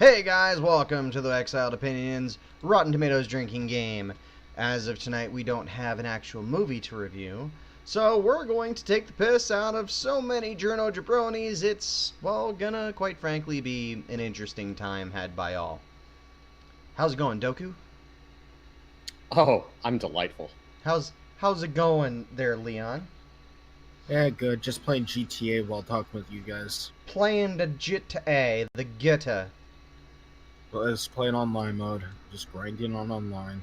Hey guys, welcome to the Exiled Opinions Rotten Tomatoes drinking game. As of tonight, we don't have an actual movie to review, so we're going to take the piss out of so many Jurno Jabronies, it's, well, gonna quite frankly be an interesting time had by all. How's it going, Doku? Oh, I'm delightful. How's it going there, Leon? Yeah, good. Just playing GTA while talking with you guys. Playing the GTA, the Gitta. Just playing online mode. Just grinding on online.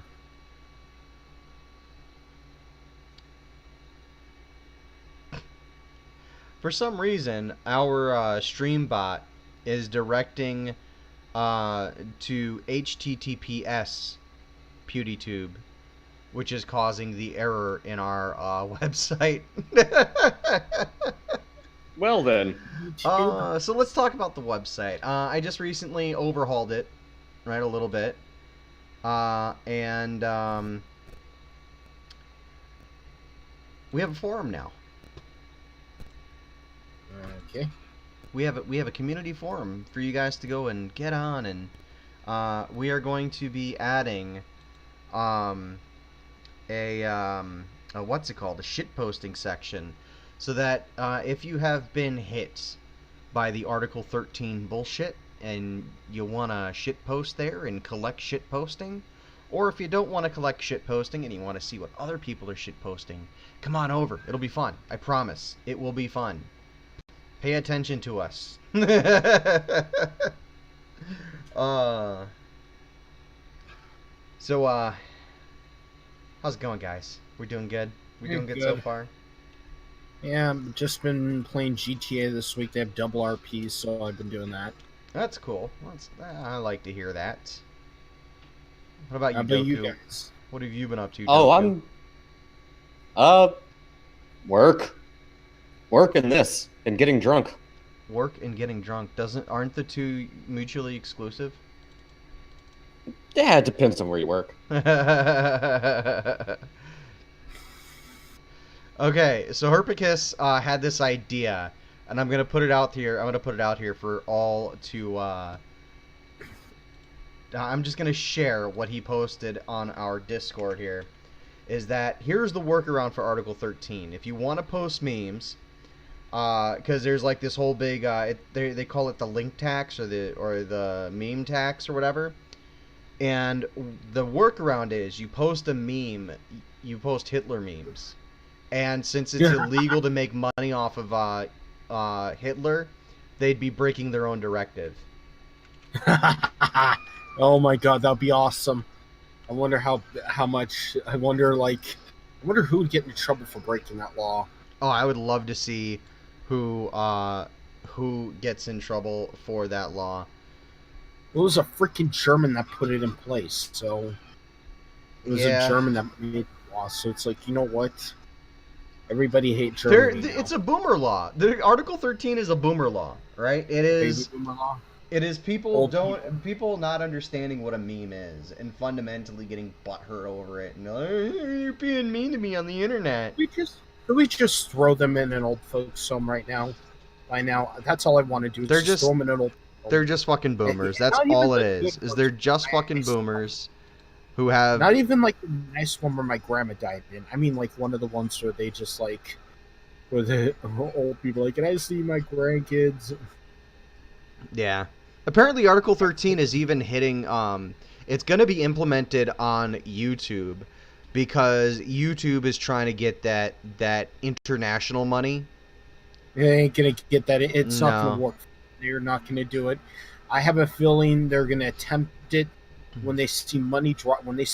For some reason, our stream bot is directing to HTTPS PewDieTube, which is causing the error in our website. Well then. So let's talk about the website. I just recently overhauled it, right, a little bit. And we have a forum now. Okay. We have a community forum for you guys to go and get on, and we are going to be adding a what's it called, a shit posting section, so that if you have been hit by the Article 13 bullshit and you want to shit post there and collect shit posting, or if you don't want to collect shit posting and you want to see what other people are shit posting, come on over. It'll be fun. I promise. It will be fun. Pay attention to us. So, how's it going, guys? We're doing good? We're doing good so far? Yeah, I've just been playing GTA this week. They have double RPs, so I've been doing that. That's cool. I like to hear that. What about you, How about Doku? you guys? What have you been up to, Oh, Doku? Work and this and getting drunk. Work and getting drunk. Aren't the two mutually exclusive? Yeah, it depends on where you work. Okay, so Herpicus had this idea, and I'm gonna put it out here. I'm gonna put it out here for all to. I'm just gonna share what he posted on our Discord here. Is that here's the workaround for Article 13? If you want to post memes, because there's like this whole big they call it the link tax or the meme tax or whatever. And the workaround is you post a meme, you post Hitler memes. And since it's illegal to make money off of Hitler, they'd be breaking their own directive. Oh my god, that'd be awesome. I wonder how much. I wonder who would get into trouble for breaking that law. Oh, I would love to see who gets in trouble for that law. It was a freaking German that put it in place, so it was a German that made the law. So it's like, you know what? Everybody hates Germany. It's a boomer law. The Article 13 is a boomer law, right? It is. Baby boomer law. It is people not understanding what a meme is and fundamentally getting butthurt over it and you're being mean to me on the internet. Could we just throw them in an old folks home right now? By now, that's all I want to do. They're just throw them in an old. They're just fucking boomers. That's all it is. They're just fucking boomers who have not even like the nice one where my grandma died in. I mean, like one of the ones where they just like, where the old people like, can I see my grandkids? Yeah. Apparently, Article 13 is even hitting. It's going to be implemented on YouTube because YouTube is trying to get that international money. They ain't gonna get that. It's not gonna work. They're not gonna do it. I have a feeling they're gonna attempt it when they see money drop. When they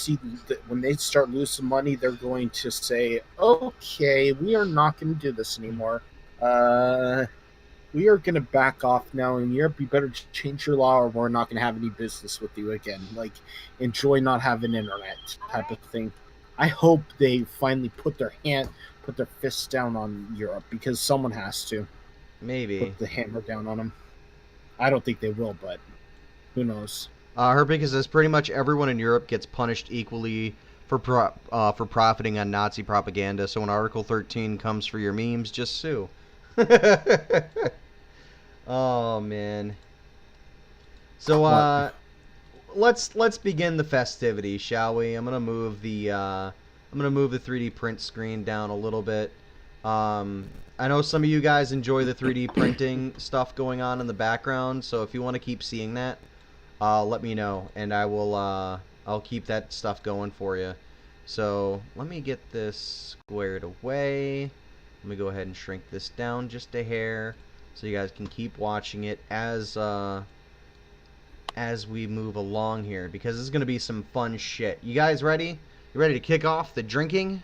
start losing money, they're going to say, "Okay, we are not going to do this anymore. We are going to back off now, and Europe, you better change your law, or we're not going to have any business with you again. Like, enjoy not having internet type of thing." I hope they finally put their fists down on Europe, because someone has to. Maybe put the hammer down on them. I don't think they will, but who knows? Herpicus says pretty much everyone in Europe gets punished equally for profiting on Nazi propaganda. So when Article 13 comes for your memes, just sue. Oh man. So What? let's begin the festivities, shall we? I'm gonna move the 3D print screen down a little bit. I know some of you guys enjoy the 3D printing stuff going on in the background, so if you want to keep seeing that, let me know, and I'll keep that stuff going for you. So let me get this squared away. Let me go ahead and shrink this down just a hair, so you guys can keep watching it as we move along here, because this is gonna be some fun shit. You guys ready? You ready to kick off the drinking?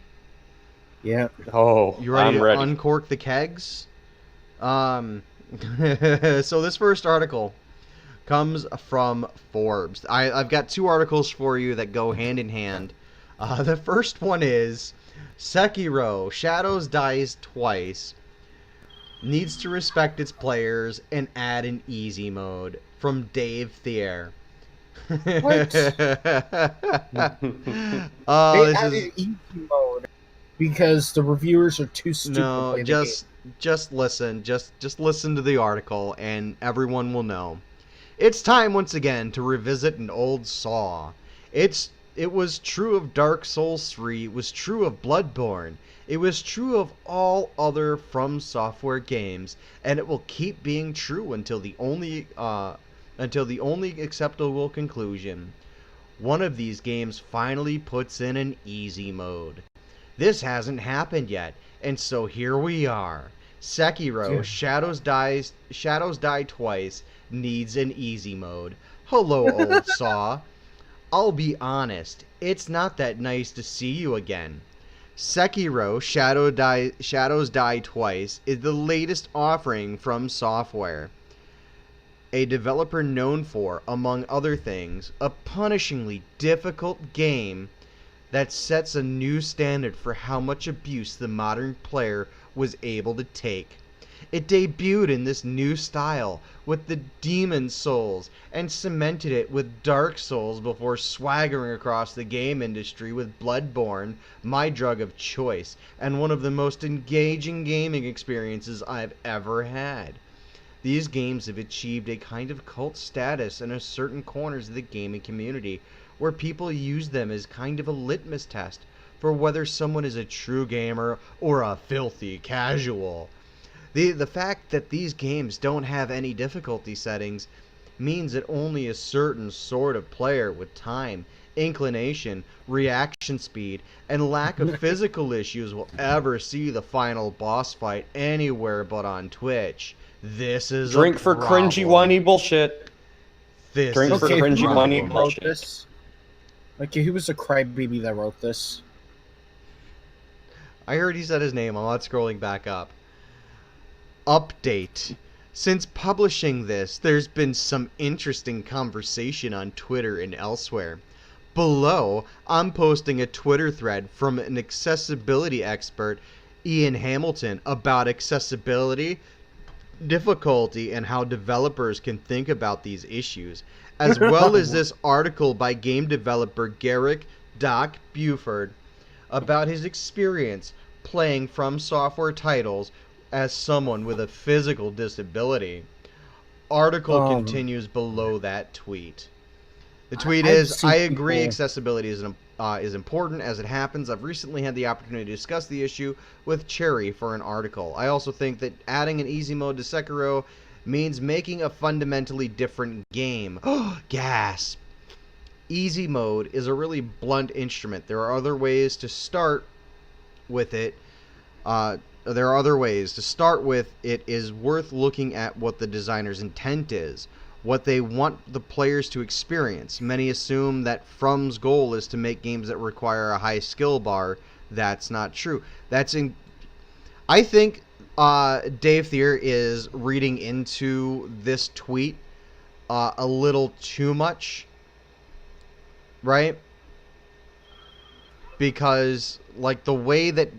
Yeah. Oh, You ready I'm to ready. uncork the kegs? So this first article comes from Forbes. I've got two articles for you that go hand in hand. The first one is Sekiro Shadows Dies Twice needs to respect its players and add an easy mode, from Dave Thier. What? Oh, They this added is easy mode because the reviewers are too stupid to no. play the game. Just listen. Just listen to the article, and everyone will know. It's time once again to revisit an old saw. It was true of Dark Souls 3, it was true of Bloodborne, it was true of all other From Software games, and it will keep being true until the only acceptable conclusion. One of these games finally puts in an easy mode. This hasn't happened yet, and so here we are. Sekiro Yeah. Shadows Die Twice needs an easy mode. Hello, old saw. I'll be honest, it's not that nice to see you again. Sekiro Shadows Die Twice is the latest offering from Software, a developer known for, among other things, a punishingly difficult game that sets a new standard for how much abuse the modern player was able to take. It debuted in this new style with the Demon Souls and cemented it with Dark Souls before swaggering across the game industry with Bloodborne, my drug of choice, and one of the most engaging gaming experiences I've ever had. These games have achieved a kind of cult status in certain corners of the gaming community, where people use them as kind of a litmus test for whether someone is a true gamer or a filthy casual. The fact that these games don't have any difficulty settings means that only a certain sort of player with time, inclination, reaction speed, and lack of physical issues will ever see the final boss fight anywhere but on Twitch. This is Drink a for problem. cringy, whiny bullshit. This Drink is for a Okay, cringy, who whiny problem. wrote bullshit. this? Okay, who was the crybaby that wrote this? I heard he said his name. I'm not scrolling back up. Update. Since publishing this, there's been some interesting conversation on Twitter and elsewhere. Below, I'm posting a Twitter thread from an accessibility expert, Ian Hamilton, about accessibility, difficulty, and how developers can think about these issues, as well as this article by game developer Garrick Doc Buford about his experience playing From Software titles as someone with a physical disability. Article continues below that tweet. The tweet I've is, seen I agree people- accessibility is important as it happens. I've recently had the opportunity to discuss the issue with Cherry for an article. I also think that adding an easy mode to Sekiro means making a fundamentally different game. Gasp! Easy mode is a really blunt instrument. There are other ways to start with it. It is worth looking at what the designer's intent is, what they want the players to experience. Many assume that From's goal is to make games that require a high skill bar. That's not true. I think Dave Thier is reading into this tweet a little too much, right? Because like the way that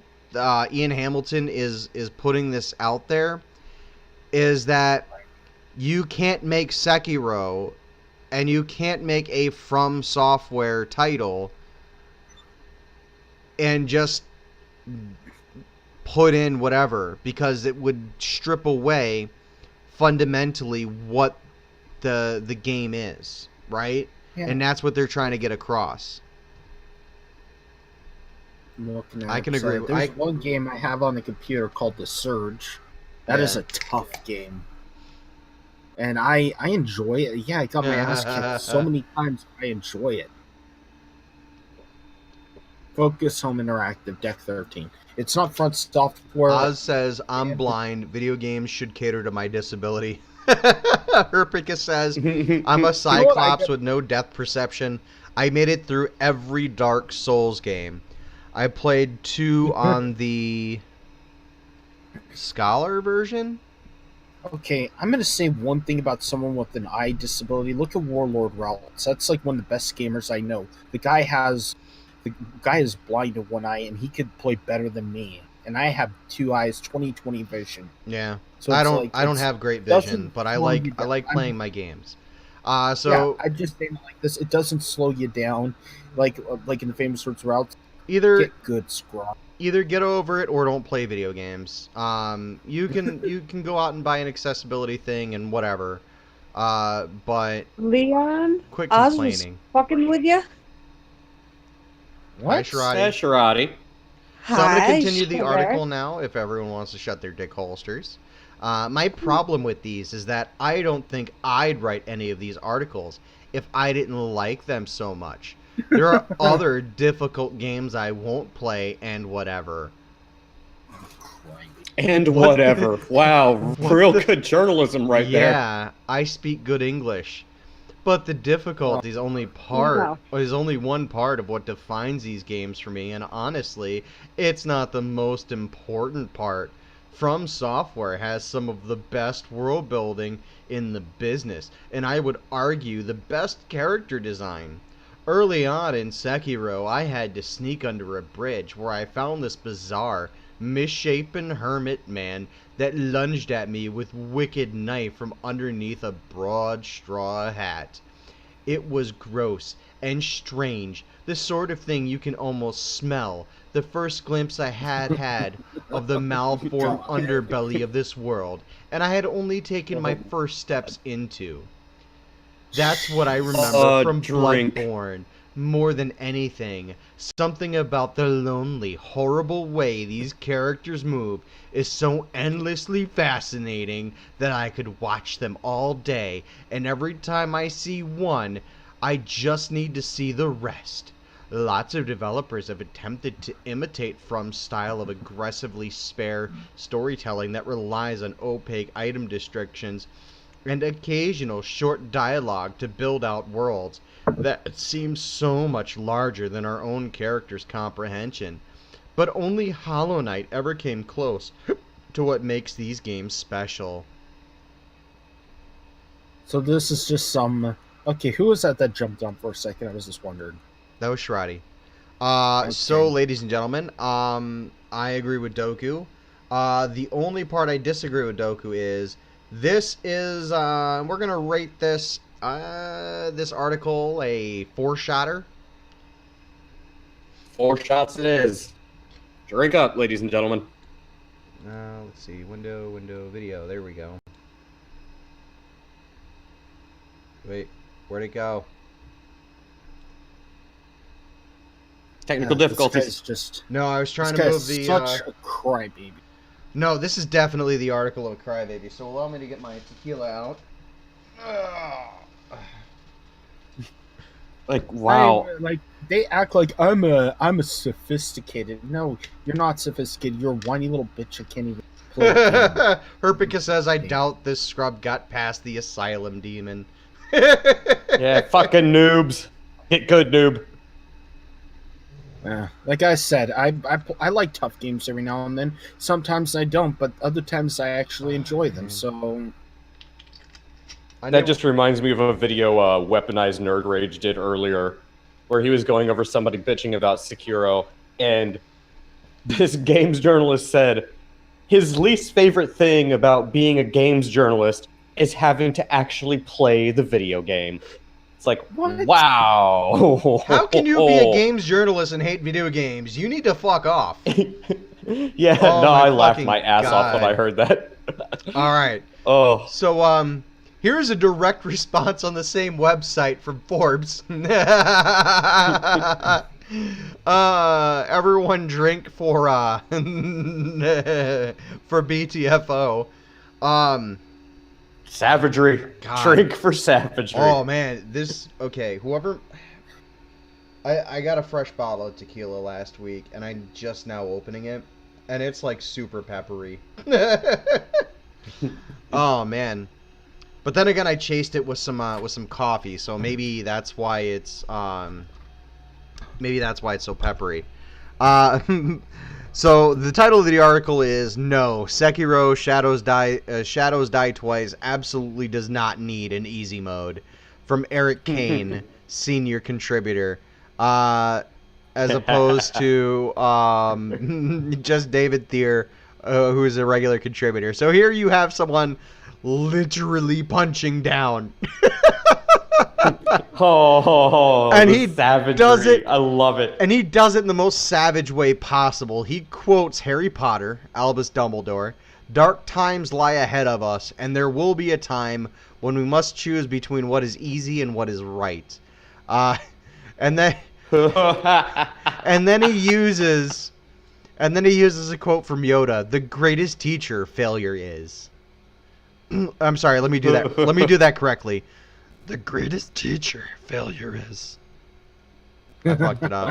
Ian Hamilton is putting this out there is that you can't make Sekiro and you can't make a From Software title and just put in whatever, because it would strip away fundamentally what the game is, right? Yeah. And that's what they're trying to get across. I can agree. There's one game I have on the computer called The Surge. That is a tough game. And I enjoy it. Yeah, I got my ass kicked so many times. I enjoy it. Focus Home Interactive, Deck 13. It's not Front Software. Oz says, I'm blind. Video games should cater to my disability. Herpicus says, I'm a Cyclops with no depth perception. I made it through every Dark Souls game. I played 2 on the Scholar version. Okay, I'm going to say one thing about someone with an eye disability. Look at Warlord Routes. That's like one of the best gamers I know. The guy is blind in one eye, and he could play better than me. And I have 2 eyes, 20/20 vision. Yeah, so I don't have great vision, but I like playing my games. So yeah, I just think like this. It doesn't slow you down, like in the Famous Words Routes. Either get good scrub. Either get over it or don't play video games. You can go out and buy an accessibility thing and whatever. But Leon, quit Oz complaining. was fucking with you. Hi, Sharadi. Hey, Sharadi. So I'm going to continue the article now, if everyone wants to shut their dick holsters. My problem with these is that I don't think I'd write any of these articles if I didn't like them so much. There are other difficult games I won't play and whatever. And whatever. Wow, real good journalism right there. Yeah, I speak good English. But the difficulty is only one part of what defines these games for me, and honestly, it's not the most important part. From Software has some of the best world building in the business, and I would argue the best character design. Early on in Sekiro, I had to sneak under a bridge where I found this bizarre, misshapen hermit man that lunged at me with wicked knife from underneath a broad straw hat. It was gross and strange, the sort of thing you can almost smell, the first glimpse I had of the malformed underbelly of this world, and I had only taken my first steps into. That's what I remember from Bloodborne, more than anything. Something about the lonely, horrible way these characters move is so endlessly fascinating that I could watch them all day, and every time I see one, I just need to see the rest. Lots of developers have attempted to imitate From's style of aggressively spare storytelling that relies on opaque item descriptions and occasional short dialogue to build out worlds that seem so much larger than our own characters' comprehension. But only Hollow Knight ever came close to what makes these games special. So this is just some... Okay, who was that jumped on for a second? I was just wondering. That was Sharadi. So, ladies and gentlemen, I agree with Doku. The only part I disagree with Doku is... This is, we're going to rate this article a 4-shotter. 4 shots it is. Drink up, ladies and gentlemen. Let's see. Window, video. There we go. Wait, where'd it go? Technical difficulties. Just... No, I was trying to move the... such a crybaby. No, this is definitely the article of Crybaby, so allow me to get my tequila out. Like, wow. They act like I'm a sophisticated. No, you're not sophisticated. You're a whiny little bitch. I can't even play a game. Herpicus says, I doubt this scrub got past the asylum demon. Yeah, fucking noobs. Get good, noob. Like I said, I like tough games every now and then. Sometimes I don't, but other times I actually enjoy them. So that just reminds me of a video Weaponized Nerd Rage did earlier, where he was going over somebody bitching about Sekiro, and this games journalist said his least favorite thing about being a games journalist is having to actually play the video game. It's like, what? Wow. How can you be a games journalist and hate video games? You need to fuck off. Yeah, I laughed my ass off when I heard that. All right. Oh. So, Here's a direct response on the same website from Forbes. Everyone drink for BTFO. Savagery. God. Drink for savagery. Oh man, whoever. I got a fresh bottle of tequila last week, and I'm just now opening it, and it's like super peppery. Oh man. But then again, I chased it with some coffee, so maybe that's why it's so peppery. So the title of the article is "No, Sekiro Shadows Die Twice absolutely does not need an easy mode," from Eric Kane, senior contributor, as opposed to just David Thier, who is a regular contributor. So here you have someone literally punching down. And he does it. I love it. And he does it in the most savage way possible. He quotes Harry Potter, Albus Dumbledore, "Dark times lie ahead of us, and there will be a time when we must choose between what is easy and what is right." And then he uses a quote from Yoda: "The greatest teacher failure is." I'm sorry, let me do that. Let me do that correctly. The greatest teacher failure is. I fucked it up. I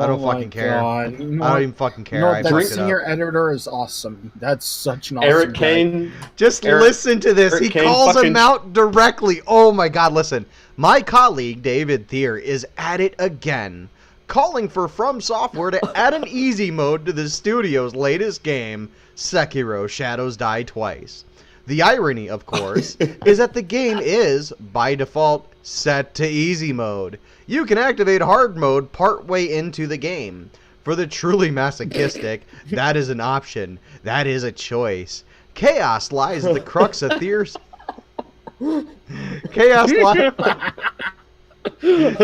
don't fucking care. I don't even fucking care. No, I that fucked senior it up. editor is awesome. That's such an awesome Eric guy. Kane. Just listen to this. Eric He Kane calls fucking... him out directly. Oh my god, listen. My colleague, David Thier, is at it again, calling for From Software to add an easy mode to the studio's latest game, Sekiro Shadows Die Twice. The irony, of course, is that the game is, by default, set to easy mode. You can activate hard mode partway into the game. For the truly masochistic, that is an option. That is a choice. Chaos lies at the crux of Thier's... Chaos lies...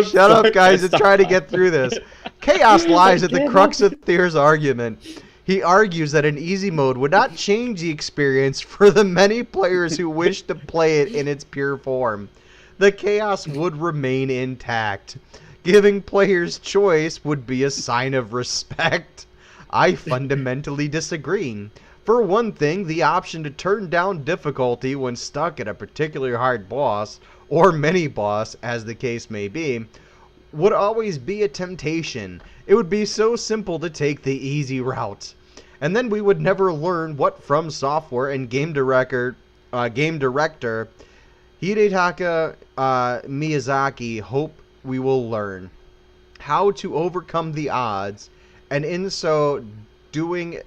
Shut up, guys, and try to get through this. Chaos lies at the crux of Thier's argument. He argues that an easy mode would not change the experience for the many players who wish to play it in its pure form. The chaos would remain intact. Giving players choice would be a sign of respect. I fundamentally disagree. For one thing, the option to turn down difficulty when stuck at a particularly hard boss, or mini-boss as the case may be, would always be a temptation. It would be so simple to take the easy route. And then we would never learn what From Software and game director Hidetaka Miyazaki hope we will learn. How to overcome the odds, and in so doing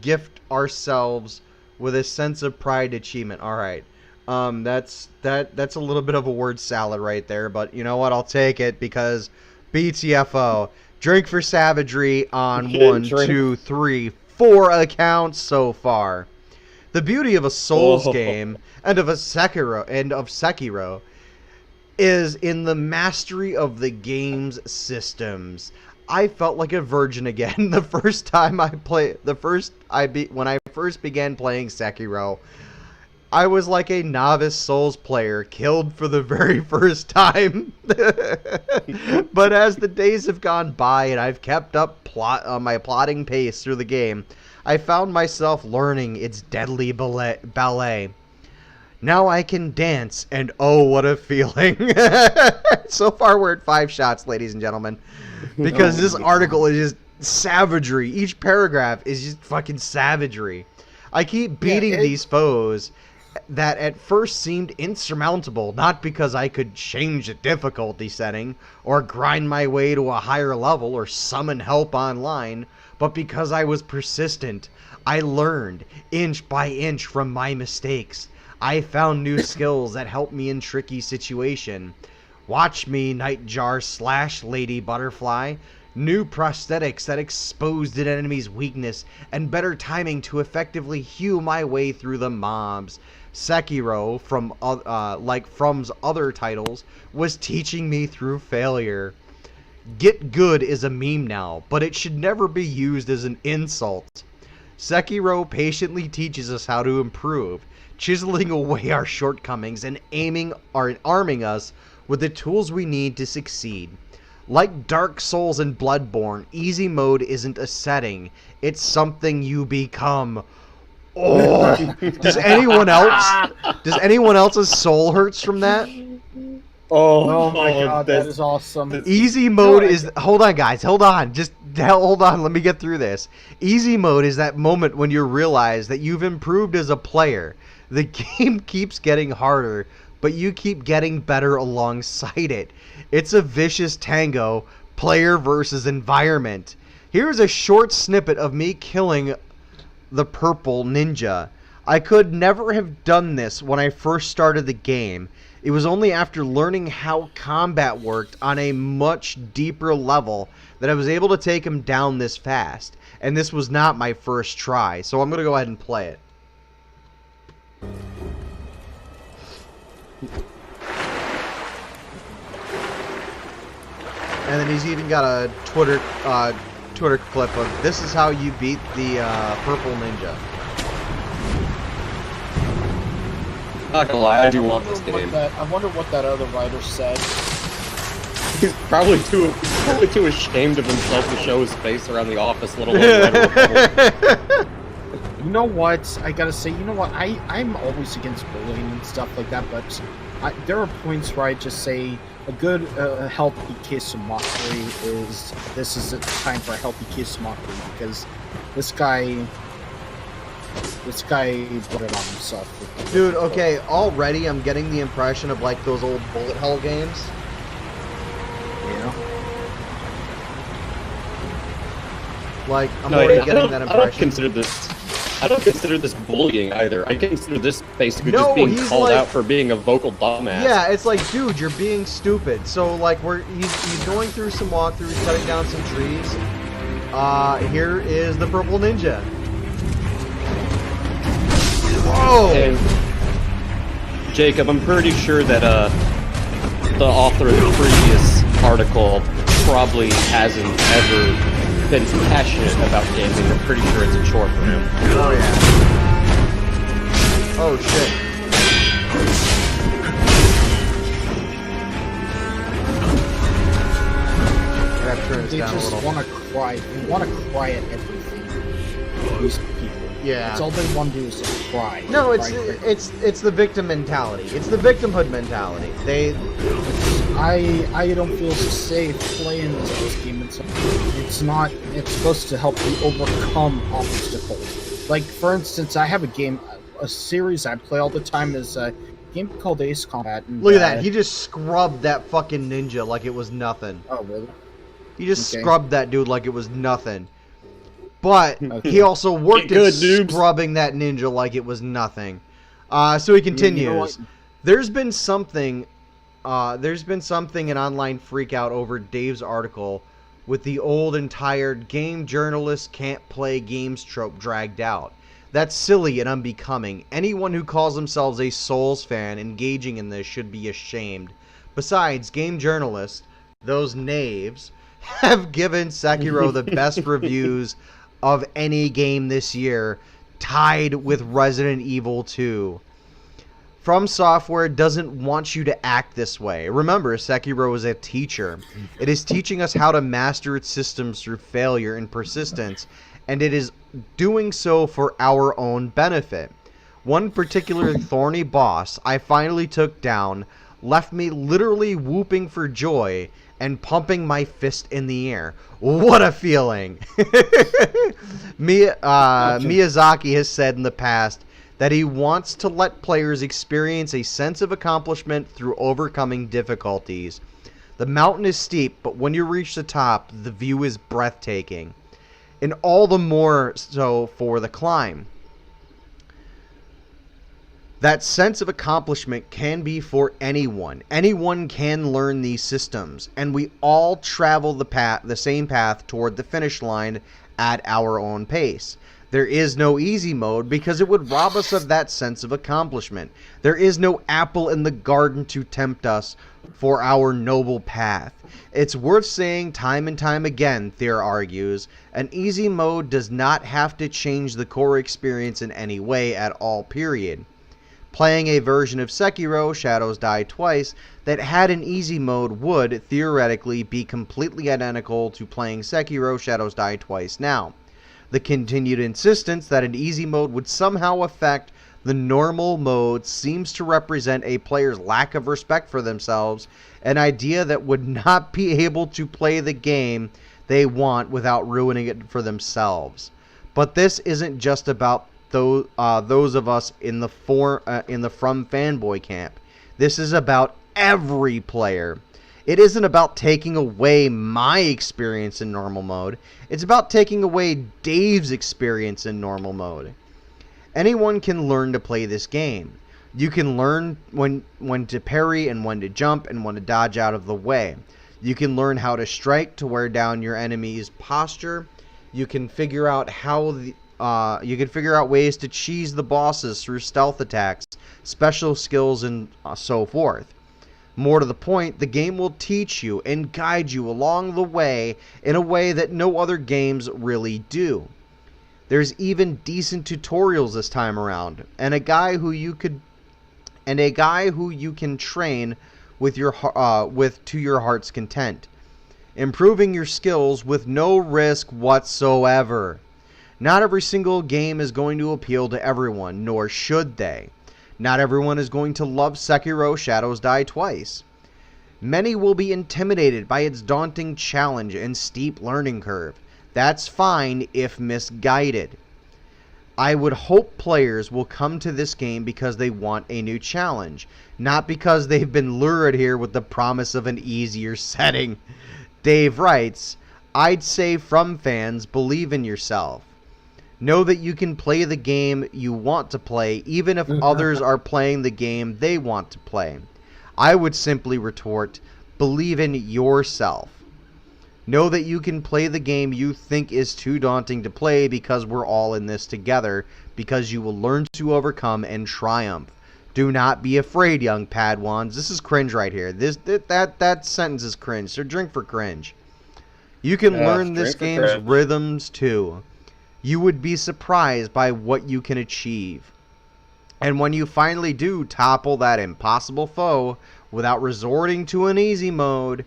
gift ourselves with a sense of pride achievement. Alright. That's a little bit of a word salad right there, but you know what? I'll take it because BTFO. Drink for savagery on 1, 2, 3, 4 accounts so far. The beauty of a Souls game and of Sekiro is in the mastery of the game's systems. I felt like a virgin again the first time when I first began playing Sekiro. I was like a novice Souls player, killed for the very first time. But as the days have gone by and I've kept up my plodding pace through the game, I found myself learning its deadly ballet. Now I can dance, and oh, what a feeling. So far, we're at 5 shots, ladies and gentlemen. Because this article is just savagery. Each paragraph is just fucking savagery. I keep beating these foes that at first seemed insurmountable, not because I could change the difficulty setting, or grind my way to a higher level, or summon help online, but because I was persistent. I learned, inch by inch, from my mistakes. I found new skills that helped me in tricky situation. Watch me, Nightjar / Lady Butterfly. New prosthetics that exposed an enemy's weakness, and better timing to effectively hew my way through the mobs. Sekiro, like From's other titles, was teaching me through failure. Get good is a meme now, but it should never be used as an insult. Sekiro patiently teaches us how to improve, chiseling away our shortcomings and arming us with the tools we need to succeed. Like Dark Souls and Bloodborne, easy mode isn't a setting, it's something you become. Oh, does anyone else's soul hurts from that? Oh my god, that is awesome. Easy mode is... Hold on, guys. Hold on. Just hold on. Let me get through this. Easy mode is that moment when you realize that you've improved as a player. The game keeps getting harder, but you keep getting better alongside it. It's a vicious tango, player versus environment. Here's a short snippet of me killing the purple ninja. I could never have done this when I first started the game. It was only after learning how combat worked on a much deeper level that I was able to take him down this fast. And this was not my first try, so I'm going to go ahead and play it. And then he's even got a Twitter clip of, this is how you beat the purple ninja. Not gonna lie, I do love this game. I wonder what that other writer said. He's probably too ashamed of himself to show his face around the office, let alone You know what? I gotta say, you know what? I'm always against bullying and stuff like that, but there are points where I just say a good, healthy case of mockery is, this is a time for a healthy case of mockery, because this guy put it on himself. Dude, okay, already I'm getting the impression of like those old bullet hell games. Yeah. Like, I'm already getting that impression. I don't consider this bullying either. I consider this basically just being called out for being a vocal dumbass. Yeah, it's like, dude, you're being stupid. So like, he's going through some walkthroughs, cutting down some trees. Here is the purple ninja. Whoa! And Jacob, I'm pretty sure that the author of the previous article probably hasn't ever been passionate about gaming. I'm pretty sure it's a chore for him. Oh yeah. Oh shit. They just want to cry. They want to cry at everything. These people. Yeah. That's all they want to do is just cry. No, it's the victim mentality. It's the victimhood mentality. I don't feel safe playing this game. It's not. It's supposed to help you overcome obstacles. Like, for instance, I have a series I play all the time is a game called Ace Combat. And, look at that. He just scrubbed that fucking ninja like it was nothing. Oh, really? He just scrubbed that dude like it was nothing. But he also worked at scrubbing that ninja like it was nothing. So he continues. You know, there's been something an online freakout over Dave's article with the old and tired game journalists can't play games trope dragged out. That's silly and unbecoming. Anyone who calls themselves a Souls fan engaging in this should be ashamed. Besides, game journalists, those knaves, have given Sekiro the best reviews of any game this year, tied with Resident Evil 2. From Software doesn't want you to act this way. Remember, Sekiro is a teacher. It is teaching us how to master its systems through failure and persistence, and it is doing so for our own benefit. One particular thorny boss I finally took down left me literally whooping for joy and pumping my fist in the air. What a feeling! Miyazaki has said in the past that he wants to let players experience a sense of accomplishment through overcoming difficulties. The mountain is steep, but when you reach the top, the view is breathtaking. And all the more so for the climb. That sense of accomplishment can be for anyone. Anyone can learn these systems, and we all travel the same path toward the finish line at our own pace. There is no easy mode because it would rob us of that sense of accomplishment. There is no apple in the garden to tempt us for our noble path. It's worth saying time and time again, Thayer argues, an easy mode does not have to change the core experience in any way at all, period. Playing a version of Sekiro, Shadows Die Twice, that had an easy mode would, theoretically, be completely identical to playing Sekiro, Shadows Die Twice now. The continued insistence that an easy mode would somehow affect the normal mode seems to represent a player's lack of respect for themselves, an idea that would not be able to play the game they want without ruining it for themselves. But this isn't just about those of us in the From fanboy camp. This is about every player. It isn't about taking away my experience in normal mode. It's about taking away Dave's experience in normal mode. Anyone can learn to play this game. You can learn when to parry and when to jump and when to dodge out of the way. You can learn how to strike to wear down your enemy's posture. You can figure out ways to cheese the bosses through stealth attacks, special skills, and so forth. More to the point, the game will teach you and guide you along the way in a way that no other games really do. There's even decent tutorials this time around, and a guy who you can train to your heart's content, improving your skills with no risk whatsoever. Not every single game is going to appeal to everyone, nor should they. Not everyone is going to love Sekiro Shadows Die Twice. Many will be intimidated by its daunting challenge and steep learning curve. That's fine if misguided. I would hope players will come to this game because they want a new challenge, not because they've been lured here with the promise of an easier setting. Dave writes, I'd say From fans, believe in yourself. Know that you can play the game you want to play, even if others are playing the game they want to play. I would simply retort, believe in yourself. Know that you can play the game you think is too daunting to play because we're all in this together, because you will learn to overcome and triumph. Do not be afraid, young Padawans. This is cringe right here. That sentence is cringe, so drink for cringe. You can learn this game's rhythms too. You would be surprised by what you can achieve. And when you finally do topple that impossible foe without resorting to an easy mode,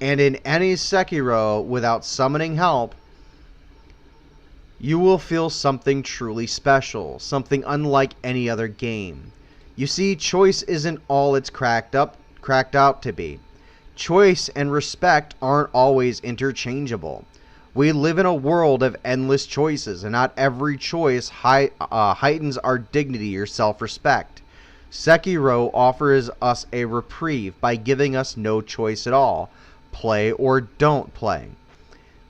and in any Sekiro without summoning help, you will feel something truly special, something unlike any other game. You see, choice isn't all it's cracked out to be. Choice and respect aren't always interchangeable. We live in a world of endless choices, and not every choice heightens our dignity or self-respect. Sekiro offers us a reprieve by giving us no choice at all. Play or don't play.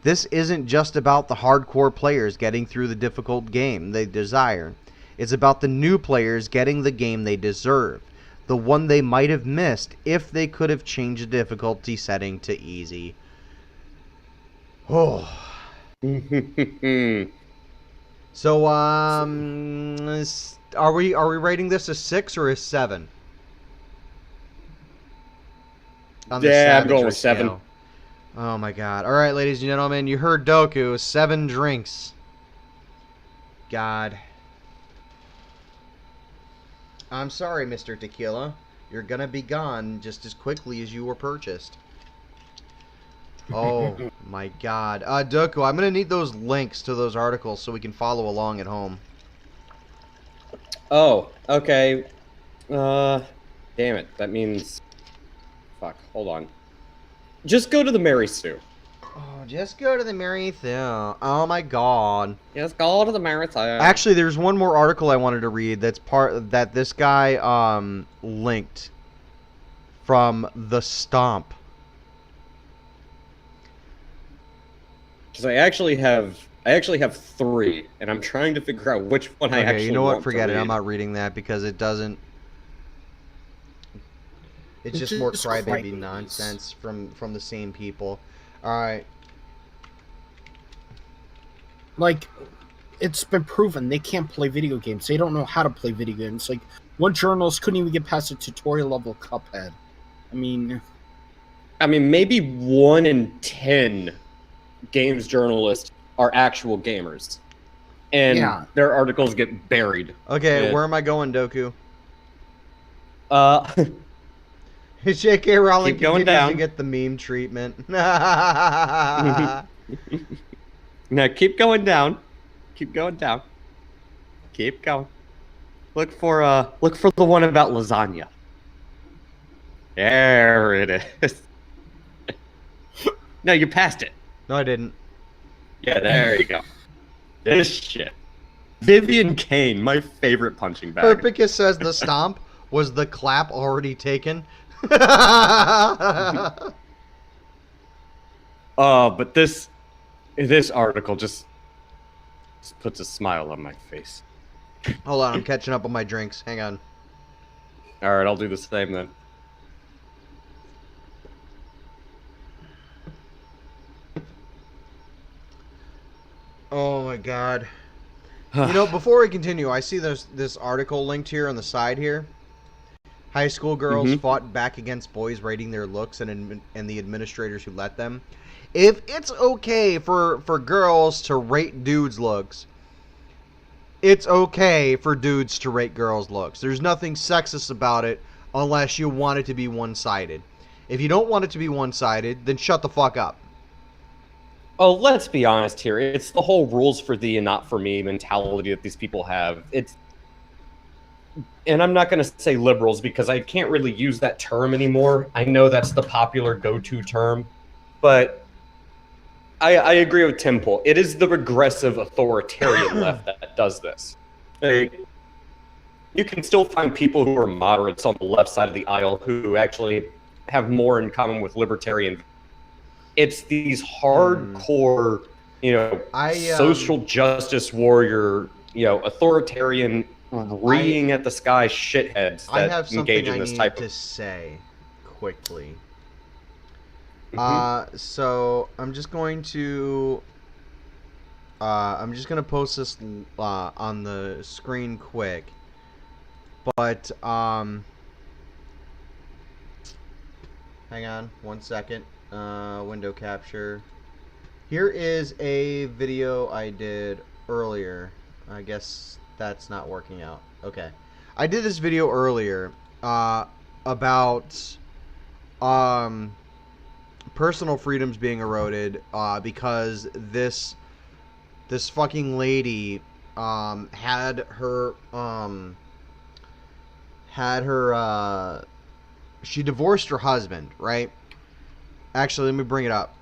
This isn't just about the hardcore players getting through the difficult game they desire. It's about the new players getting the game they deserve, the one they might have missed if they could have changed the difficulty setting to easy. Oh. So, are we rating this a 6 or a 7? Yeah, I'm going with 7. Oh my god. Alright, ladies and gentlemen, you heard Doku. 7 drinks. God. I'm sorry, Mr. Tequila. You're gonna be gone just as quickly as you were purchased. Oh my god. Doku, I'm gonna need those links to those articles so we can follow along at home. Oh, okay. Damn it. That means... Fuck, hold on. Just go to the Mary Sue. Oh, just go to the Mary Sue. Oh my god. Just go to the Mary Sue. Actually, there's one more article I wanted to read that this guy linked from The Stomp. Because I actually have 3, and I'm trying to figure out which one I actually want. You know what? Forget it. I'm not reading that because it doesn't. It's just more crybaby nonsense from the same people. All right. Like, it's been proven they can't play video games. They don't know how to play video games. Like, one journalist couldn't even get past a tutorial level Cuphead. I mean, maybe 1 in 10 games journalists are actual gamers, and their articles get buried. Okay, where am I going, Doku? J.K. Rowling Keep going continues to down. get the meme treatment. Now keep going down. Keep going down. Keep going. Look for the one about lasagna. There it is. No, you passed it. No, I didn't. Yeah, there you go. This shit. Vivian Kane, my favorite punching bag. Perpicus says the stomp was the clap already taken. But this article just puts a smile on my face. Hold on, I'm catching up on my drinks. Hang on. All right, I'll do the same then. Oh my god. You know, before we continue, I see this article linked here on the side here. High school girls fought back against boys rating their looks and the administrators who let them. If it's okay for girls to rate dudes' looks, it's okay for dudes to rate girls' looks. There's nothing sexist about it unless you want it to be one-sided. If you don't want it to be one-sided, then shut the fuck up. Oh, let's be honest here. It's the whole rules for thee and not for me mentality that these people have. And I'm not going to say liberals because I can't really use that term anymore. I know that's the popular go-to term, but I agree with Tim Pool. It is the regressive authoritarian left that does this. You can still find people who are moderates on the left side of the aisle who actually have more in common with libertarian. It's these hardcore, social justice warrior, authoritarian, reading at the sky shitheads that engage in this type of. I have something I need to say quickly. So I'm just going to post this on the screen quick, but hang on 1 second. Window capture. Here is a video I did earlier. I guess that's not working out. Okay. I did this video earlier about personal freedoms being eroded because this fucking lady had her she divorced her husband, right? Actually, let me bring it up.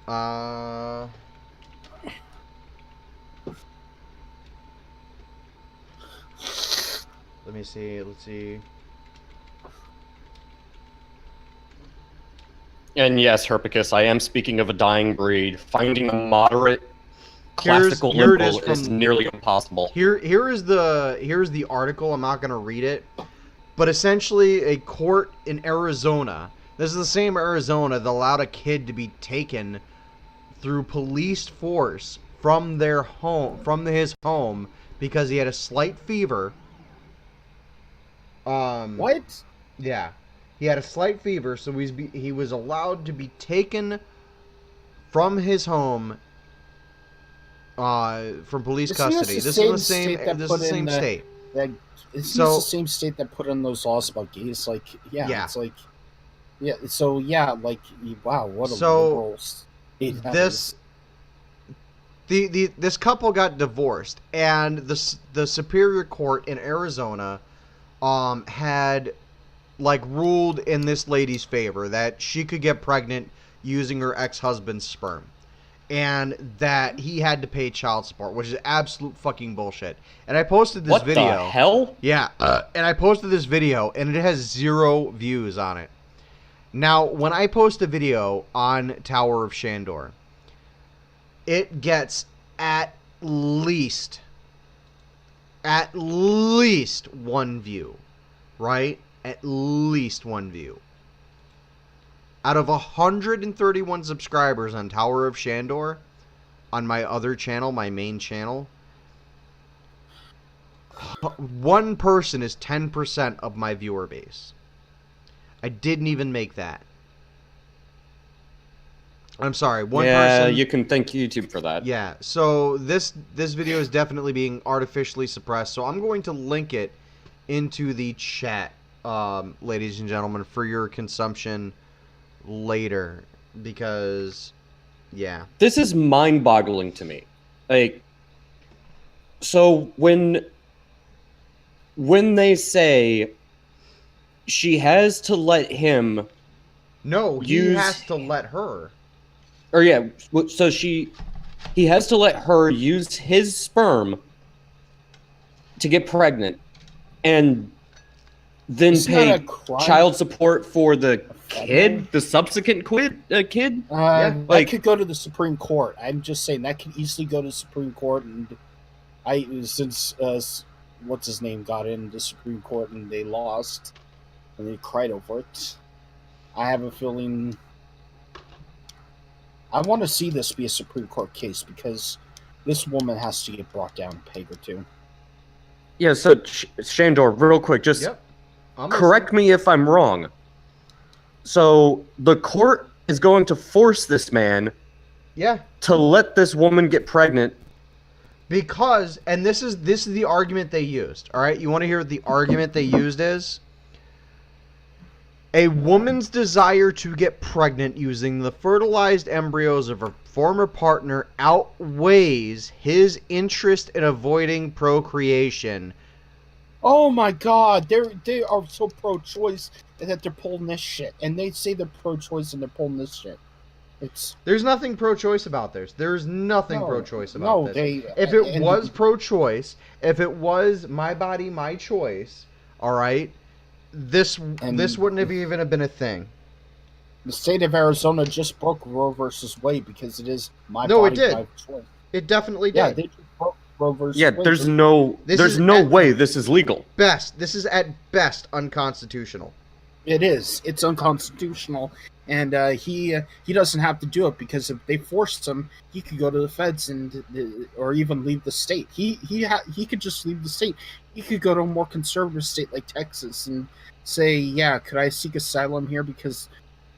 Let me see. Let's see. And yes, Herpicus, I am speaking of a dying breed. Finding a moderate classical liberal is nearly impossible. Here is the article. I'm not going to read it, but essentially, a court in Arizona. This is the same Arizona that allowed a kid to be taken through police force from his home because he had a slight fever. What? Yeah, he had a slight fever, so he was allowed to be taken from his home from police custody. This is the same state. It's the same state that put in those laws about gays. Like, yeah. It's like. Yeah, so yeah, like, wow, what a liberal state that is. This couple got divorced, and the Superior Court in Arizona had ruled in this lady's favor that she could get pregnant using her ex-husband's sperm, and that he had to pay child support, which is absolute fucking bullshit. And I posted this video. What the hell? Yeah, and I posted this video, and it has 0 views on it. Now, when I post a video on Tower of Shandor, it gets at least 1 view, right? At least 1 view. Out of 131 subscribers on Tower of Shandor, on my other channel, my main channel, 1 person is 10% of my viewer base. I didn't even make that. I'm sorry, one person. Yeah, you can thank YouTube for that. Yeah, so this video is definitely being artificially suppressed, so I'm going to link it into the chat ladies and gentlemen, for your consumption later, because, yeah. This is mind-boggling to me. Like, so when they say she has to let him... No, he has to let her. Or yeah, so he has to let her use his sperm to get pregnant, and then pay child support for the kid, the subsequent kid. That could go to the Supreme Court. I'm just saying that could easily go to the Supreme Court, and since what's his name got in the Supreme Court and they lost, and they cried over it. I have a feeling. I want to see this be a Supreme Court case because this woman has to get brought down a peg or two. Yeah, so Shandor, real quick, just correct me if I'm wrong. So the court is going to force this man to let this woman get pregnant. Because, and this is the argument they used, all right? You want to hear what the argument they used is? A woman's desire to get pregnant using the fertilized embryos of her former partner outweighs his interest in avoiding procreation. Oh my God, they are so pro-choice that they're pulling this shit, and they say they're pro-choice and they're pulling this shit. There's nothing pro-choice about this. There's nothing pro-choice about this. If it was pro-choice, if it was my body, my choice, all right, this wouldn't have even been a thing. The state of Arizona just broke Roe versus Wade because it is my body, my choice. It definitely did. Yeah, they just broke Roe versus Wade. There's no way this is legal. This is at best unconstitutional. It is. It's unconstitutional, and he doesn't have to do it because if they forced him, he could go to the feds or even leave the state. He could just leave the state. He could go to a more conservative state like Texas and say, "Yeah, could I seek asylum here because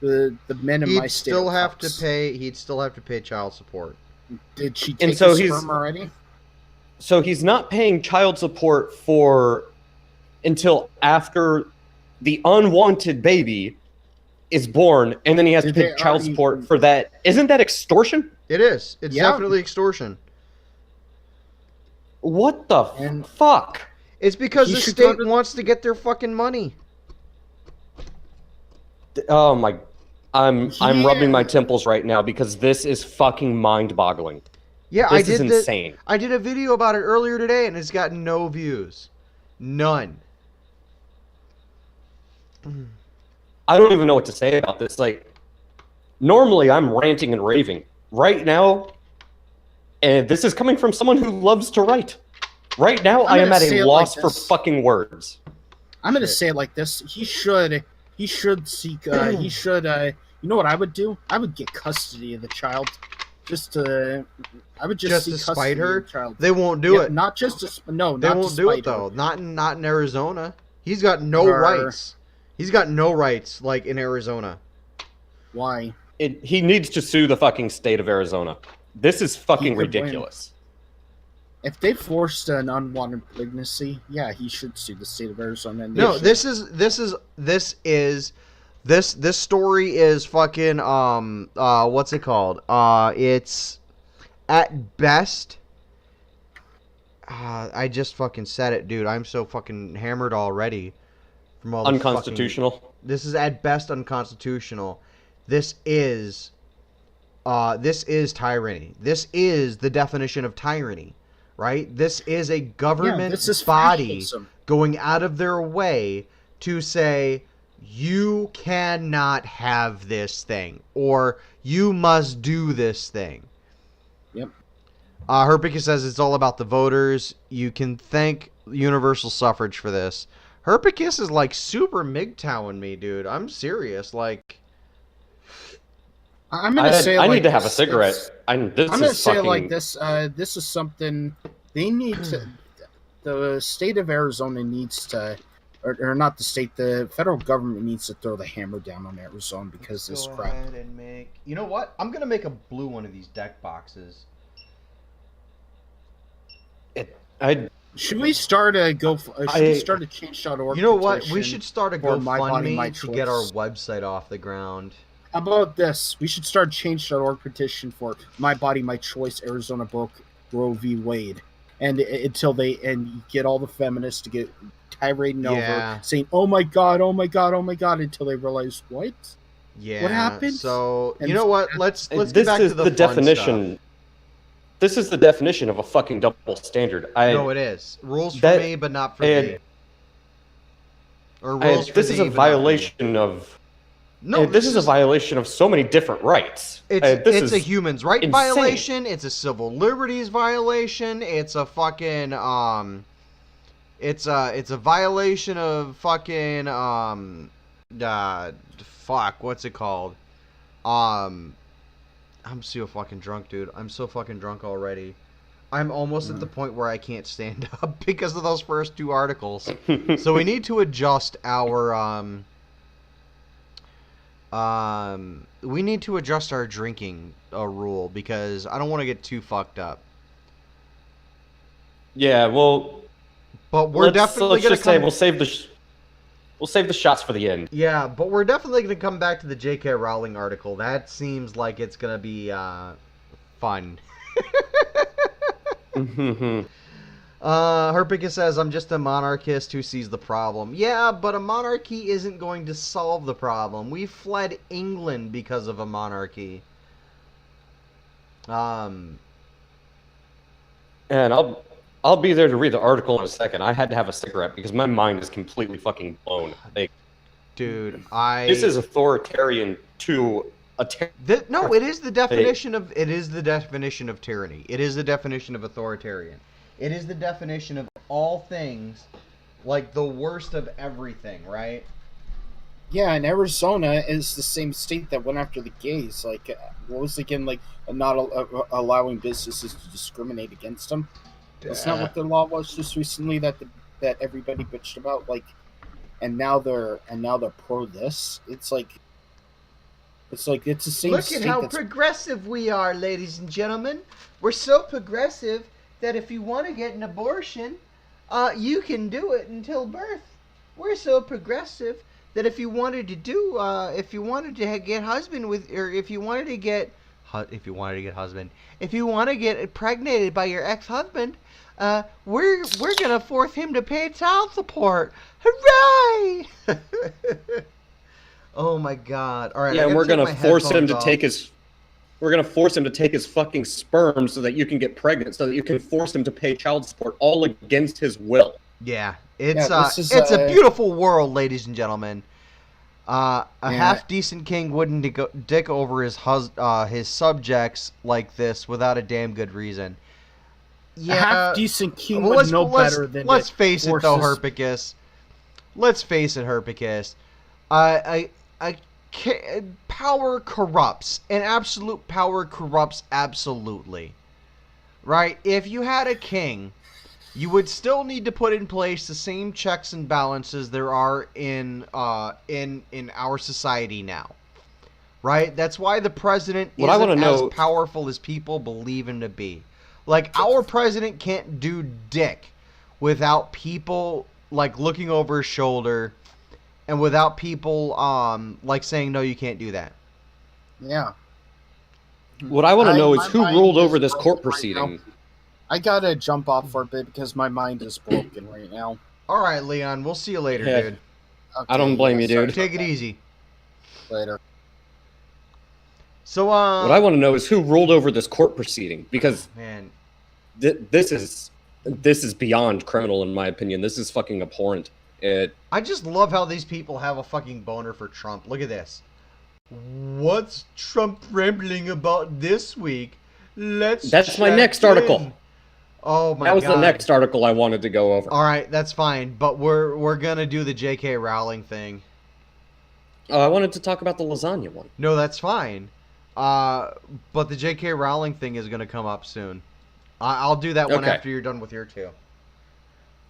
the men in my state?" He'd still have to pay child support. Did she take his sperm already? So he's not paying child support until after the unwanted baby is born, and then he has to pay child support for that. Isn't that extortion? It is. It's definitely extortion. What the fuck? It's because the state wants to get their fucking money. Oh my! I'm rubbing my temples right now because this is fucking mind-boggling. Yeah, this is insane. I did a video about it earlier today, and it's got no views, none. I don't even know what to say about this. Like, normally I'm ranting and raving. Right now, and this is coming from someone who loves to write. Right now, I am at a loss for fucking words. I'm going to say it like this. He should seek, you know what I would do? I would get custody of the child. I would just seek custody spite her? of the child. They won't do it. Not just to, no, they not won't to do it her. though. Not in Arizona. He's got no rights. He's got no rights like in Arizona. Why? He needs to sue the fucking state of Arizona. This is fucking ridiculous. If they forced an unwanted pregnancy, yeah, he should sue the state of Arizona. No, this story is fucking what's it called? It's at best. I just fucking said it, dude. I'm so fucking hammered already from all unconstitutional. This is at best unconstitutional. This is tyranny. This is the definition of tyranny, right? This is a government body going out of their way to say you cannot have this thing or you must do this thing. Yep. Herpicus says it's all about the voters. You can thank universal suffrage for this. Herpicus is like super MGTOWing me, dude. I'm serious. Like, I'm gonna say I like need to have a cigarette. I'm gonna say it like this. This is something they need to. The state of Arizona needs to, or not the state. The federal government needs to throw the hammer down on Arizona because this crap. Go ahead and make. You know what? I'm gonna make a blue one of these deck boxes. Should we start a should we start a change.org? You know what? We should start a GoFundMe to choice. get our website off the ground. How about this? We should start a change.org petition for My Body, My Choice. Arizona broke Roe v. Wade, and until they get all the feminists to get tirading over, saying, "Oh my God, oh my God, oh my God," until they realize what. Yeah. What happened? So you know what? Let's get back to the fun definition. Stuff. This is the definition of a fucking double standard. No, it is. Rules for me, but not for thee. Or rules for this is a violation of... No, this is a violation of so many different rights. It's a human's right violation. It's a civil liberties violation. It's a fucking... It's a violation of fucking... fuck, what's it called? I'm so fucking drunk, dude. I'm so fucking drunk already. I'm almost at the point where I can't stand up because of those first two articles. So we need to adjust our we need to adjust our drinking rule because I don't want to get too fucked up. Yeah, well, but we're definitely gonna say we'll save the shots for the end. Yeah, but we're definitely going to come back to the J.K. Rowling article. That seems like it's going to be fun. Herpicus says, I'm just a monarchist who sees the problem. Yeah, but a monarchy isn't going to solve the problem. We fled England because of a monarchy. And I'll be there to read the article in a second. I had to have a cigarette because my mind is completely fucking blown. Like, dude, this is authoritarian to no, it is the definition of tyranny. It is the definition of authoritarian. It is the definition of all things, like the worst of everything, right? Yeah, and Arizona is the same state that went after the gays. Like, what was it again? Like, not allowing businesses to discriminate against them. That's not what the law was just recently that everybody bitched about. Like, and now they're pro this. It's the same. Look at how progressive we are, ladies and gentlemen. We're so progressive that if you want to get an abortion, you can do it until birth. We're so progressive that if you wanted to get impregnated by your ex-husband, we're gonna force him to pay child support. Hooray! Oh my God! All right. Yeah, we're gonna force him to take his. We're gonna force him to take his fucking sperm so that you can get pregnant, so that you can force him to pay child support, all against his will. Yeah, it's a beautiful world, ladies and gentlemen. Half decent king wouldn't dick over his subjects like this without a damn good reason. Yeah, a half decent king would know better than. Let's face it, though, Herpicus. Let's face it, Herpicus. Power corrupts, and absolute power corrupts absolutely. Right? If you had a king, you would still need to put in place the same checks and balances there are in our society now. Right? That's why the president isn't as powerful as people believe him to be. Like, our president can't do dick without people, like, looking over his shoulder and without people, like, saying, no, you can't do that. Yeah. What I want to know is who ruled over this court proceeding. I gotta jump off for a bit because my mind is broken right now. All right, Leon. We'll see you later, dude. Okay, I don't blame you, dude. Take it easy. Later. So, what I want to know is who ruled over this court proceeding, because man, this is beyond criminal in my opinion. This is fucking abhorrent. I just love how these people have a fucking boner for Trump. Look at this. What's Trump rambling about this week? That's my next article. Oh my God. That was the next article I wanted to go over. All right, that's fine, but we're gonna do the J.K. Rowling thing. Oh, I wanted to talk about the lasagna one. No, that's fine. But the J.K. Rowling thing is gonna come up soon. I'll do that one after you're done with your two.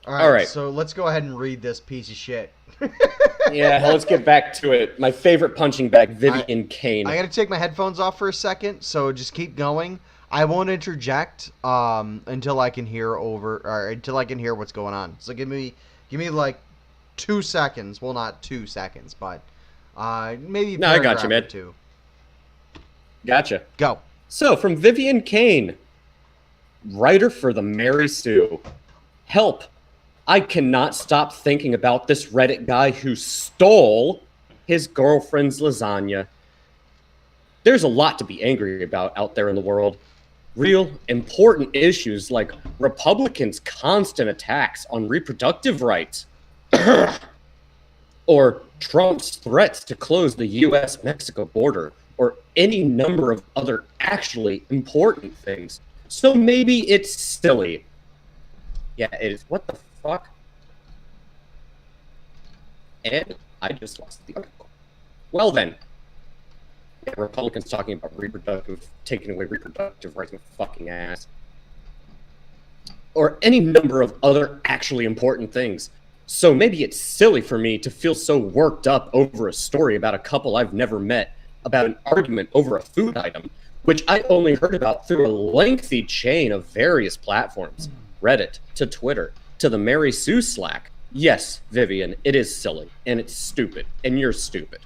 All right. So let's go ahead and read this piece of shit. Yeah, let's get back to it. My favorite punching bag, Vivian Kane. I gotta take my headphones off for a second, so just keep going. I won't interject until I can hear until I can hear what's going on. So give me like 2 seconds. Well, not 2 seconds, but maybe No, I got you, man. or two. Gotcha. Go. So, from Vivian Kane, writer for the Mary Sue. Help. I cannot stop thinking about this Reddit guy who stole his girlfriend's lasagna. There's a lot to be angry about out there in the world. Real important issues like Republicans' constant attacks on reproductive rights, or Trump's threats to close the U.S.-Mexico border, or any number of other actually important things. So maybe it's silly. Yeah, it is. What the fuck? And I just lost the article. Well then. Yeah, Republicans talking about taking away reproductive rights, my fucking ass. Or any number of other actually important things. So maybe it's silly for me to feel so worked up over a story about a couple I've never met, about an argument over a food item, which I only heard about through a lengthy chain of various platforms. Reddit, to Twitter, to the Mary Sue Slack. Yes, Vivian, it is silly, and it's stupid, and you're stupid.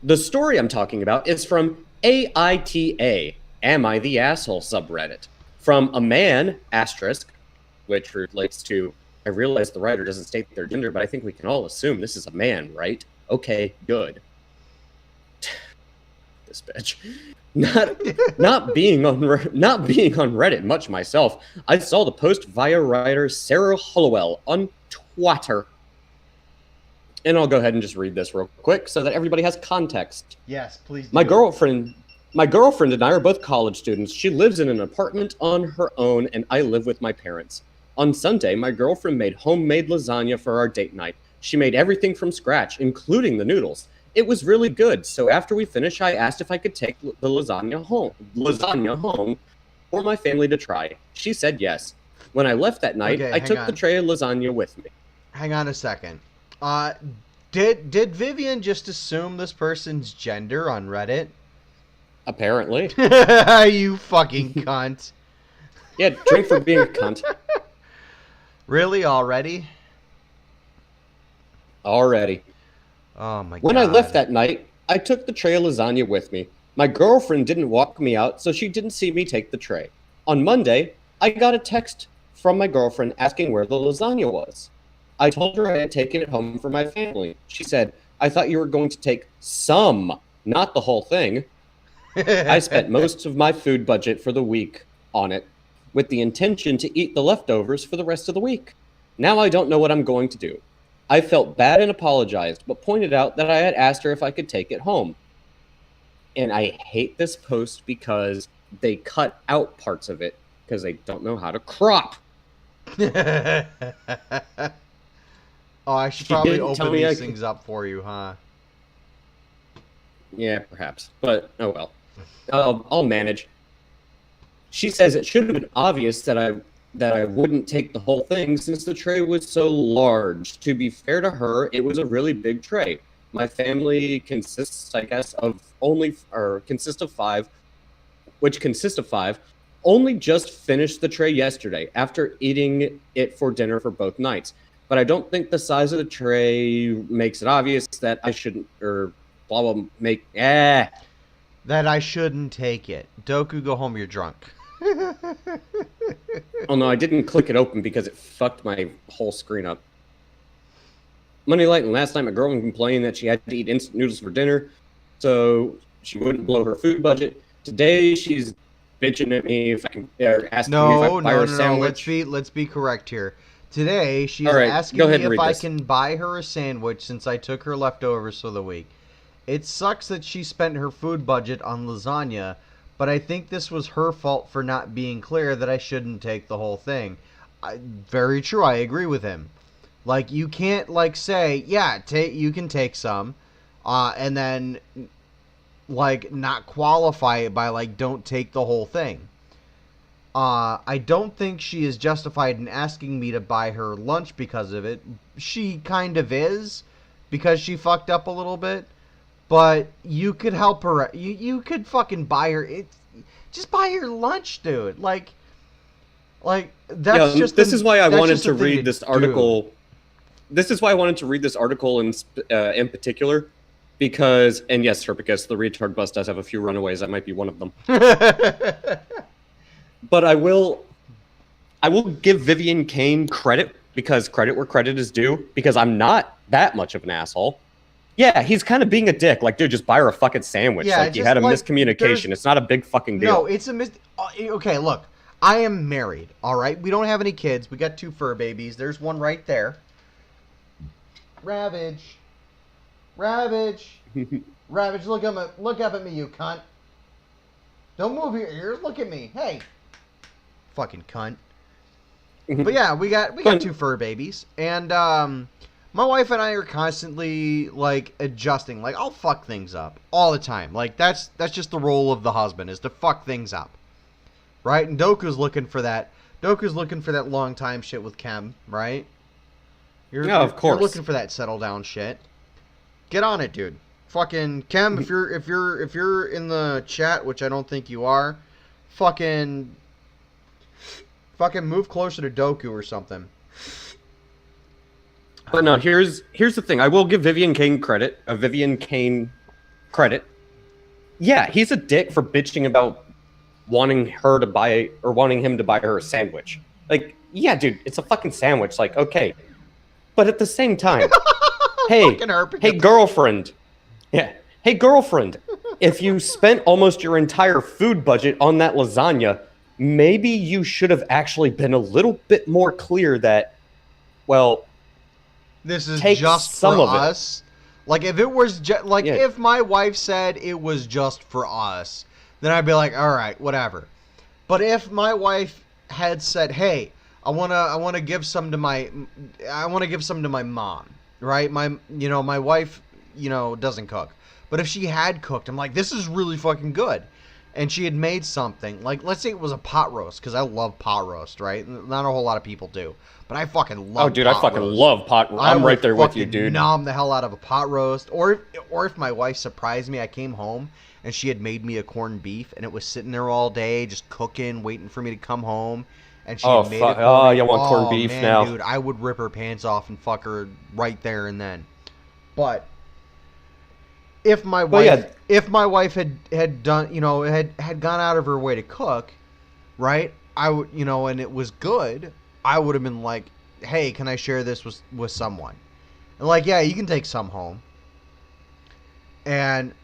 The story I'm talking about is from AITA, Am I the Asshole subreddit, from a man, asterisk, which relates to, I realize the writer doesn't state their gender, but I think we can all assume this is a man, right? Okay, good. This bitch. Not being on Reddit much myself, I saw the post via writer Sarah Hollowell on Twitter. And I'll go ahead and just read this real quick so that everybody has context. Yes, please do. My girlfriend and I are both college students. She lives in an apartment on her own, and I live with my parents. On Sunday, my girlfriend made homemade lasagna for our date night. She made everything from scratch, including the noodles. It was really good, so after we finished, I asked if I could take the lasagna home for my family to try. She said yes. When I left that night, I took the tray of lasagna with me. Hang on a second. Did Vivian just assume this person's gender on Reddit? Apparently. You fucking cunt. Yeah, drink for being a cunt. Really? Already? Already. Oh my god. When I left that night, I took the tray of lasagna with me. My girlfriend didn't walk me out, so she didn't see me take the tray. On Monday, I got a text from my girlfriend asking where the lasagna was. I told her I had taken it home for my family. She said, I thought you were going to take some, not the whole thing. I spent most of my food budget for the week on it, with the intention to eat the leftovers for the rest of the week. Now I don't know what I'm going to do. I felt bad and apologized, but pointed out that I had asked her if I could take it home. And I hate this post because they cut out parts of it because they don't know how to crop. Oh, I should probably open these things up for you, huh? Yeah, perhaps. But, oh well. I'll manage. She says it should have been obvious that I wouldn't take the whole thing since the tray was so large. To be fair to her, it was a really big tray. My family consists, I guess, of five, only just finished the tray yesterday after eating it for dinner for both nights. But I don't think the size of the tray makes it obvious that I shouldn't, or blah, blah, That I shouldn't take it. Doku, go home, you're drunk. Oh no, I didn't click it open because it fucked my whole screen up. Monday night and last night, my girlfriend complained that she had to eat instant noodles for dinner, so she wouldn't blow her food budget. Today, she's bitching at me if I can, asking me if I can buy her a sandwich. Let's be correct here. Today, she's asking me if I can buy her a sandwich since I took her leftovers for the week. It sucks that she spent her food budget on lasagna, but I think this was her fault for not being clear that I shouldn't take the whole thing. Very true, I agree with him. Like, you can't, like, say, yeah, you can take some, and then, like, not qualify it by, like, don't take the whole thing. I don't think she is justified in asking me to buy her lunch because of it. She kind of is, because she fucked up a little bit. But you could help her. You could fucking buy her. just buy your lunch, dude. Like that's just. This is why I wanted to read this do. article. This is why I wanted to read this article in particular, because, and yes, Herpicus, the retard bus does have a few runaways. That might be one of them. But I will give Vivian Kane credit, because credit where credit is due, because I'm not that much of an asshole. Yeah, he's kind of being a dick. Like, dude, just buy her a fucking sandwich. Yeah, like, you had a miscommunication. It's not a big fucking deal. No, it's a okay, look. I am married, all right? We don't have any kids. We got 2 fur babies. There's one right there. Ravage. Ravage, look up at me, you cunt. Don't move your ears. Look at me. Hey. Fucking cunt. But yeah, we got 2 fur babies, and my wife and I are constantly like adjusting. Like, I'll fuck things up all the time. Like, that's just the role of the husband, is to fuck things up, right? And Doku's looking for that. Doku's looking for that long time shit with Kem, right? Of course. You're looking for that settle down shit. Get on it, dude. Fucking Kem, if you're in the chat, which I don't think you are, fucking move closer to Doku or something. But no, here's the thing. I will give Vivian Kane credit. Yeah, he's a dick for bitching about wanting him to buy her a sandwich. Like, yeah, dude, it's a fucking sandwich. Like, okay. But at the same time, hey girlfriend. Yeah. Hey girlfriend, if you spent almost your entire food budget on that lasagna, maybe you should have actually been a little bit more clear that, well, this is just for us. Like, if it was if my wife said it was just for us, then I'd be like, all right, whatever. But if my wife had said, hey, I want to give some to my mom, right? My wife, doesn't cook. But if she had cooked, I'm like, this is really fucking good. And she had made something, like, let's say it was a pot roast, because I love pot roast, right? Not a whole lot of people do. But I fucking love I fucking love pot roast. I'm right there with you, dude. Nom the hell out of a pot roast. Or if my wife surprised me, I came home and she had made me a corned beef, and it was sitting there all day, just cooking, waiting for me to come home. And she made it. Oh, you want corned beef now? Dude, I would rip her pants off and fuck her right there and then. But if my wife had done, had gone out of her way to cook, right? I would, and it was good, I would have been like, hey, can I share this with someone? And like, yeah, you can take some home. And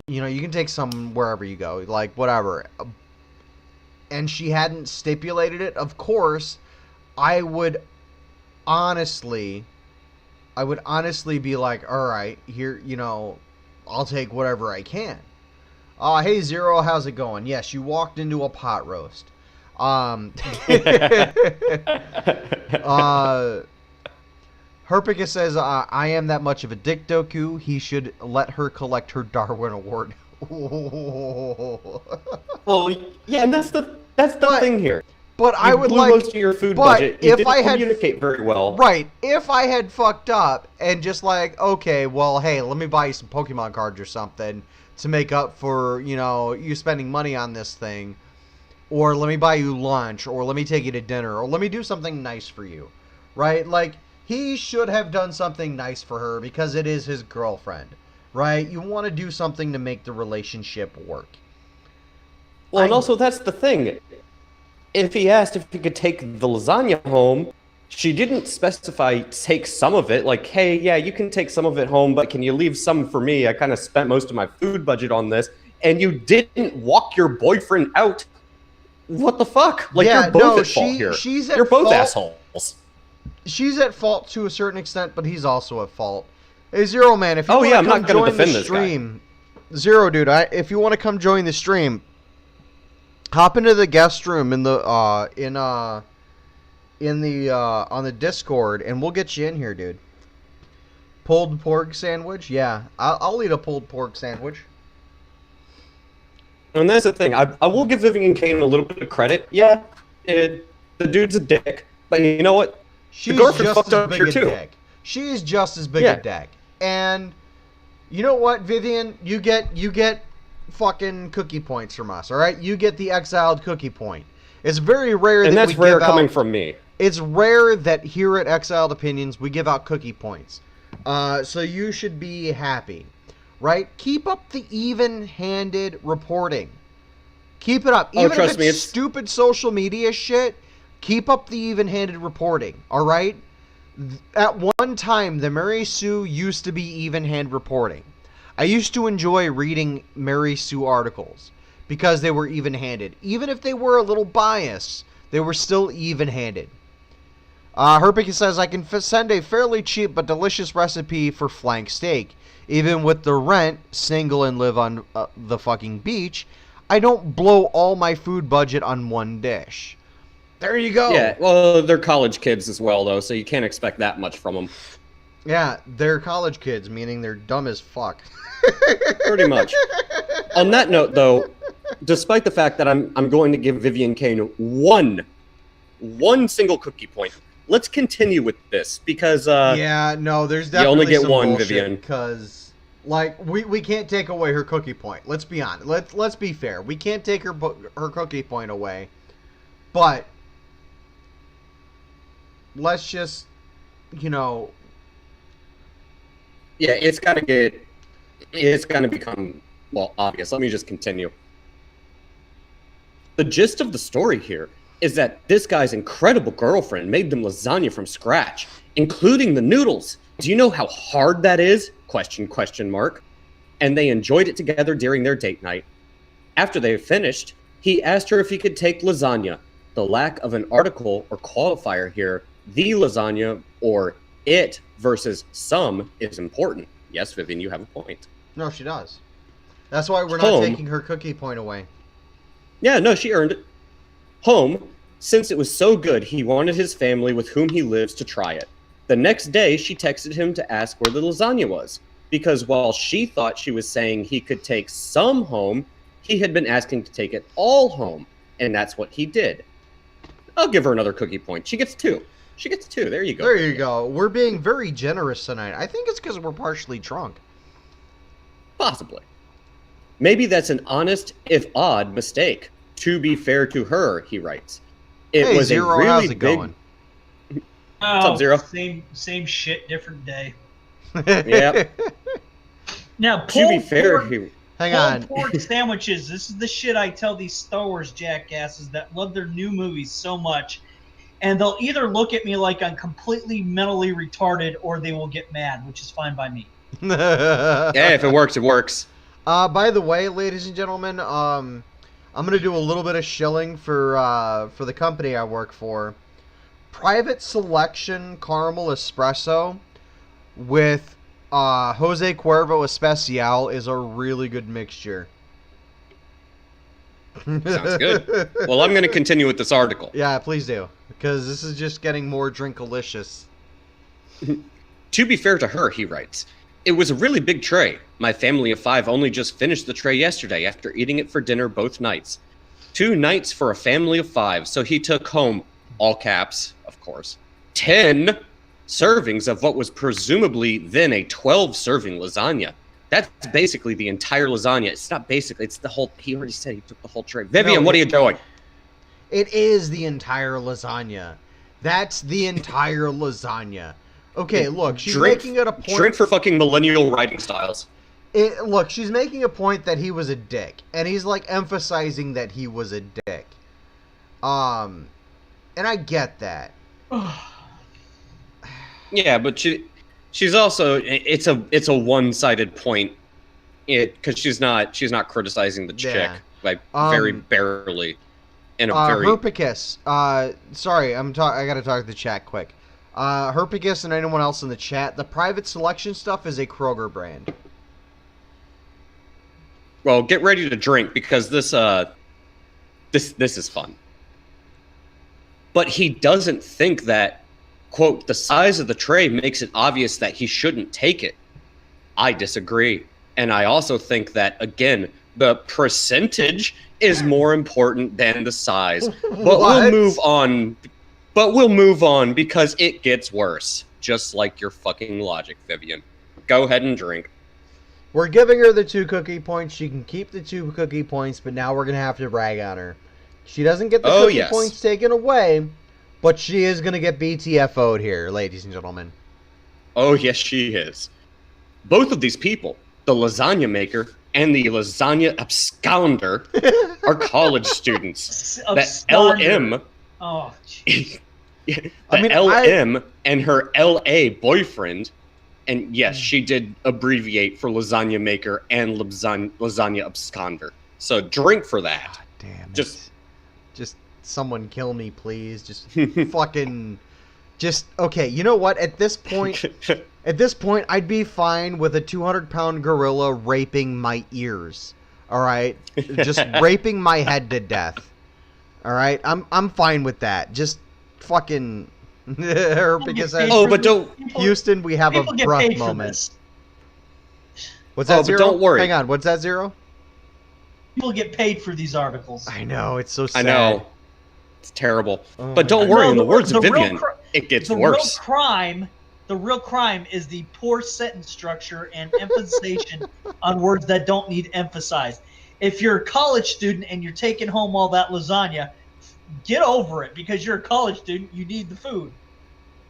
you can take some wherever you go, like, whatever. And she hadn't stipulated it, of course, I would honestly be like, all right, here, I'll take whatever I can. Hey, Zero, how's it going? Yes, you walked into a pot roast. Herpicus says, I am that much of a dick, Doku. He should let her collect her Darwin Award. Well, yeah, and that's the thing here. But I would like most of your food budget. You didn't communicate very well. Right. If I had fucked up and just like, okay, well, hey, let me buy you some Pokemon cards or something to make up for, you spending money on this thing, or let me buy you lunch, or let me take you to dinner, or let me do something nice for you, right? Like, he should have done something nice for her because it is his girlfriend, right? You want to do something to make the relationship work. Well, and also that's the thing. If he asked if he could take the lasagna home, she didn't specify take some of it. Like, hey, yeah, you can take some of it home, but can you leave some for me? I kind of spent most of my food budget on this. And you didn't walk your boyfriend out. What the fuck? Like, you're both at fault here. You're both assholes. She's at fault to a certain extent, but he's also at fault. Hey, Zero Man, if you want I'm to not come gonna join the defend this stream, Zero Dude, if you want to come join the stream, hop into the guest room on the Discord, and we'll get you in here, dude. Pulled pork sandwich, yeah, I'll eat a pulled pork sandwich. And that's the thing. I will give Vivian Kane a little bit of credit. Yeah, the dude's a dick, but you know what? She's just as big a dick. She's just as big a dick. And you know what, Vivian? You get fucking cookie points from us, all right? You get the exiled cookie point. It's very rare and that that's we rare give coming out, from me. It's rare that here at Exiled Opinions we give out cookie points. So you should be happy, right? Keep up the even-handed reporting. Keep it up. Even trust if me, it's it's stupid social media shit, keep up the even-handed reporting, all right? At one time, the Mary Sue used to be even-hand reporting. I used to enjoy reading Mary Sue articles because they were even-handed. Even if they were a little biased, they were still even-handed. Herpika says, I can send a fairly cheap but delicious recipe for flank steak. Even with the rent, single and live on the fucking beach, I don't blow all my food budget on one dish. There you go. Yeah, well, they're college kids as well, though, so you can't expect that much from them. Yeah, they're college kids, meaning they're dumb as fuck. Pretty much. On that note, though, despite the fact that I'm going to give Vivian Kane one single cookie point, let's continue with this, because yeah, no, there's definitely you only get some one, bullshit, Vivian. because like we can't take away her cookie point. Let's be honest. Let's be fair. We can't take her cookie point away, but let's just, you know. Yeah, it's gonna become, well, obvious. Let me just continue. The gist of the story here is that this guy's incredible girlfriend made them lasagna from scratch, including the noodles. Do you know how hard that is? Question mark. And they enjoyed it together during their date night. After they finished, he asked her if he could take lasagna. The lack of an article or qualifier here, the lasagna or it versus some, is important. Yes, Vivian, you have a point. No, she does. That's why we're not taking her cookie point away. Yeah, no, she earned it. Home, since it was so good, he wanted his family with whom he lives to try it. The next day, she texted him to ask where the lasagna was, because while she thought she was saying he could take some home, he had been asking to take it all home, and that's what he did. I'll give her another cookie point. She gets two. She gets two. There you go. There you go. We're being very generous tonight. I think it's because we're partially drunk. Possibly. Maybe that's an honest, if odd, mistake. To be fair to her, he writes. It was Zero, a really how's it big... going? What's up, Zero? Same shit, different day. Yep. Now, to be fair, hang on. Pork sandwiches. This is the shit I tell these Star Wars jackasses that love their new movies so much, and they'll either look at me like I'm completely mentally retarded, or they will get mad, which is fine by me. Yeah, if it works, it works. By the way, ladies and gentlemen, I'm gonna do a little bit of shilling for the company I work for. Private Selection Caramel Espresso with Jose Cuervo Especial is a really good mixture. Sounds good. Well, I'm going to continue with this article. Yeah, please do, because this is just getting more drinkalicious. To be fair to her, he writes, it was a really big tray. My family of 5 only just finished the tray yesterday after eating it for dinner both nights. 2 nights for a family of 5, so he took home, all caps, of course, 10 servings of what was presumably then a 12-serving lasagna. That's basically the entire lasagna. It's not basically, it's the whole, he already said he took the whole tray. Vivian, what are you doing? It is the entire lasagna. That's the entire lasagna. Okay, look, she's making it a point. Drink for fucking millennial writing styles. Look, she's making a point that he was a dick, and he's like emphasizing that he was a dick. And I get that. Yeah, but she's also, it's a one-sided point, because she's not criticizing the chick, like very barely, in a very. Herpicus, sorry, I gotta talk to the chat quick. Herpicus and anyone else in the chat, the private selection stuff is a Kroger brand. Well, get ready to drink, because this is fun. But he doesn't think that, quote, the size of the tray makes it obvious that he shouldn't take it. I disagree. And I also think that, again, the percentage is more important than the size. But we'll move on. But we'll move on, because it gets worse. Just like your fucking logic, Vivian. Go ahead and drink. We're giving her the 2 cookie points. She can keep the 2 cookie points, but now we're going to have to rag on her. She doesn't get the cookie points taken away, but she is going to get BTFO'd here, ladies and gentlemen. Oh, yes, she is. Both of these people, the lasagna maker and the lasagna absconder, are college students. The LM... Oh, LM and her LA boyfriend, and yes, she did abbreviate for lasagna maker and lasagna absconder. So drink for that. God damn it. Just someone kill me, please. Just fucking... Just, okay, you know what? At this point, I'd be fine with a 200-pound gorilla raping my ears. All right? Just raping my head to death. All right? I'm fine with that. Just fucking... but don't... Houston, we have a breath moment. What's that, Zero? But don't worry. Hang on, what's that, Zero? People get paid for these articles. I know, it's so sad. I know. It's terrible. But don't worry, in the words of Vivian, it gets worse. The real crime is the poor sentence structure and emphasization on words that don't need emphasized. If you're a college student and you're taking home all that lasagna, get over it, because you're a college student, you need the food.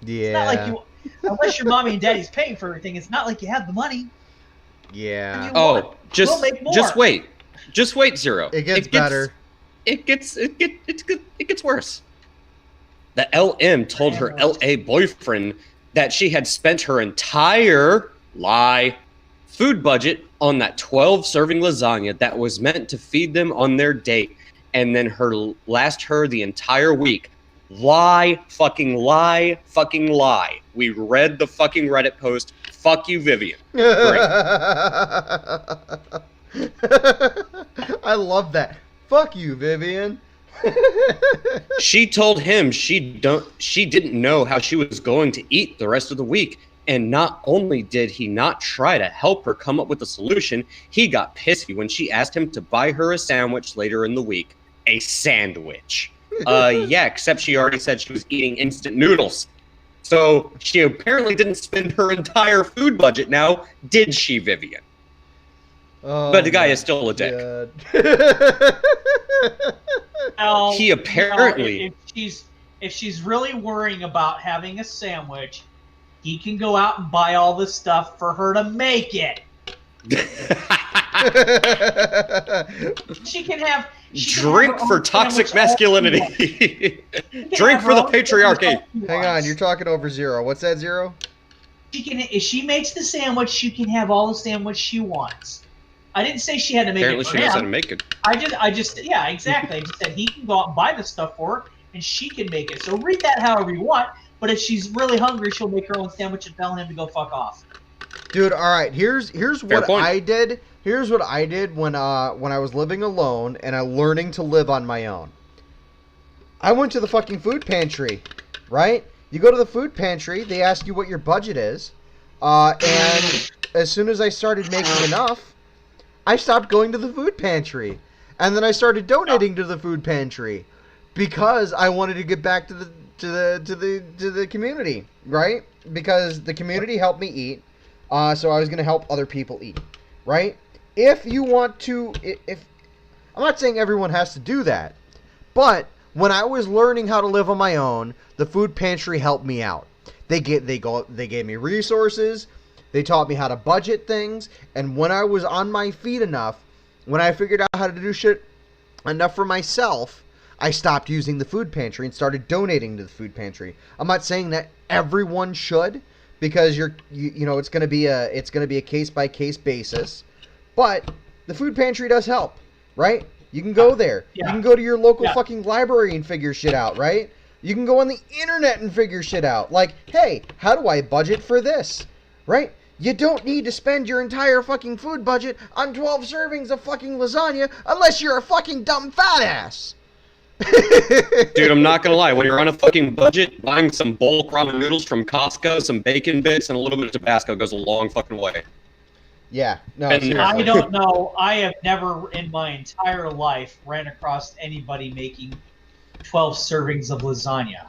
Yeah. It's not like you, unless your mommy and daddy's paying for everything, it's not like you have the money. Yeah. Just wait. Just wait, Zero. It gets better. It gets worse. The LM told her LA boyfriend that she had spent her entire food budget on that 12-serving lasagna that was meant to feed them on their date, and then last her the entire week. Lie, fucking lie, fucking lie. We read the fucking Reddit post. Fuck you, Vivian. Great. I love that. Fuck you, Vivian. She told him she didn't know how she was going to eat the rest of the week. And not only did he not try to help her come up with a solution, he got pissy when she asked him to buy her a sandwich later in the week. A sandwich. Yeah, except she already said she was eating instant noodles. So she apparently didn't spend her entire food budget now, did she, Vivian? Oh, but the guy is still a dick. He apparently... If she's really worrying about having a sandwich, he can go out and buy all the stuff for her to make it. She can have... Drink for toxic masculinity. Drink for the patriarchy. Hang on, you're talking over Zero. What's that, Zero? If she makes the sandwich, she can have all the sandwich she wants. I didn't say she had to make Apparently it for she knows him. how to make it. Yeah, exactly. I just said he can go out and buy the stuff for her, and she can make it. So read that however you want, but if she's really hungry, she'll make her own sandwich and tell him to go fuck off. Dude, all right. Here's what I did. Here's what I did when I was living alone and I learning to live on my own. I went to the fucking food pantry, right? You go to the food pantry, they ask you what your budget is, and as soon as I started making enough, I stopped going to the food pantry, and then I started donating to the food pantry because I wanted to get back to the community, right? Because the community helped me eat. So I was going to help other people eat, right? If you want to, I'm not saying everyone has to do that, but when I was learning how to live on my own, the food pantry helped me out. They gave me resources, they taught me how to budget things, and when I was on my feet enough, when I figured out how to do shit enough for myself, I stopped using the food pantry and started donating to the food pantry. I'm not saying that everyone should, because it's going to be a case by case basis, but the food pantry does help, right? You can go there. Yeah. You can go to your local fucking library and figure shit out, right? You can go on the internet and figure shit out. Like, hey, how do I budget for this? Right? You don't need to spend your entire fucking food budget on 12 servings of fucking lasagna unless you're a fucking dumb fat ass. Dude, I'm not gonna lie. When you're on a fucking budget, buying some bulk ramen noodles from Costco, some bacon bits, and a little bit of Tabasco goes a long fucking way. Yeah. No, I don't know. I have never in my entire life ran across anybody making 12 servings of lasagna.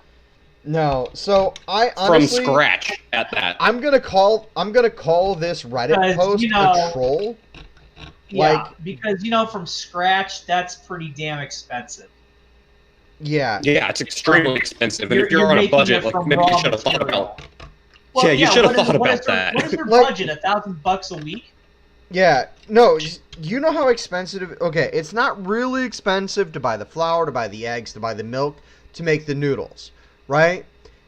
No, so I honestly from scratch at that. I'm gonna call this Reddit post a troll. Yeah, because from scratch, that's pretty damn expensive. Yeah. Yeah, it's extremely expensive, and if you're on a budget, like maybe you should have thought about. Well, yeah, you should have thought about that. What is their budget? $1,000 a week? Yeah, no, you know how expensive. Okay, it's not really expensive to buy the flour, to buy the eggs, to buy the milk, to make the noodles, right?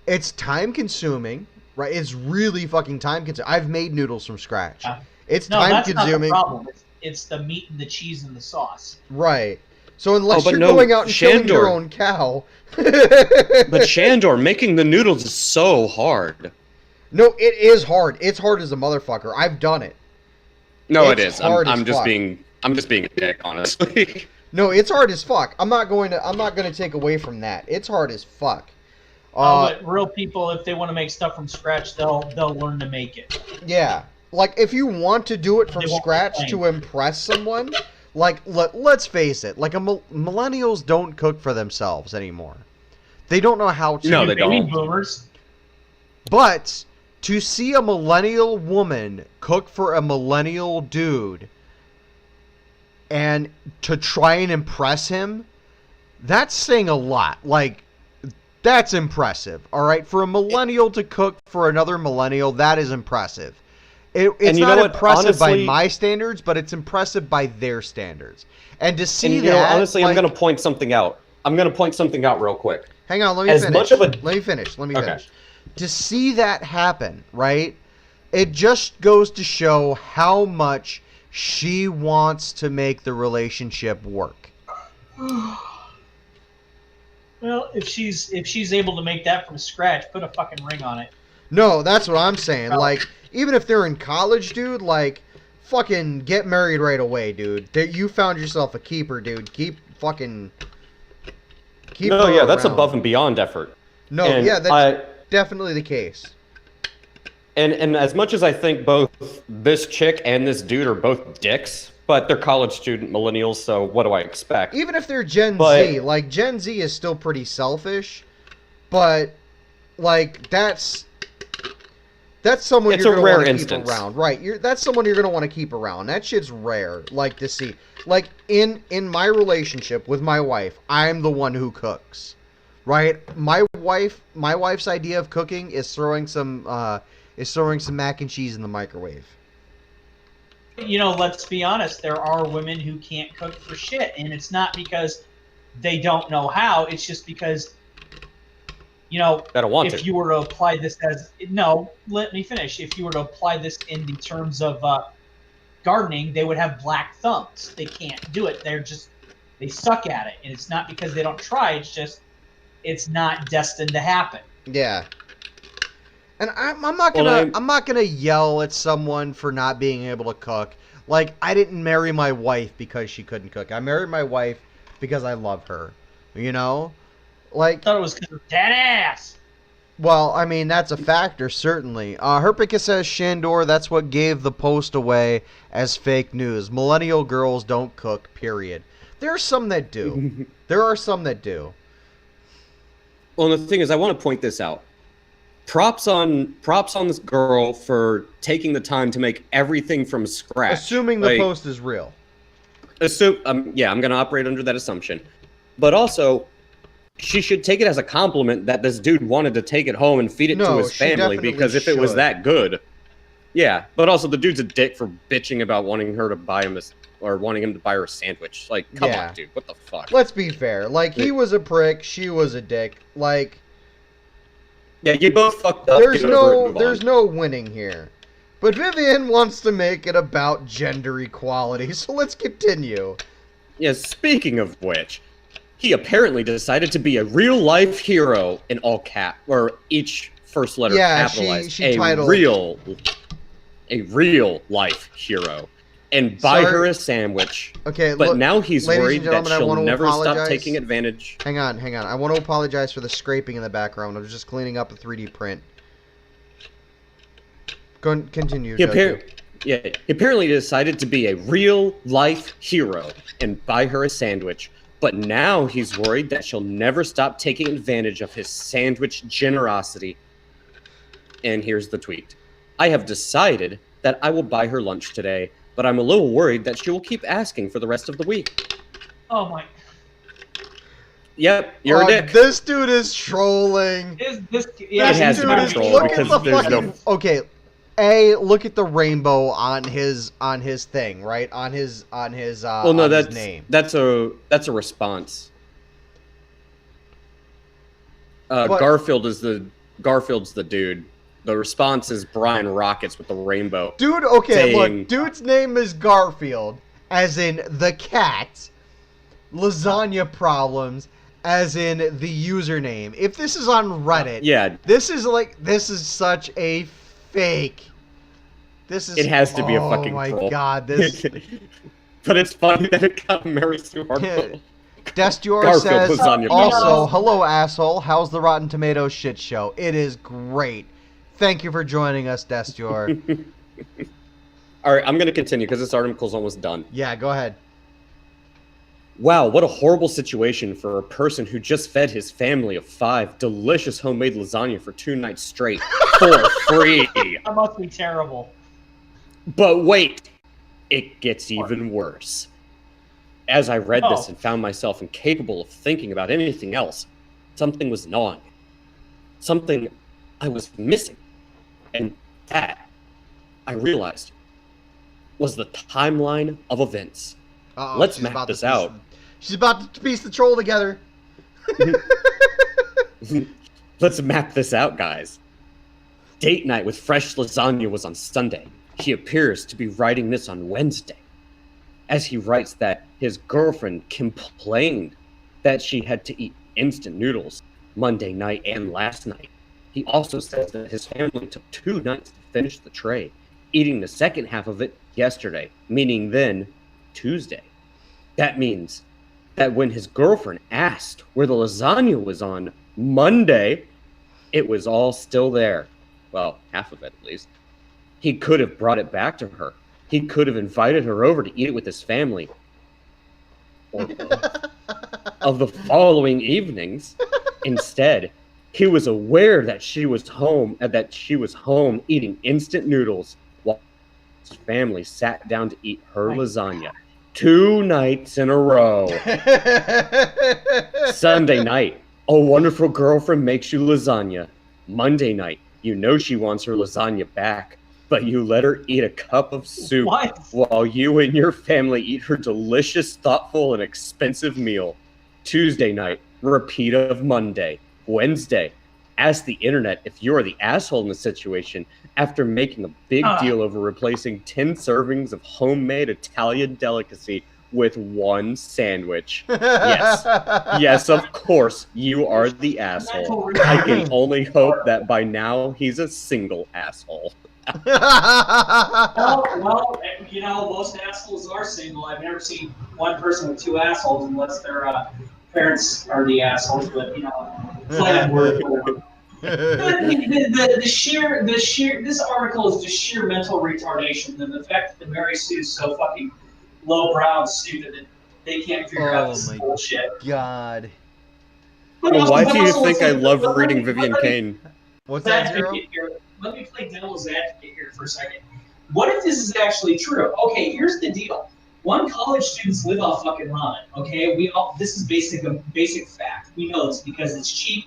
It's time consuming, right? It's really fucking time consuming. I've made noodles from scratch. It's time consuming. Not the problem. It's the meat and the cheese and the sauce. Right. So unless you're going out and killing your own cow. But Shandor, making the noodles is so hard. No, it is hard. It's hard as a motherfucker. I've done it. No, it is. I'm just being a dick, honestly. No, it's hard as fuck. I'm not going to take away from that. It's hard as fuck. But real people, if they want to make stuff from scratch, they'll learn to make it. Yeah. Like, if you want to do it from scratch to impress someone, like, let's face it, like, millennials don't cook for themselves anymore. They don't know how to. No, they don't. Boomers. But to see a millennial woman cook for a millennial dude and to try and impress him, that's saying a lot. Like, that's impressive, all right? For a millennial to cook for another millennial, that is impressive. It's not impressive by my standards, but it's impressive by their standards. And to see that... honestly, I'm going to point something out. I'm going to point something out real quick. Hang on, let me finish. Let me finish. To see that happen, right? It just goes to show how much she wants to make the relationship work. Well, if she's able to make that from scratch, put a fucking ring on it. No, that's what I'm saying. Like, even if they're in college, dude, like, fucking get married right away, dude. You found yourself a keeper, dude. Keep her that's around. Above and beyond effort. No, and yeah, that's definitely the case. And as much as I think both this chick and this dude are both dicks, but they're college student millennials, so what do I expect? Even if they're Gen Z, like, Gen Z is still pretty selfish, but, like, that's someone you're going to want to keep around. Right, that's someone you're going to want to keep around. That shit's rare, like, to see. Like, in my relationship with my wife, I'm the one who cooks, right? My wife's idea of cooking is throwing some mac and cheese in the microwave. Let's be honest, there are women who can't cook for shit, and it's not because they don't know how, it's just because if you were to apply this let me finish. If you were to apply this in the terms of gardening, they would have black thumbs. They can't do it. They suck at it. And it's not because they don't try. It's just, it's not destined to happen. Yeah. And I'm not gonna yell at someone for not being able to cook. Like, I didn't marry my wife because she couldn't cook. I married my wife because I love her. Like, I thought it was because of dead ass. Well, I mean, that's a factor, certainly. Herpika says, Shandor, that's what gave the post away as fake news. Millennial girls don't cook, period. There are some that do. There are some that do. Well, the thing is, I want to point this out. Props on this girl for taking the time to make everything from scratch. Assuming the post is real. Yeah, I'm going to operate under that assumption. But also, she should take it as a compliment that this dude wanted to take it home and feed it to his family, because if it was that good. Yeah, but also the dude's a dick for bitching about wanting her to buy him wanting him to buy her a sandwich. Like, come on, dude, what the fuck? Let's be fair. Like, he was a prick, she was a dick. Like, yeah, you both fucked up. There's no winning here. But Vivian wants to make it about gender equality, so let's continue. Yeah, speaking of which, he apparently decided to be a real-life hero in all cap, or each first letter capitalized. She titled a real-life hero, and buy her a sandwich. Okay, but now he's worried that she'll never apologize. stop taking advantage. Hang on. I want to apologize for the scraping in the background. I was just cleaning up a 3D print. Continue. He apparently decided to be a real-life hero and buy her a sandwich. But now he's worried that she'll never stop taking advantage of his sandwich generosity. And here's the tweet. I have decided that I will buy her lunch today, but I'm a little worried that she will keep asking for the rest of the week. Oh my. Yep, you're a dick. This dude is trolling. It has to be troll Look at because the there's fucking. no. Okay, look at the rainbow on his thing, right? On his Well, no, on his that's name. that's a response. Garfield's the dude. The response is Brian Rockets with the rainbow. Dude, okay, saying, look, dude's name is Garfield, as in the cat. Lasagna problems, as in the username. If this is on Reddit, yeah, this is such a fake. It has to be a fucking troll. Oh troll. my god, this. But it's funny that it got Mary Sue Hartwell. Destior says, lasagna also, problems. hello asshole, how's the Rotten Tomatoes shit show? It is great. Thank you for joining us, Destior. Alright, I'm gonna continue because this article's almost done. Yeah, go ahead. Wow, what a horrible situation for a person who just fed his family of 5 delicious homemade lasagna for 2 nights straight for free. That must be terrible. But wait, it gets even worse. As I read this and found myself incapable of thinking about anything else, something was gnawing. Something I was missing. And that, I realized, was the timeline of events. Let's map this out. She's about to piece the troll together. Let's map this out, guys. Date night with fresh lasagna was on Sunday. He appears to be writing this on Wednesday. As he writes that his girlfriend complained that she had to eat instant noodles Monday night and last night. He also says that his family took 2 nights to finish the tray, eating the second half of it yesterday, meaning then Tuesday. That means that when his girlfriend asked where the lasagna was on Monday, it was all still there. Well, half of it at least. He could have brought it back to her. He could have invited her over to eat it with his family. Or of the following evenings. Instead, he was aware that she was home eating instant noodles while his family sat down to eat her lasagna 2 nights in a row. Sunday night, a wonderful girlfriend makes you lasagna. Monday night, you know she wants her lasagna back, but you let her eat a cup of soup while you and your family eat her delicious, thoughtful, and expensive meal. Tuesday night, repeat of Monday. Wednesday, ask the internet if you're the asshole in the situation after making a big deal over replacing 10 servings of homemade Italian delicacy with 1 sandwich. Yes, of course, you are the asshole. I can only hope that by now he's a single asshole. Well, you know, most assholes are single. I've never seen one person with 2 assholes unless their parents are the assholes, but you know, play on word. The sheer, this article is just sheer mental retardation, and the fact that the Mary Sue's so fucking lowbrow and stupid that they can't figure out this bullshit. God. Well, why do you think I love reading Vivian Kane? What's that, Zero? Let me play devil's advocate here for a second. What if this is actually true? Okay, here's the deal. College students live off fucking ramen. Okay, this is a basic fact. We know this because it's cheap,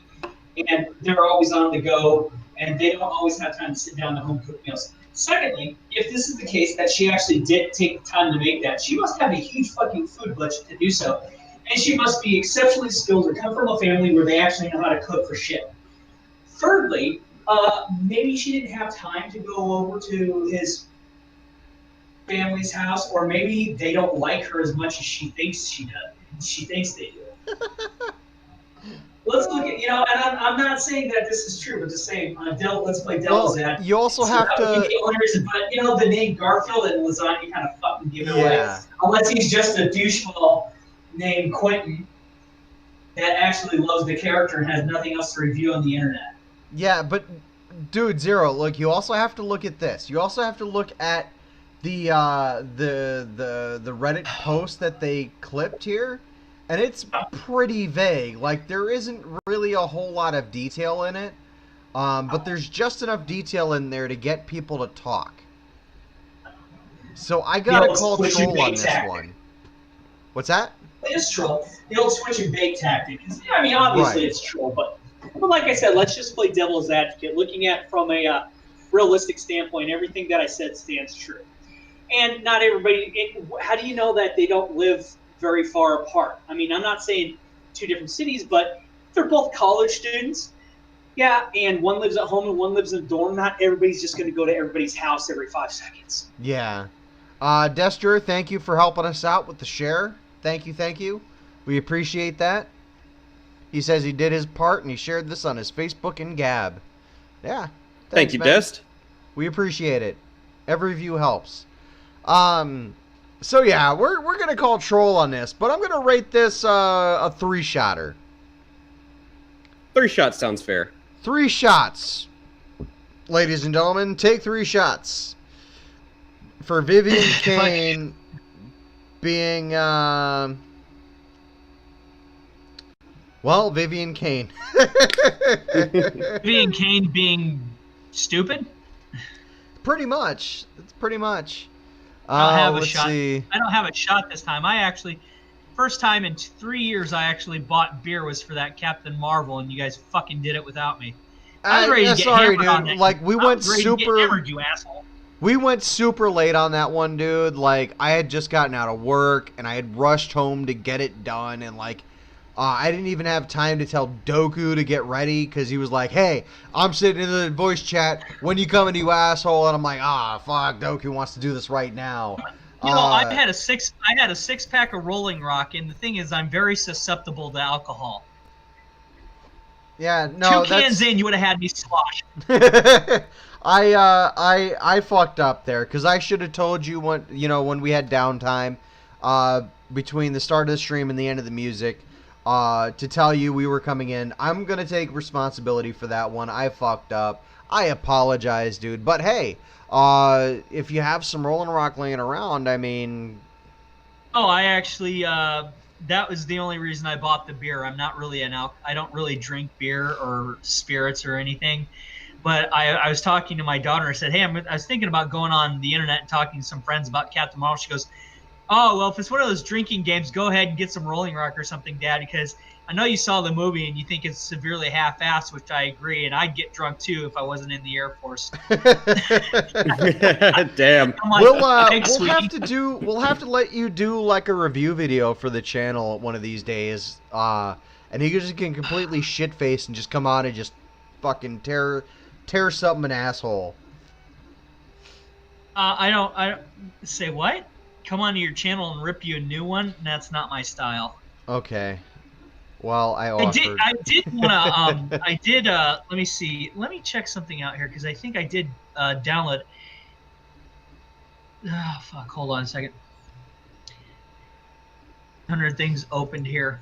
and they're always on the go, and they don't always have time to sit down to home cook meals. Secondly, if this is the case that she actually did take the time to make that, she must have a huge fucking food budget to do so, and she must be exceptionally skilled or come from a family where they actually know how to cook for shit. Thirdly, maybe she didn't have time to go over to his family's house, or maybe they don't like her as much as she thinks she does. She thinks they do. Let's look at, and I'm not saying that this is true, but just saying, let's play devil's advocate. You also have to. The only reason, but the name Garfield and lasagna kind of fucking give it away. Unless he's just a doucheball named Quentin that actually loves the character and has nothing else to review on the internet. Yeah, but dude, Zero, look, you also have to look at this. You also have to look at the Reddit post that they clipped here. and it's pretty vague. Like, there isn't really a whole lot of detail in it, but there's just enough detail in there to get people to talk. So I gotta call troll on this one. What's that? It is troll. The old switch and bait tactic. I mean, obviously it's troll, but like I said, let's just play devil's advocate. Looking at from a realistic standpoint, everything that I said stands true. And not everybody. How do you know that they don't live very far apart? I mean, I'm not saying two different cities, but they're both college students. Yeah, and one lives at home and one lives in a dorm. Not everybody's just going to go to everybody's house every 5 seconds. Yeah. Dester, thank you for helping us out with the share. Thank you. We appreciate that. He says he did his part and he shared this on his Facebook and Gab. Yeah. Thank you, man. Dest. We appreciate it. Every view helps. So yeah, we're gonna call troll on this, but I'm gonna rate this a 3-shotter. 3 shots sounds fair. 3 shots, ladies and gentlemen. Take 3 shots for Vivian Kane being Vivian Kane. Vivian Kane being stupid. Pretty much. It's pretty much. I don't have a let's shot. see. I don't have a shot this time. First time in 3 years I actually bought beer was for that Captain Marvel, and you guys fucking did it without me. I was ready to get hammered on that. Like, we went super. Hammered, you asshole. We went super late on that one, dude. Like, I had just gotten out of work, and I had rushed home to get it done, and like, I didn't even have time to tell Doku to get ready because he was like, "Hey, I'm sitting in the voice chat. When you coming, you asshole?" And I'm like, fuck, Doku wants to do this right now." You know, I had a 6-pack of Rolling Rock, and the thing is, I'm very susceptible to alcohol. Yeah, no, 2 cans in, you would have had me sloshed. I fucked up there because I should have told you when we had downtime, between the start of the stream and the end of the music, to tell you we were coming in. I'm gonna take responsibility for that one. I fucked up. I apologize, dude. But hey, if you have some Rolling Rock laying around, I mean. Oh, I actually, that was the only reason I bought the beer. I'm not really I don't really drink beer or spirits or anything. But I was talking to my daughter. I said, "Hey, I was thinking about going on the internet and talking to some friends about Captain Marvel." She goes, "Oh, well, if it's one of those drinking games, go ahead and get some Rolling Rock or something, Dad, because I know you saw the movie and you think it's severely half-assed," which I agree, and I'd get drunk too if I wasn't in the Air Force. Damn. Like, we'll have to let you do like a review video for the channel one of these days, and you just can completely shit-face and just come on and just fucking tear something an asshole. I don't say what? Come onto your channel and rip you a new one? That's not my style. Okay. Well, I offered. I did want to. Let me see. Let me check something out here because I think I did download. Oh, fuck. Hold on a second. 100 things opened here.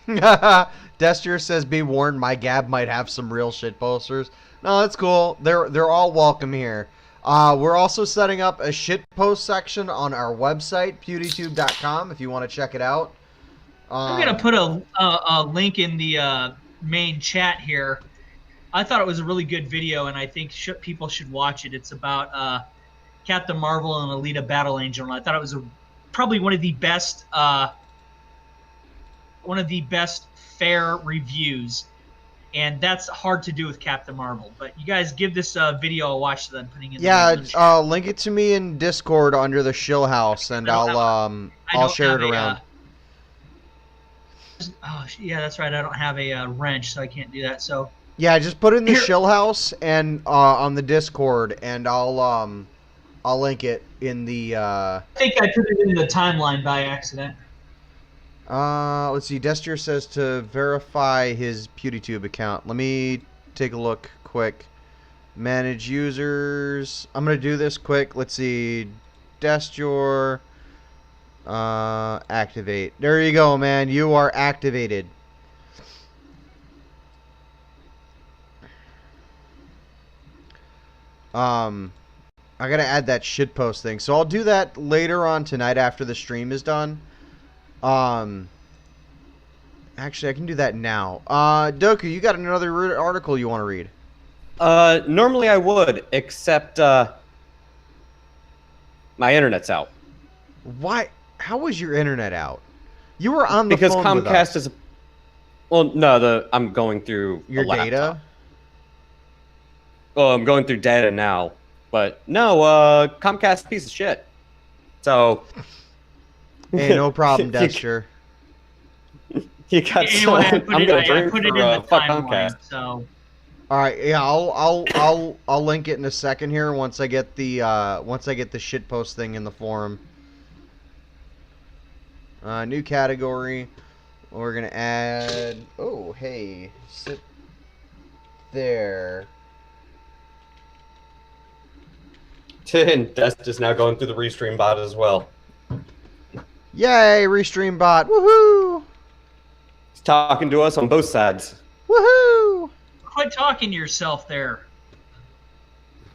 Dester says, "Be warned, my Gab might have some real shit posters." No, that's cool. They're all welcome here. We're also setting up a shitpost section on our website, pewdietube.com, if you want to check it out. I'm going to put a link in the main chat here. I thought it was a really good video, and I think people should watch it. It's about Captain Marvel and Alita Battle Angel, and I thought it was probably one of the best fair reviews. And that's hard to do with Captain Marvel. But you guys give this video a watch that I'm putting in the chat. Link it to me in Discord under the Shill House, and I'll share it around. Oh, yeah, that's right. I don't have a wrench, so I can't do that. So yeah, just put it in the Shill House and on the Discord, and I'll link it in the. I think I put it in the timeline by accident. Let's see. Destier says to verify his PewDieTube account. Let me take a look quick. Manage users. I'm gonna do this quick. Let's see. Destier. Activate. There you go, man. You are activated. I gotta add that shitpost thing. So I'll do that later on tonight after the stream is done. Actually, I can do that now. Doku, you got another article you want to read? Normally I would, except my internet's out. Why? How was your internet out? You were on the Because phone with us. Comcast is. Well, no, I'm going through Your a laptop. data. Well, I'm going through data now, but no, Comcast piece of shit. So. Hey, no problem, Dexter. You got Anyway, I'm gonna drink put it in for the fuck timeline, Comcast. so. All right, yeah, I'll link it in a second here once I get the shitpost thing in the forum. New category. We're gonna add. Oh, hey, sit there. And Dest is now going through the restream bot as well. Yay, restream bot! Woohoo! He's talking to us on both sides. Woohoo! Quit talking to yourself there.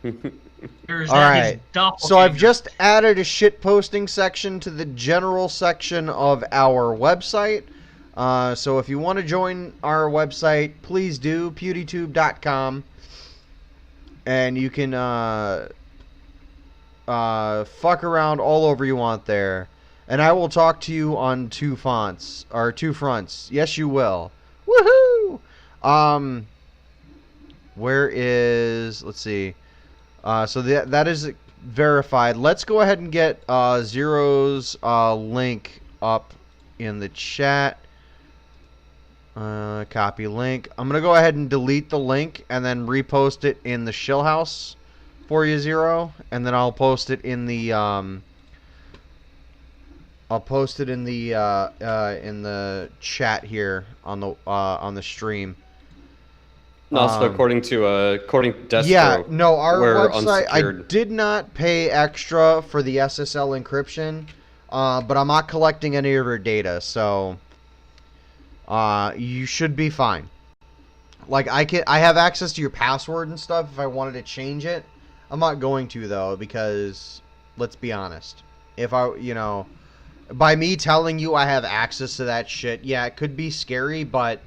There's All right. So I've doppelganger. just added a shit posting section to the general section of our website. So if you want to join our website, please do, pewdietube.com. And you can fuck around all over you want there. And I will talk to you on two fronts. Yes, you will. Woohoo! Where is... Let's see. So that is verified. Let's go ahead and get Zero's link up in the chat. Copy link. I'm going to go ahead and delete the link and then repost it in the shill house for you, Zero. And then I'll post it in the... I'll post it in the chat here on the stream. No, also according to Destro. Yeah, no, our website. Unsecured. I did not pay extra for the SSL encryption, but I'm not collecting any of your data, so you should be fine. Like I have access to your password and stuff if I wanted to change it. I'm not going to though because let's be honest. If by me telling you I have access to that shit, yeah, it could be scary, but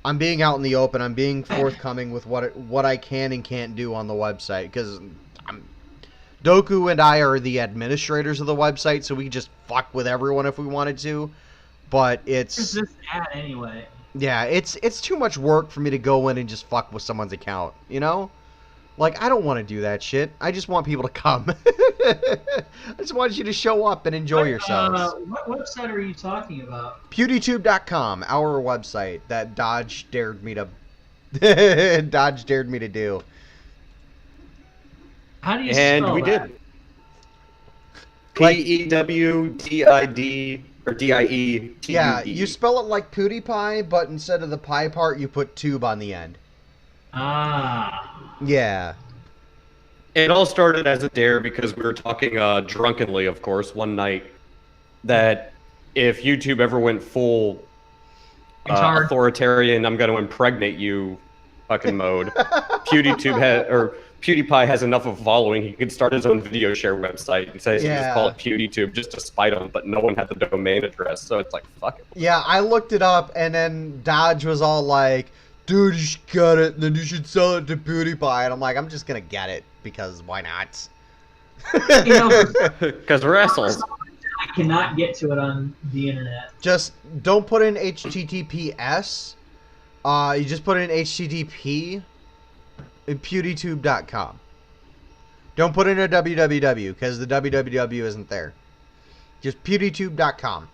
I'm being out in the open. I'm being forthcoming with what I can and can't do on the website because Doku and I are the administrators of the website, so we can just fuck with everyone if we wanted to. But it's Where's this at anyway? yeah, it's too much work for me to go in and just fuck with someone's account, you know? Like, I don't want to do that shit. I just want people to come. I just want you to show up and enjoy yourselves. What website are you talking about? PewDieTube.com, our website that Dodge dared me to do. How do you And spell we that? did. PEWDID or DIE. Yeah, you spell it like PewDiePie, but instead of the pie part, you put tube on the end. Ah. Yeah. It all started as a dare because we were talking drunkenly, of course, one night that if YouTube ever went full authoritarian, I'm going to impregnate you fucking mode, PewDiePie has enough of a following, he could start his own video share website and say just call it PewDieTube just to spite him, but no one had the domain address, so it's like, fuck it. Yeah, I looked it up, and then Dodge was all like, dude, you should get it, and then you should sell it to PewDiePie. And I'm like, I'm just going to get it, because why not? Because we're assholes. I cannot get to it on the internet. Just don't put in HTTPS. You just put in HTTP at PewDieTube.com. Don't put in a www, because the www isn't there. Just PewDieTube.com.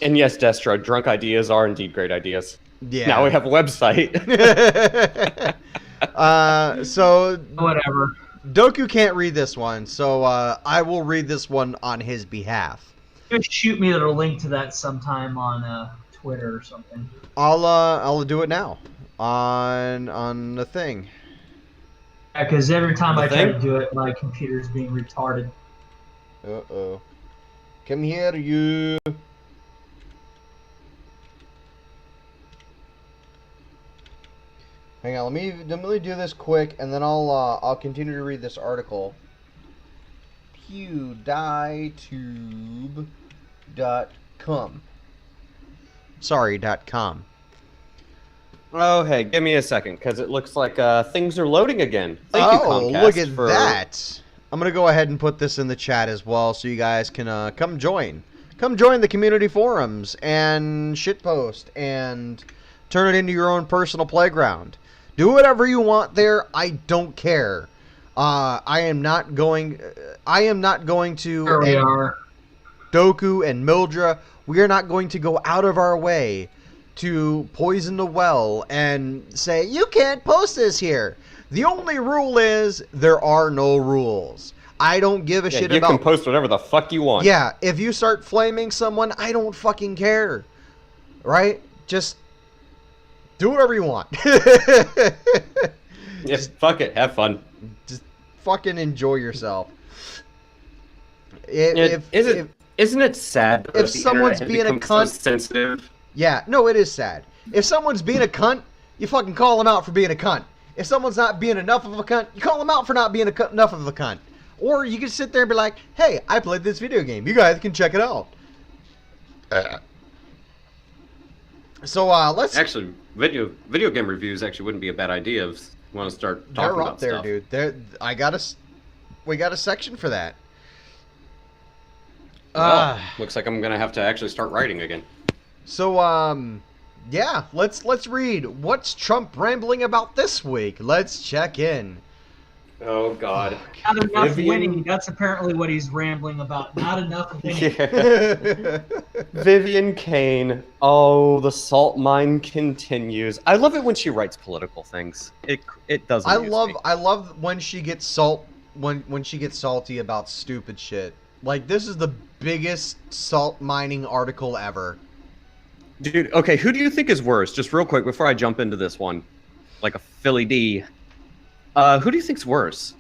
And yes, Destro, drunk ideas are indeed great ideas. Yeah. Now we have a website. So Whatever. Doku can't read this one, so I will read this one on his behalf. Just shoot me the link to that sometime on Twitter or something. I'll do it now on the thing. Yeah, because every time I try thing? to do it, my computer's being retarded. Uh-oh. Come here, you. Hang on, let me do this quick, and then I'll continue to read this article. PewDieTube.com. .com. Sorry, .com. Oh, hey, give me a second, because it looks like things are loading again. Thank you, Comcast. Look at that. I'm going to go ahead and put this in the chat as well so you guys can come join. Come join the community forums and shitpost and turn it into your own personal playground. Do whatever you want there. I don't care. I am not going to... There we are. Doku and Mildra, we are not going to go out of our way to poison the well and say, you can't post this here. The only rule is there are no rules. I don't give a shit about... You can post whatever the fuck you want. Yeah, if you start flaming someone, I don't fucking care. Right? Just do whatever you want. Just fuck it. Have fun. Just fucking enjoy yourself. Isn't it sad if someone's being a cunt... So sensitive? Yeah, no, it is sad. If someone's being a cunt, you fucking call them out for being a cunt. If someone's not being enough of a cunt, you call them out for not being enough of a cunt. Or you can sit there and be like, hey, I played this video game. You guys can check it out. So, let's... Actually, video game reviews actually wouldn't be a bad idea if you want to start talking about stuff. They're up there, dude. We got a section for that. Well, looks like I'm going to have to actually start writing again. So, yeah, let's read. What's Trump rambling about this week? Let's check in. Oh, God. Not enough winning. That's apparently what he's rambling about. Not enough winning. Yeah. Vivian Kane. Oh, the salt mine continues. I love it when she writes political things. It does. I love when she gets when she gets salty about stupid shit. Like, this is the biggest salt mining article ever. Dude, okay, who do you think is worse? Just real quick before I jump into this one, like a Philly D. Who do you think's worse?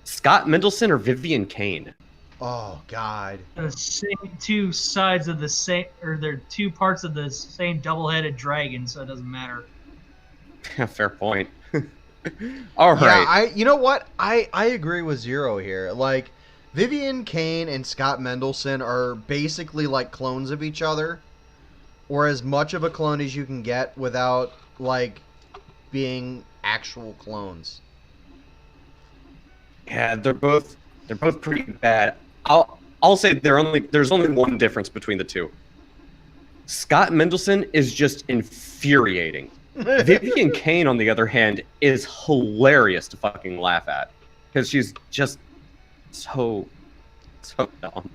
Scott Mendelson or Vivian Kane? Oh, God. The same two sides of the same, or they're two parts of the same double-headed dragon, so it doesn't matter. Fair point. All right. Yeah, you know what? I agree with Zero here. Like, Vivian Kane and Scott Mendelson are basically like clones of each other, or as much of a clone as you can get without, like, being actual clones. Yeah, they're both pretty bad. I'll say there's only one difference between the two. Scott Mendelson is just infuriating. Vivian Kane, on the other hand, is hilarious to fucking laugh at because she's just so dumb.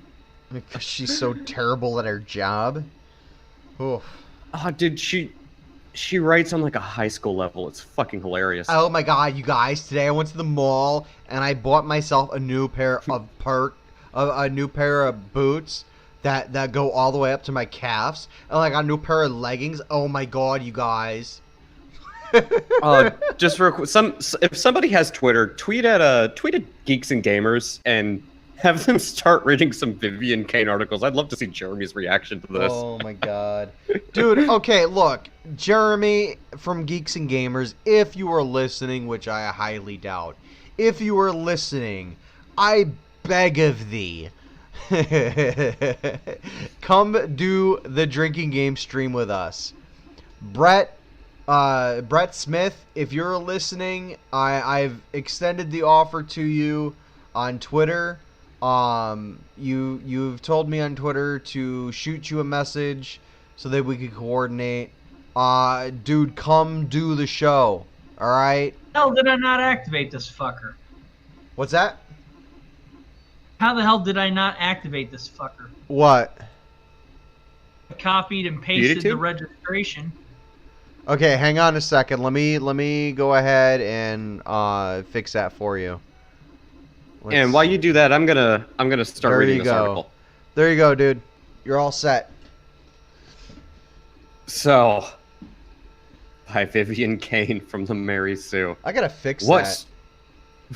Because she's so terrible at her job. Oof. Oh, dude, she writes on like a high school level. It's fucking hilarious. Oh my god, you guys! Today I went to the mall and I bought myself a new pair of boots that go all the way up to my calves, and like a new pair of leggings. Oh my god, you guys! Just for if somebody has Twitter, tweet at Geeks and Gamers and have them start reading some Vivian Kane articles. I'd love to see Jeremy's reaction to this. Oh my god. Dude, okay, look. Jeremy from Geeks and Gamers, if you are listening, which I highly doubt, if you are listening, I beg of thee, come do the drinking game stream with us. Brett Smith, if you're listening, I've extended the offer to you on Twitter. You've told me on Twitter to shoot you a message so that we could coordinate. Dude, come do the show. All right? How did I not activate this fucker? What's that? How the hell did I not activate this fucker? What? I copied and pasted the registration. Okay, hang on a second. Let me go ahead and fix that for you. And while you do that, I'm gonna start reading this article. There you go, dude. You're all set. So, by Vivian Kane from the Mary Sue. I gotta fix that.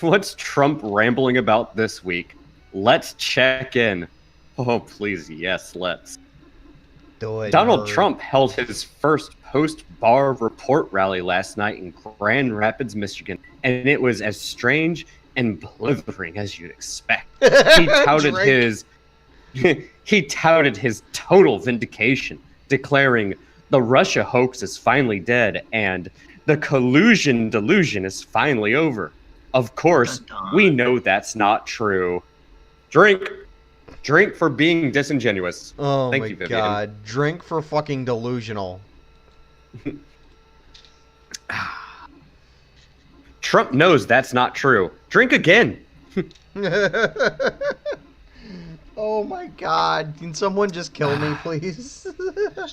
What's Trump rambling about this week? Let's check in. Oh, please, yes, let's. Do it. Donald Trump held his first post-bar report rally last night in Grand Rapids, Michigan, and it was as strange and blithering as you'd expect. He touted his He touted his total vindication, declaring the Russia hoax is finally dead and the collusion delusion is finally over. Of course, we know that's not true. Drink for being disingenuous. Oh Thank my you, Vivian. god. Drink for fucking delusional. Trump knows that's not true. Drink again. Oh my god. Can someone just kill me, please?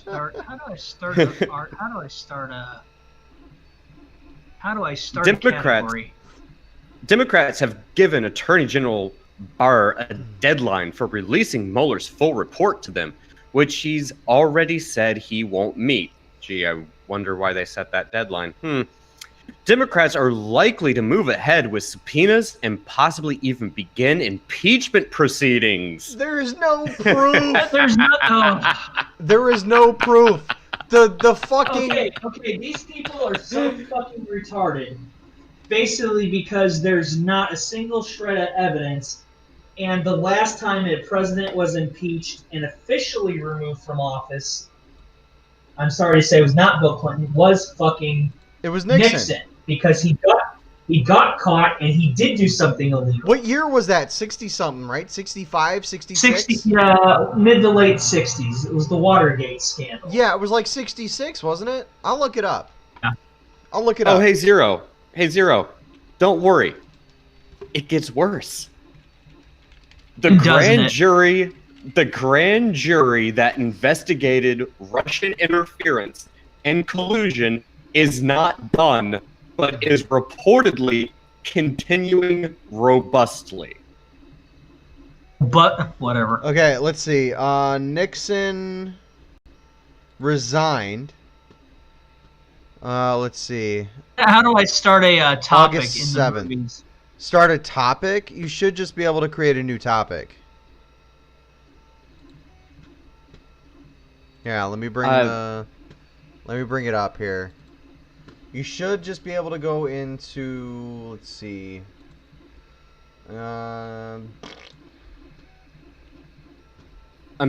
How do I start a category? Democrats have given Attorney General Barr a deadline for releasing Mueller's full report to them, which he's already said he won't meet. Gee, I wonder why they set that deadline. Democrats are likely to move ahead with subpoenas and possibly even begin impeachment proceedings. There's no proof. There's no. There is no proof. The fucking. Okay. These people are so fucking retarded. Basically, because there's not a single shred of evidence, and the last time a president was impeached and officially removed from office, I'm sorry to say, it was not Bill Clinton. Was fucking. It was Nixon. Because he got caught and he did do something illegal. What year was that? 60-something, right? 65, 66? 60, mid to late 60s. It was the Watergate scandal. Yeah, it was like 66, wasn't it? I'll look it up. Yeah. I'll look it up. Oh, hey, Zero. Hey, Zero. Don't worry. It gets worse. The grand jury that investigated Russian interference and collusion is not done, but is reportedly continuing robustly. But whatever. Okay, let's see. Nixon resigned. Let's see. How do I start a topic August in 7th. the movies? Start a topic? You should just be able to create a new topic. Yeah, let me bring it up here. You should just be able to go into, let's see. I'm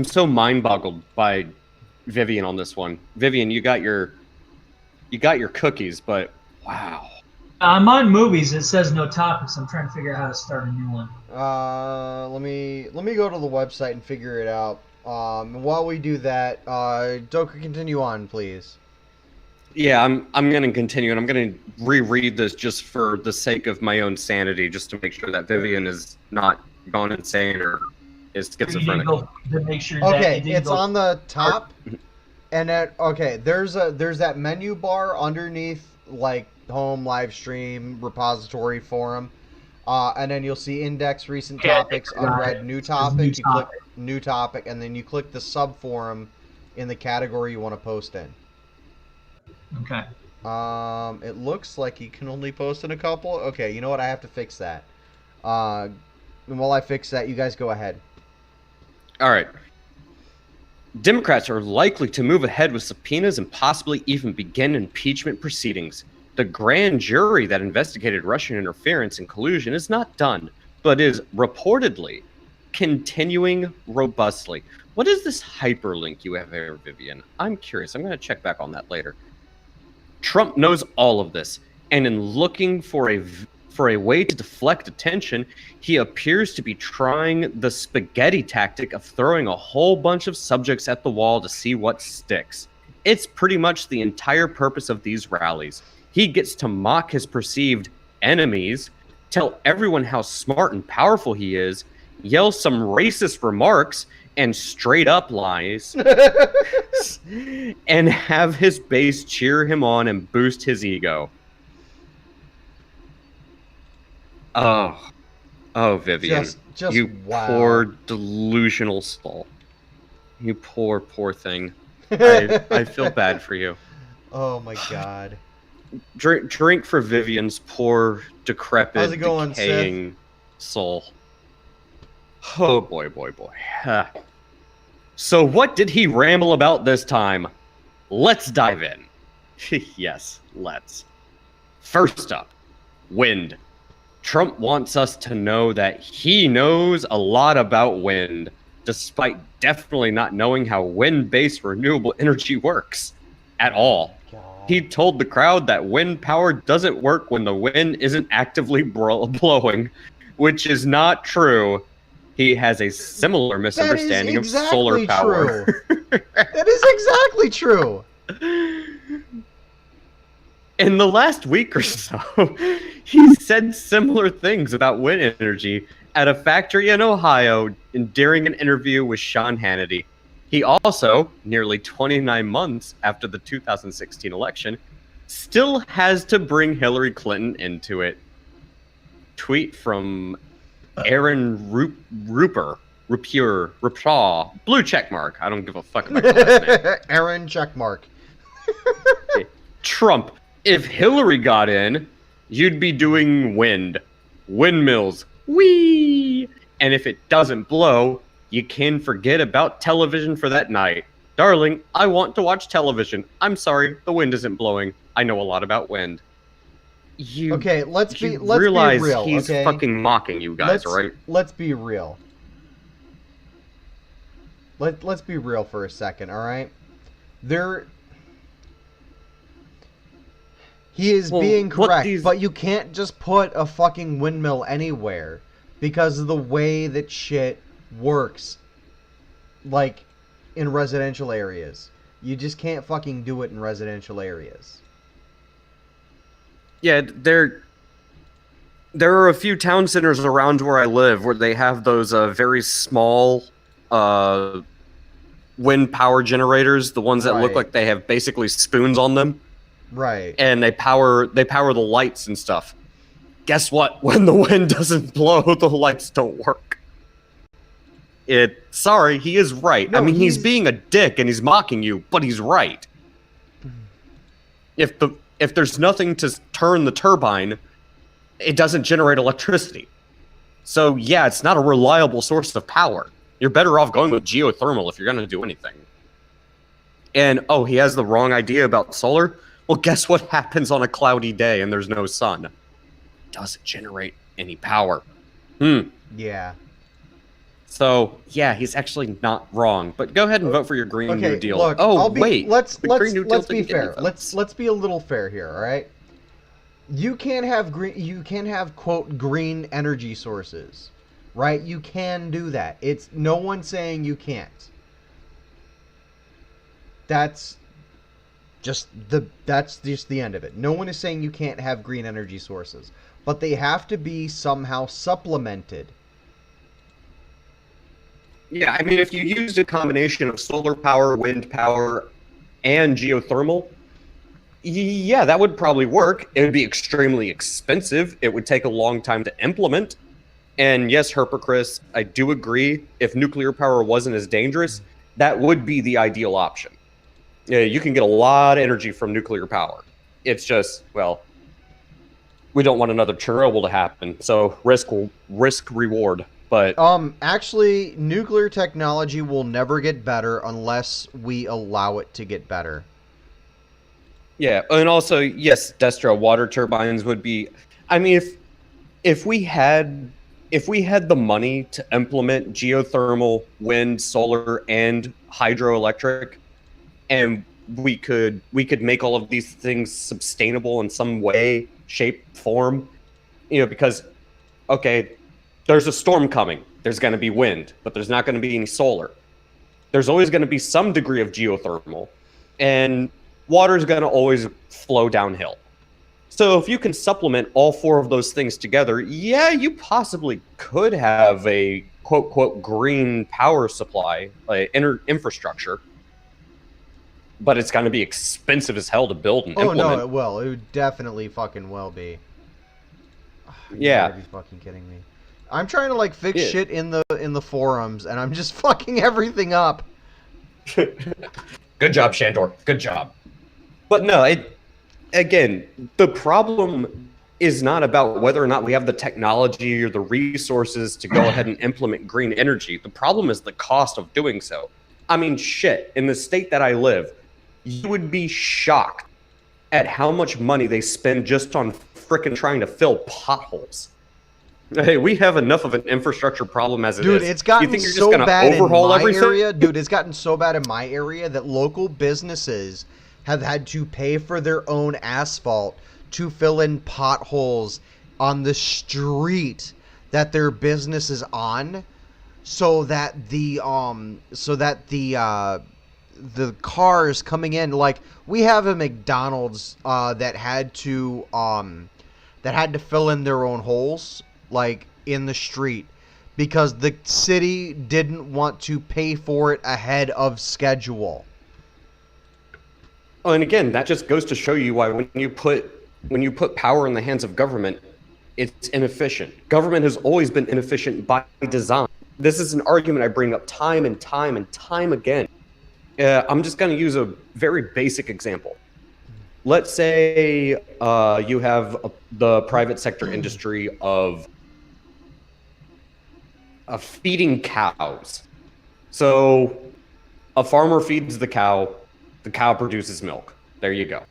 so mind-boggled by Vivian on this one. Vivian, you got your cookies, but wow. I'm on movies. It says no topics. I'm trying to figure out how to start a new one. Let me go to the website and figure it out. While we do that, Doka, continue on, please. Yeah, I'm gonna continue, and I'm gonna reread this just for the sake of my own sanity, just to make sure that Vivian is not gone insane or is schizophrenic. Okay, it's on the top, and there's that menu bar underneath, like home, live stream, repository, forum, and then you'll see index, recent topics, unread, new topic. You click new topic, and then you click the sub forum in the category you want to post in. Okay. It looks like you can only post in a couple. Okay, you know what? I have to fix that. And while I fix that, you guys go ahead. All right. Democrats are likely to move ahead with subpoenas and possibly even begin impeachment proceedings. The grand jury that investigated Russian interference and collusion is not done, but is reportedly continuing robustly. What is this hyperlink you have here, Vivian? I'm curious. I'm going to check back on that later. Trump knows all of this, and in looking for a way to deflect attention, he appears to be trying the spaghetti tactic of throwing a whole bunch of subjects at the wall to see what sticks. It's pretty much the entire purpose of these rallies. He gets to mock his perceived enemies, tell everyone how smart and powerful he is, yell some racist remarks, and straight up lies, and have his base cheer him on and boost his ego. Oh, Vivian, just you wow. Poor delusional soul. You poor thing. I feel bad for you. Oh my god. Drink for Vivian's poor, decrepit, decaying soul. Oh boy. So what did he ramble about this time? Let's dive in. Yes, let's. First up, wind. Trump wants us to know that he knows a lot about wind, despite definitely not knowing how wind-based renewable energy works at all. He told the crowd that wind power doesn't work when the wind isn't actively blowing, which is not true. He has a similar misunderstanding of solar power. That is exactly true. In the last week or so, he said similar things about wind energy at a factory in Ohio during an interview with Sean Hannity. He also, nearly 29 months after the 2016 election, still has to bring Hillary Clinton into it. Tweet from Aaron Rupaw, blue checkmark. I don't give a fuck about your last name. Aaron checkmark. Trump, if Hillary got in, you'd be doing windmills, whee! And if it doesn't blow, you can forget about television for that night. Darling, I want to watch television. I'm sorry, the wind isn't blowing. I know a lot about wind. Let's be real. He's fucking mocking you guys, right? Let's be real. Let's be real for a second, all right? He is being correct, but you can't just put a fucking windmill anywhere because of the way that shit works. Like, in residential areas. You just can't fucking do it in residential areas. Yeah, there are a few town centers around where I live where they have those very small wind power generators, the ones that look like they have basically spoons on them. Right. And they power the lights and stuff. Guess what? When the wind doesn't blow, the lights don't work. Sorry, he is right. No, I mean, he's being a dick and he's mocking you, but he's right. If there's nothing to turn the turbine, it doesn't generate electricity. So yeah, it's not a reliable source of power. You're better off going with geothermal if you're going to do anything. And, he has the wrong idea about solar? Well, guess what happens on a cloudy day and there's no sun? It doesn't generate any power. Yeah. So, yeah, he's actually not wrong. But go ahead and vote for your Green New Deal. Look, let's be fair. Let's Let's be a little fair here, all right? You can have quote green energy sources, right? You can do that. It's no one saying you can't. That's just the end of it. No one is saying you can't have green energy sources, but they have to be somehow supplemented. Yeah, I mean, if you used a combination of solar power, wind power, and geothermal, yeah, that would probably work. It would be extremely expensive. It would take a long time to implement. And yes, Herpocris, I do agree. If nuclear power wasn't as dangerous, that would be the ideal option. Yeah, you can get a lot of energy from nuclear power. It's just, well, we don't want another Chernobyl to happen. So risk reward. But actually, nuclear technology will never get better unless we allow it to get better. Yeah, and also, yes, Destro, water turbines would be. I mean, if we had the money to implement geothermal, wind, solar, and hydroelectric, and we could make all of these things sustainable in some way, shape, form, because, okay, there's a storm coming. There's going to be wind, but there's not going to be any solar. There's always going to be some degree of geothermal, and water is going to always flow downhill. So if you can supplement all four of those things together, yeah, you possibly could have a quote green power supply, infrastructure, but it's going to be expensive as hell to build and implement. Oh no, it will. It would definitely fucking will be. Yeah. You gotta be fucking kidding me. I'm trying to fix shit in the forums, and I'm just fucking everything up. Good job, Shandor. Good job. But no, again, the problem is not about whether or not we have the technology or the resources to go ahead and implement green energy. The problem is the cost of doing so. I mean, shit, in the state that I live, you would be shocked at how much money they spend just on frickin' trying to fill potholes. Hey, we have enough of an infrastructure problem as it is. Dude, it's gotten you think you're so just bad in overhaul my everything? area. Dude, it's gotten so bad in my area that local businesses have had to pay for their own asphalt to fill in potholes on the street that their business is on, so that the cars coming in, like we have a McDonald's that had to fill in their own holes, like in the street, because the city didn't want to pay for it ahead of schedule. Oh, and again, that just goes to show you why when you put power in the hands of government, it's inefficient. Government has always been inefficient by design. This is an argument I bring up time and time and time again. I'm just going to use a very basic example. Let's say you have the private sector industry of feeding cows. So a farmer feeds the cow produces milk. There you go.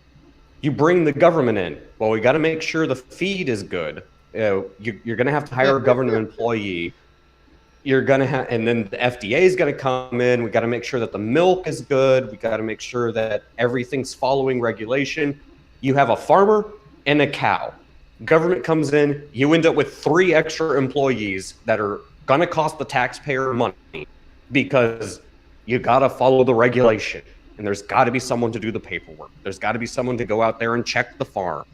You bring the government in. Well, we got to make sure the feed is good. You're going to have to hire a government employee. You're going to have, and then the FDA is going to come in. We got to make sure that the milk is good. We got to make sure that everything's following regulation. You have a farmer and a cow. Government comes in. You end up with 3 extra employees that are going to cost the taxpayer money because you got to follow the regulation. And there's got to be someone to do the paperwork. There's got to be someone to go out there and check the farm.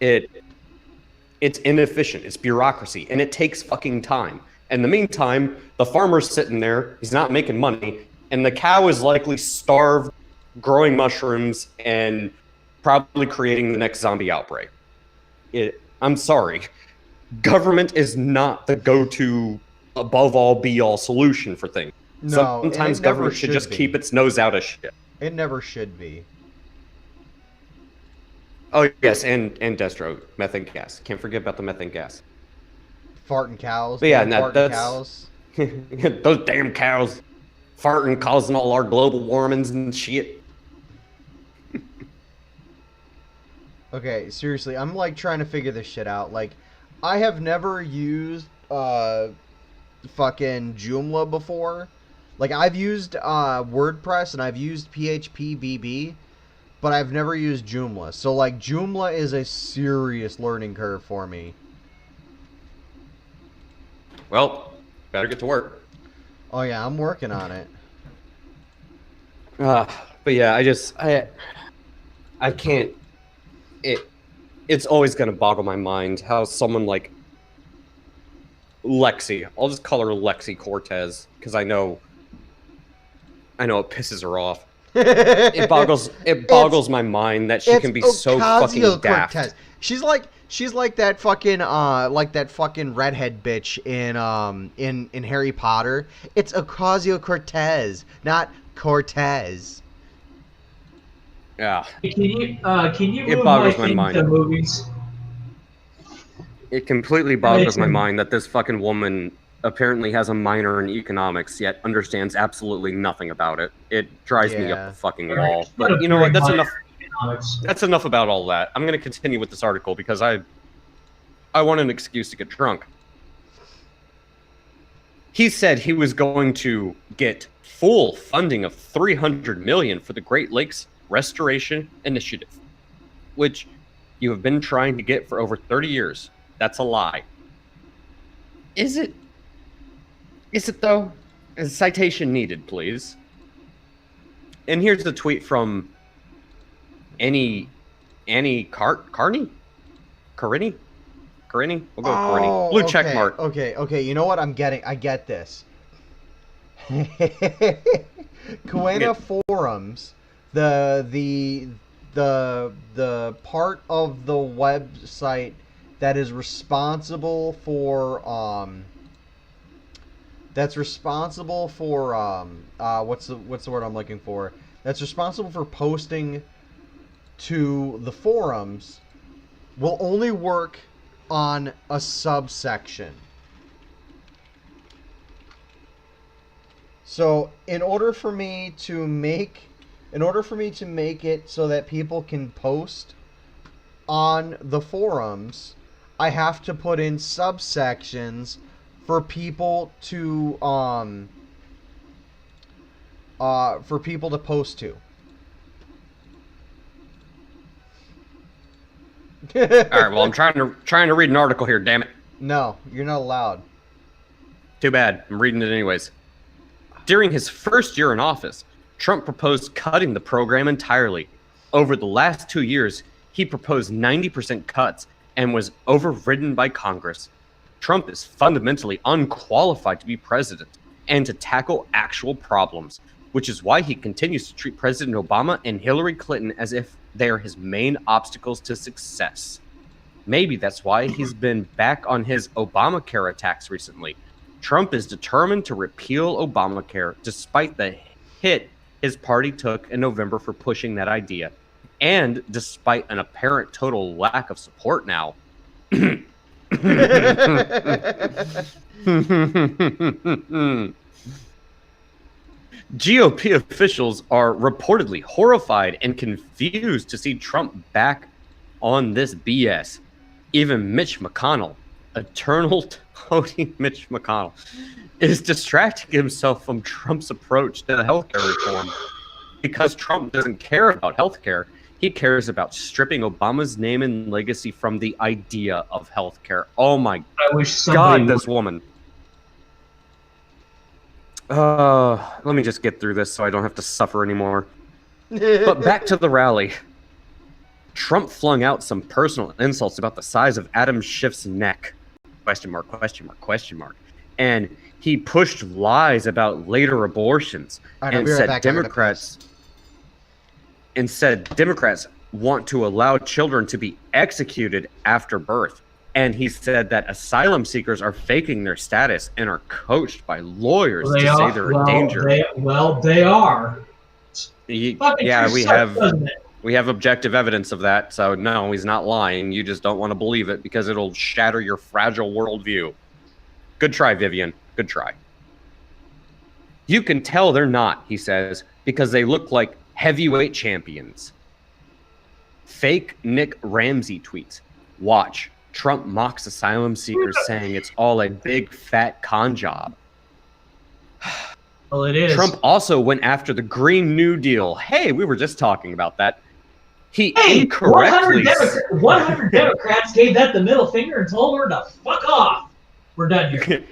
It's inefficient. It's bureaucracy. And it takes fucking time. In the meantime, the farmer's sitting there. He's not making money. And the cow is likely starved, growing mushrooms, and probably creating the next zombie outbreak. I'm sorry. Government is not the go-to, above-all, be-all solution for things. No, sometimes government should just keep its nose out of shit. It never should be. Oh, yes, and Destro, methane gas. Can't forget about the methane gas. Farting cows. But yeah, farting that's... cows. Those damn cows farting, causing all our global warmings and shit. Okay, seriously, I'm like trying to figure this shit out. Like, I have never used fucking Joomla before. Like, I've used WordPress and I've used PHP BB, but I've never used Joomla. So, like, Joomla is a serious learning curve for me. Well, better get to work. Oh yeah, I'm working on it. But yeah, I can't. It's always gonna boggle my mind how someone like Lexi, I'll just call her Lexi Cortez because I know it pisses her off. It boggles my mind that she can be so fucking daft. She's like that fucking redhead bitch in Harry Potter. It's Ocasio-Cortez, not Cortez. Yeah. Can you It move boggles my my thing mind. to movies? It completely boggles my mind that this fucking woman apparently has a minor in economics, yet understands absolutely nothing about it. It drives me up the fucking wall. But you know what? That's enough. That's enough about all that. I'm going to continue with this article because I want an excuse to get drunk. He said he was going to get full funding of $300 million for the Great Lakes Restoration Initiative, which you have been trying to get for over 30 years. That's a lie. Is it? Is it though? Is a citation needed, please? And here's the tweet from Annie Carini? We'll go with Carini. Blue check mark. Okay. You know what? I get this. Koena Forums, the part of the website that is responsible for what's the word I'm looking for? That's responsible for posting to the forums will only work on a subsection. So in order for me to make it so that people can post on the forums, I have to put in subsections for people to post to. All right, well, I'm trying to read an article here, damn it. No, you're not allowed. Too bad. I'm reading it anyways. During his first year in office, Trump proposed cutting the program entirely. Over the last 2 years, he proposed 90% cuts and was overridden by Congress. Trump is fundamentally unqualified to be president and to tackle actual problems, which is why he continues to treat President Obama and Hillary Clinton as if they are his main obstacles to success. Maybe that's why he's been back on his Obamacare attacks recently. Trump is determined to repeal Obamacare despite the hit his party took in November for pushing that idea, and despite an apparent total lack of support now. GOP officials are reportedly horrified and confused to see Trump back on this BS. Even Mitch McConnell, eternal toting Mitch McConnell, is distracting himself from Trump's approach to healthcare reform. Because Trump doesn't care about healthcare, he cares about stripping Obama's name and legacy from the idea of healthcare. Oh my God, this woman. Let me just get through this so I don't have to suffer anymore. But back to the rally. Trump flung out some personal insults about the size of Adam Schiff's neck. Question mark, question mark, question mark. And he pushed lies about later abortions and said Democrats want to allow children to be executed after birth. And he said that asylum seekers are faking their status and are coached by lawyers to say they're in danger. They are. Yeah, we have objective evidence of that. So no, he's not lying. You just don't want to believe it because it'll shatter your fragile worldview. Good try, Vivian. Good try. You can tell they're not, he says, because they look like heavyweight champions. Fake Nick Ramsey tweets. Watch. Trump mocks asylum seekers, saying it's all a big fat con job. Well, it is. Trump also went after the Green New Deal. Hey, we were just talking about that. He incorrectly... 100 Democrats gave that the middle finger and told her to fuck off. We're done here.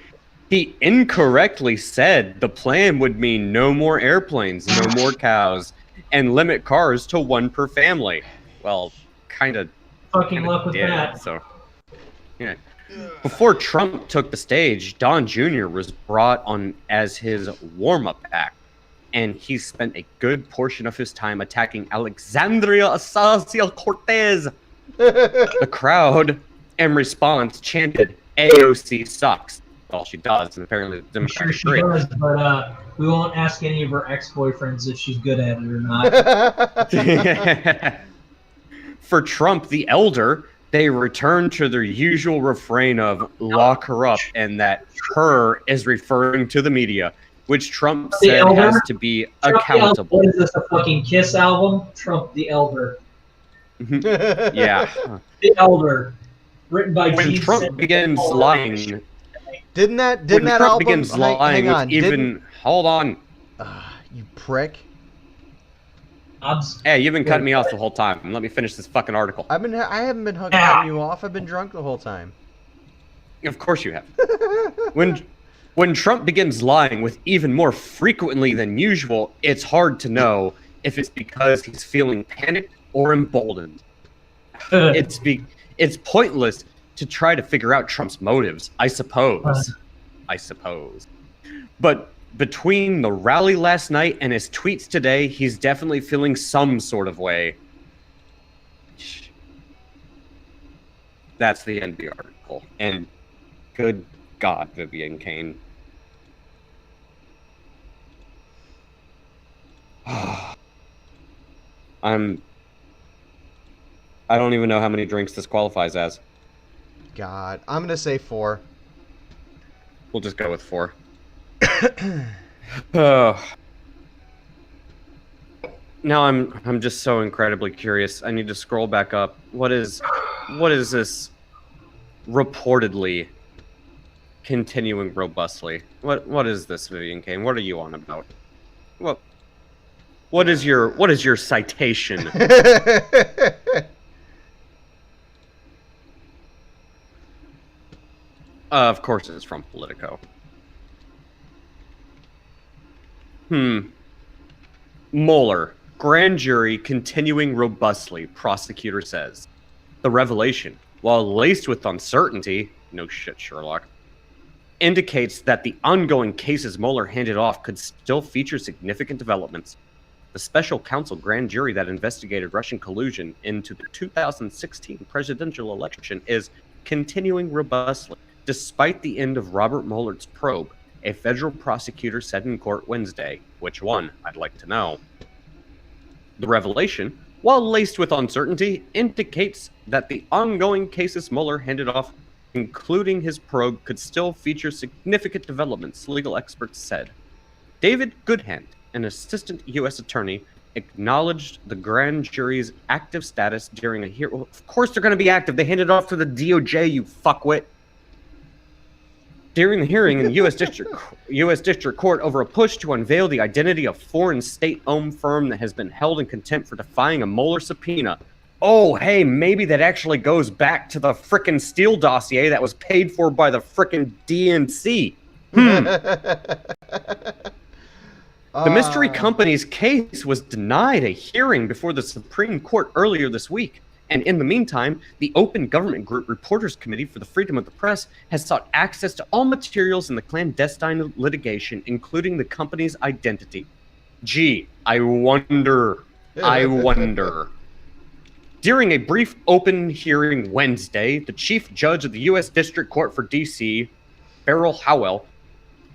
He incorrectly said the plan would mean no more airplanes, no more cows, and limit cars to one per family. Well, kind of... Fucking luck with that. So... Yeah. Before Trump took the stage, Don Jr. was brought on as his warm-up act, and he spent a good portion of his time attacking Alexandria Ocasio-Cortez. The crowd, in response, chanted, "AOC sucks." Well, she does, and apparently the Democrats agree. Sure she does, but we won't ask any of her ex-boyfriends if she's good at it or not. For Trump, the elder, they return to their usual refrain of lock her up, and that her is referring to the media, which Trump said has to be accountable. What is this, a fucking Kiss album? Trump the Elder. Yeah. The Elder. Written by when Trump begins lying... Didn't that Trump album... begins lying hang on, Hold on. You prick. Hey, you've been cutting me off the whole time. Let me finish this fucking article. I haven't been cutting you off. I've been drunk the whole time. Of course you have. When Trump begins lying with even more frequently than usual, it's hard to know if it's because he's feeling panicked or emboldened. It's pointless to try to figure out Trump's motives, I suppose. But between the rally last night and his tweets today, he's definitely feeling some sort of way. That's the end of the article. And good God, Vivian Kane. I don't even know how many drinks this qualifies as. God, I'm gonna say 4. We'll just go with 4. Now I'm just so incredibly curious. I need to scroll back up. What is this? reportedly continuing robustly. What is this, Vivian Kane? What are you on about? What is your citation? Of course it's from Politico. Mueller, grand jury continuing robustly, prosecutor says. The revelation, while laced with uncertainty, no shit, Sherlock, indicates that the ongoing cases Mueller handed off could still feature significant developments. The special counsel grand jury that investigated Russian collusion into the 2016 presidential election is continuing robustly, despite the end of Robert Mueller's probe, a federal prosecutor said in court Wednesday. Which one? I'd like to know. The revelation, while laced with uncertainty, indicates that the ongoing cases Mueller handed off, including his probe, could still feature significant developments, legal experts said. David Goodhand, an assistant U.S. attorney, acknowledged the grand jury's active status during a hearing. Well, of course they're going to be active. They handed it off to the DOJ, you fuckwit. During the hearing in the U.S. District Court over a push to unveil the identity of foreign state-owned firm that has been held in contempt for defying a Mueller subpoena. Oh, hey, maybe that actually goes back to the frickin' Steele dossier that was paid for by the frickin' DNC. The mystery company's case was denied a hearing before the Supreme Court earlier this week. And in the meantime, the Open Government Group Reporters Committee for the Freedom of the Press has sought access to all materials in the clandestine litigation, including the company's identity. Gee, I wonder. During a brief open hearing Wednesday, the chief judge of the U.S. District Court for D.C., Beryl Howell,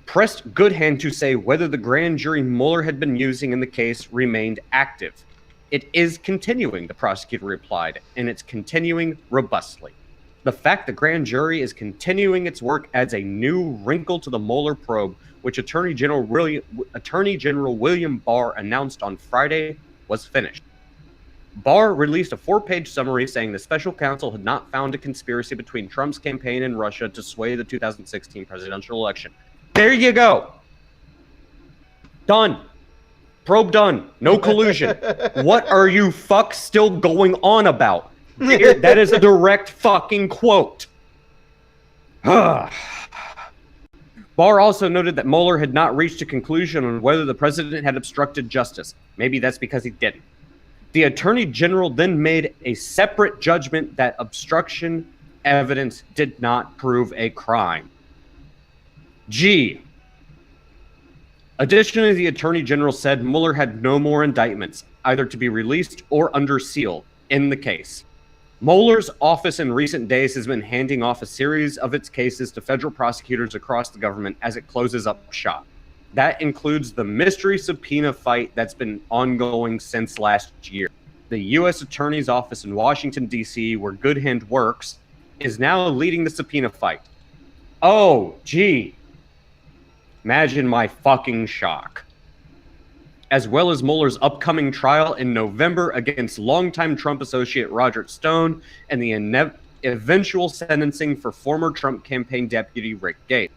pressed Goodhand to say whether the grand jury Mueller had been using in the case remained active. It is continuing, the prosecutor replied, and it's continuing robustly. The fact the grand jury is continuing its work adds a new wrinkle to the Mueller probe, which Attorney General William Barr announced on Friday was finished. Barr released a 4-page summary saying the special counsel had not found a conspiracy between Trump's campaign and Russia to sway the 2016 presidential election. There you go. Done. Probe done. No collusion. What are you fucks still going on about? That is a direct fucking quote. Barr also noted that Mueller had not reached a conclusion on whether the president had obstructed justice. Maybe that's because he didn't. The attorney general then made a separate judgment that obstruction evidence did not prove a crime. G. Additionally, the attorney general said Mueller had no more indictments, either to be released or under seal, in the case. Mueller's office in recent days has been handing off a series of its cases to federal prosecutors across the government as it closes up shop. That includes the mystery subpoena fight that's been ongoing since last year. The U.S. Attorney's Office in Washington, D.C., where Goodhand works, is now leading the subpoena fight. Oh, gee. Imagine my fucking shock. As well as Mueller's upcoming trial in November against longtime Trump associate Roger Stone and the eventual sentencing for former Trump campaign deputy Rick Gates.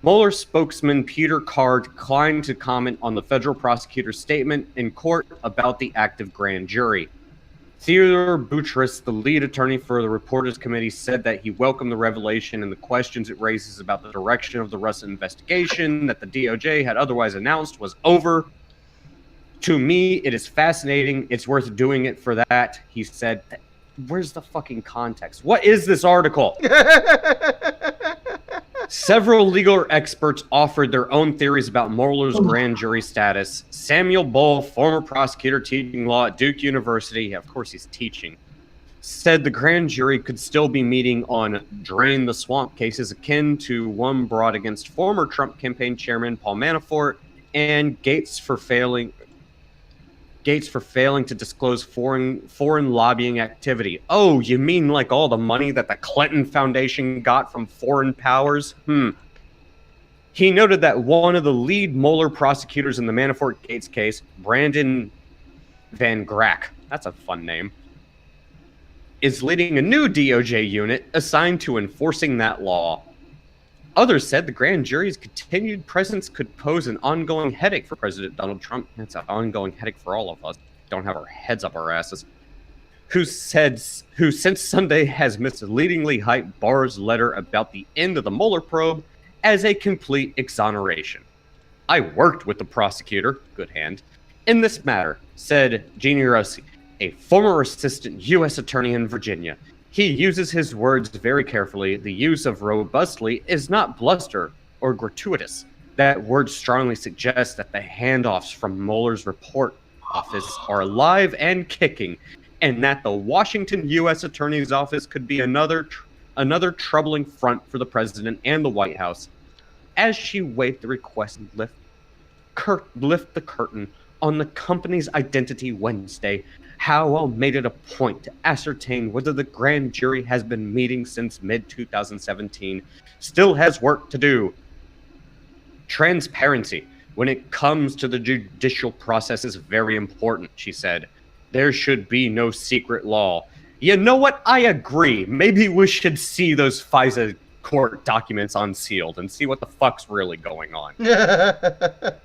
Mueller spokesman Peter Carr declined to comment on the federal prosecutor's statement in court about the active grand jury. Theodore Boutros, the lead attorney for the Reporters Committee, said that he welcomed the revelation and the questions it raises about the direction of the Russian investigation that the DOJ had otherwise announced was over. To me, it is fascinating. It's worth doing it for that, he said. Where's the fucking context? What is this article? Several legal experts offered their own theories about Mueller's grand jury status. Samuel Bull, former prosecutor teaching law at Duke University, of course he's teaching, said the grand jury could still be meeting on drain the swamp cases akin to one brought against former Trump campaign chairman Paul Manafort and Gates for failing to disclose foreign lobbying activity. Oh, you mean like all the money that the Clinton Foundation got from foreign powers? He noted that one of the lead Mueller prosecutors in the Manafort Gates case, Brandon Van Grack, that's a fun name, is leading a new DOJ unit assigned to enforcing that law. Others said the grand jury's continued presence could pose an ongoing headache for President Donald Trump. It's an ongoing headache for all of us. Don't have our heads up our asses. Who since Sunday has misleadingly hyped Barr's letter about the end of the Mueller probe as a complete exoneration. I worked with the prosecutor, good hand, in this matter, said Jeannie Rossi, a former assistant U.S. attorney in Virginia. He uses his words very carefully. The use of robustly is not bluster or gratuitous. That word strongly suggests that the handoffs from Mueller's report office are alive and kicking, and that the Washington U.S. Attorney's Office could be another troubling front for the president and the White House. As she weighed the request to lift the curtain on the company's identity Wednesday, Howell made it a point to ascertain whether the grand jury has been meeting since mid-2017, still has work to do. Transparency when it comes to the judicial process is very important, she said. There should be no secret law. You know what? I agree. Maybe we should see those FISA court documents unsealed and see what the fuck's really going on. The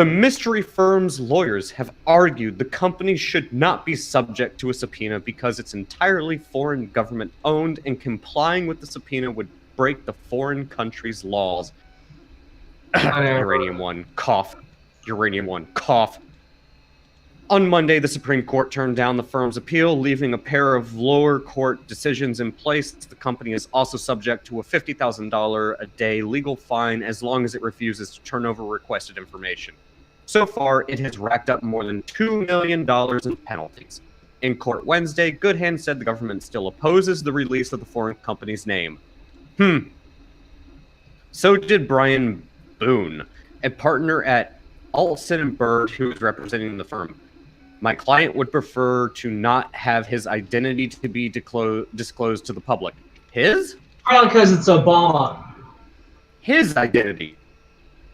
mystery firm's lawyers have argued the company should not be subject to a subpoena because it's entirely foreign government owned, and complying with the subpoena would break the foreign country's laws. Uranium One, cough. Uranium One, cough. On Monday, the Supreme Court turned down the firm's appeal, leaving a pair of lower court decisions in place. The company is also subject to a $50,000 a day legal fine as long as it refuses to turn over requested information. So far, it has racked up more than $2 million in penalties. In court Wednesday, Goodhand said the government still opposes the release of the foreign company's name. So did Brian Boone, a partner at Altson & Bird who is representing the firm. My client would prefer to not have his identity to be disclosed to the public. His? Probably because it's Obama. His identity.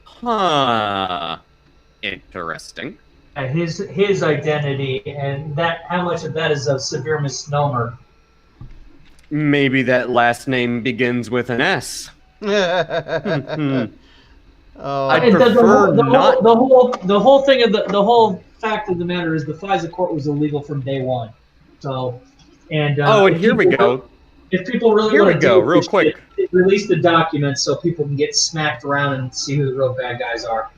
Huh. Interesting. His identity, and that how much of that is a severe misnomer. Maybe that last name begins with an S. Oh, I prefer not. The whole thing of the whole fact of the matter is the FISA court was illegal from day one. So, and and here we go. If people really here want we to go, do real quick. Release the documents so people can get smacked around and see who the real bad guys are.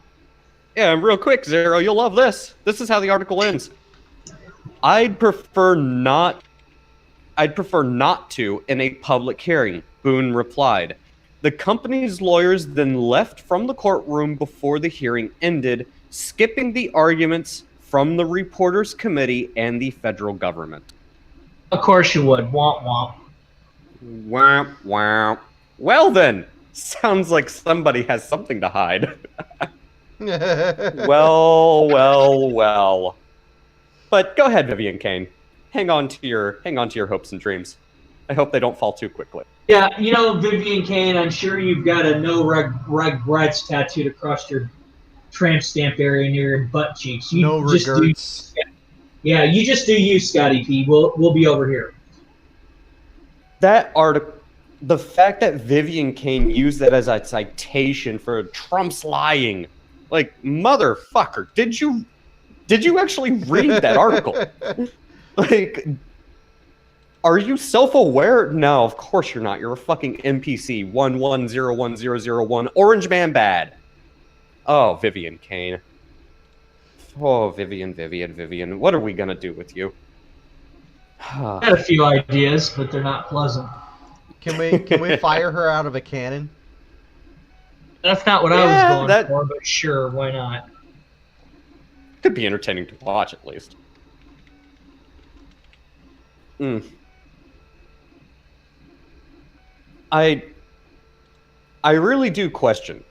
Yeah, real quick, Zero, you'll love this. This is how the article ends. I'd prefer not to in a public hearing, Boone replied. The company's lawyers then left from the courtroom before the hearing ended, skipping the arguments from the Reporters Committee and the federal government. Of course you would. Womp womp. Womp womp. Well then, sounds like somebody has something to hide. Well. But go ahead, Vivian Kane. Hang on to your hopes and dreams. I hope they don't fall too quickly. Yeah, Vivian Kane, I'm sure you've got a no regrets tattooed across your tramp stamp area near your butt cheeks. No regrets. Yeah, you just do you, Scotty P. We'll be over here. That article, the fact that Vivian Kane used that as a citation for Trump's lying, like, motherfucker, did you actually read that article? Like, are you self-aware? No, of course you're not. You're a fucking NPC. 11010001. Orange Man bad. Oh, Vivian Kane. Oh, Vivian. What are we gonna do with you? I had a few ideas, but they're not pleasant. Can we fire her out of a cannon? That's not what I was going for, but sure, why not? Could be entertaining to watch, at least. I really do question.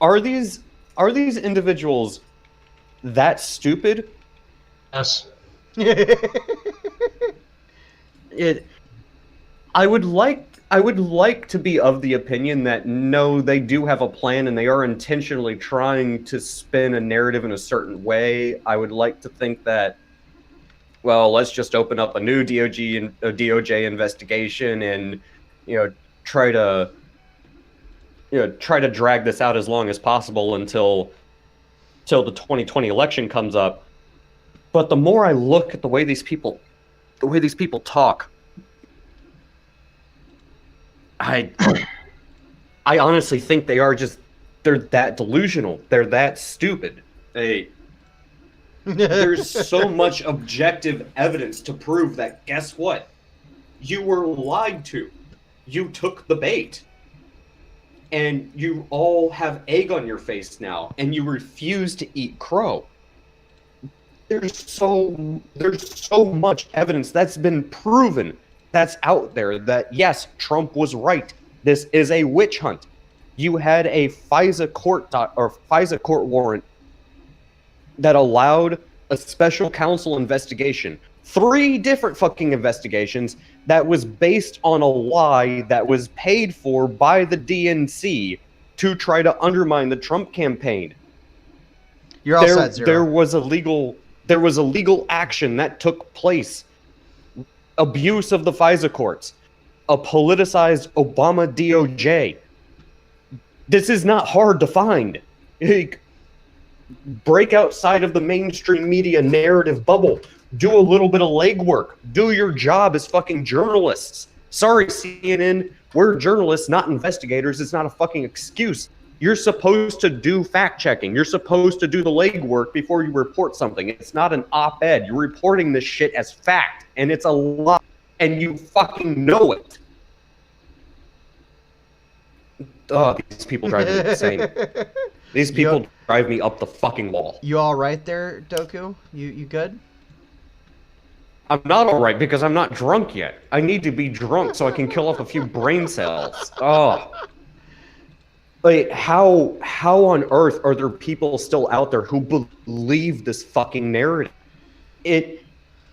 Are these individuals that stupid? Yes. I would like to be of the opinion that no, they do have a plan and they are intentionally trying to spin a narrative in a certain way. I would like to think that well, let's just open up a new DOJ investigation and, try to drag this out as long as possible until the 2020 election comes up. But the more I look at the way these people talk, I honestly think they're that delusional. They're that stupid. There's so much objective evidence to prove that, guess what? You were lied to. You took the bait. And you all have egg on your face now, and you refuse to eat crow. There's so much evidence that's been proven, that's out there, that yes, Trump was right. This is a witch hunt. You had a FISA court warrant that allowed a special counsel investigation, 3 different fucking investigations, that was based on a lie that was paid for by the DNC to try to undermine the Trump campaign. You're all set, Zero. There was a legal action that took place. Abuse of the FISA courts. A politicized Obama DOJ. This is not hard to find. Break outside of the mainstream media narrative bubble. Do a little bit of legwork. Do your job as fucking journalists. Sorry, CNN, we're journalists, not investigators. It's not a fucking excuse. You're supposed to do fact-checking. You're supposed to do the legwork before you report something. It's not an op-ed. You're reporting this shit as fact, and it's a lie, and you fucking know it. Oh, these people drive me insane. These people drive me up the fucking wall. You all right there, Doku? You good? I'm not all right because I'm not drunk yet. I need to be drunk so I can kill off a few brain cells. Oh. Like, how on earth are there people still out there who believe this fucking narrative? In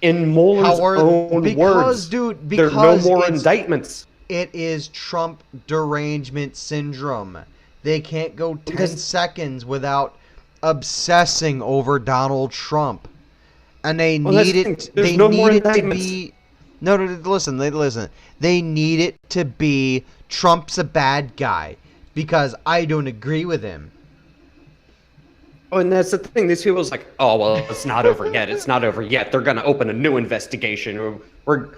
Mueller's own words, dude, there are no more indictments. It is Trump derangement syndrome. They can't go 10 seconds without obsessing over Donald Trump. And they need it. They need it to be. No, listen. They need it to be Trump's a bad guy because I don't agree with him. Oh, and that's the thing. These people is like, oh well, it's not over yet. It's not over yet. They're gonna open a new investigation. We're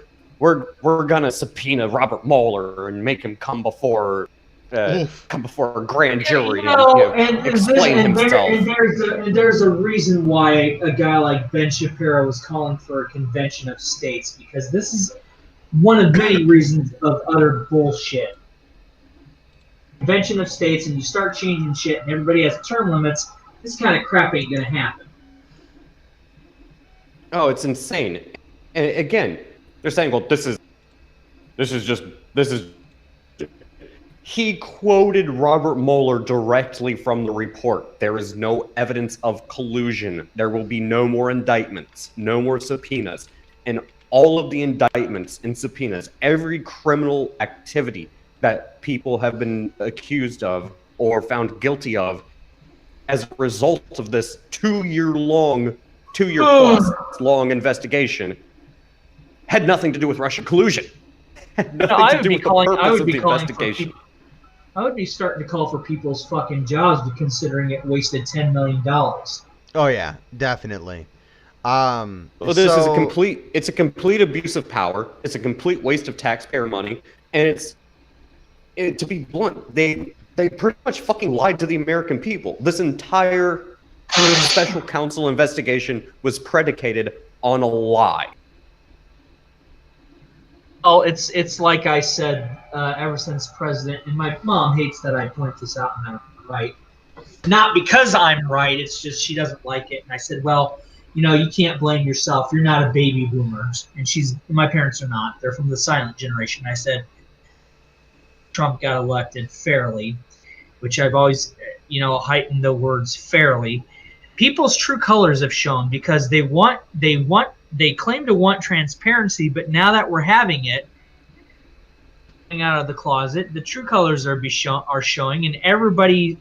gonna subpoena Robert Mueller and make him come before a grand jury and explain himself. And there's a reason why a guy like Ben Shapiro was calling for a convention of states, because this is one of many reasons of utter bullshit. Convention of states, and you start changing shit, and everybody has term limits. This kind of crap ain't gonna happen. Oh, it's insane. And again, they're saying, well, this is. He quoted Robert Mueller directly from the report. There is no evidence of collusion. There will be no more indictments, no more subpoenas. And all of the indictments and subpoenas, every criminal activity that people have been accused of or found guilty of as a result of this 2-year plus long investigation had nothing to do with Russian collusion. Had nothing to do with the purpose of the investigation. I would be starting to call for people's fucking jobs, considering it wasted $10 million. Oh yeah, definitely. Well, this is a complete abuse of power. It's a complete waste of taxpayer money, and to be blunt, they pretty much fucking lied to the American people. This entire special counsel investigation was predicated on a lie. Oh, it's like I said ever since President, and my mom hates that I point this out and I'm right. Not because I'm right, it's just she doesn't like it. And I said, well, you can't blame yourself. You're not a baby boomer. And my parents are not. They're from the silent generation. I said, Trump got elected fairly, which I've always, heightened the words fairly. People's true colors have shown because they claim to want transparency, but now that we're having it, out of the closet, the true colors are showing, and everybody,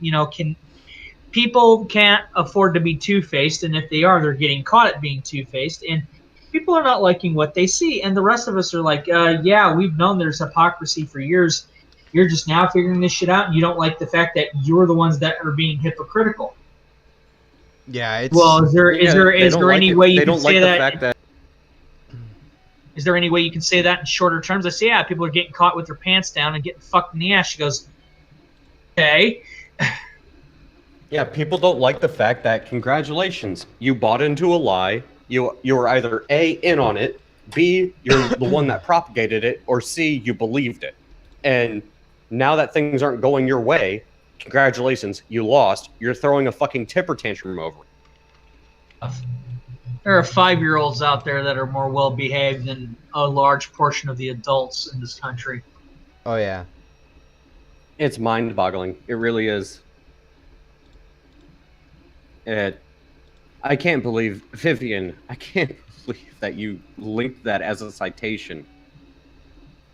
people can't afford to be two-faced, and if they are, they're getting caught at being two-faced. And People are not liking what they see, and the rest of us are like, yeah, we've known there's hypocrisy for years. You're just now figuring this shit out, and you don't like the fact that you're the ones that are being hypocritical. Yeah, it's... Well, is there any way you can say that? Is there any way you can say that in shorter terms? I say, yeah, people are getting caught with their pants down and getting fucked in the ass. She goes, okay. Yeah, people don't like the fact that, congratulations, you bought into a lie. You were either A, in on it, B, you're the one that propagated it, or C, you believed it. And now that things aren't going your way, congratulations, you lost. You're throwing a fucking temper tantrum over it. There are 5-year-olds out there that are more well-behaved than a large portion of the adults in this country. Oh, yeah. It's mind-boggling. It really is. I can't believe, Vivian, I can't believe that you linked that as a citation.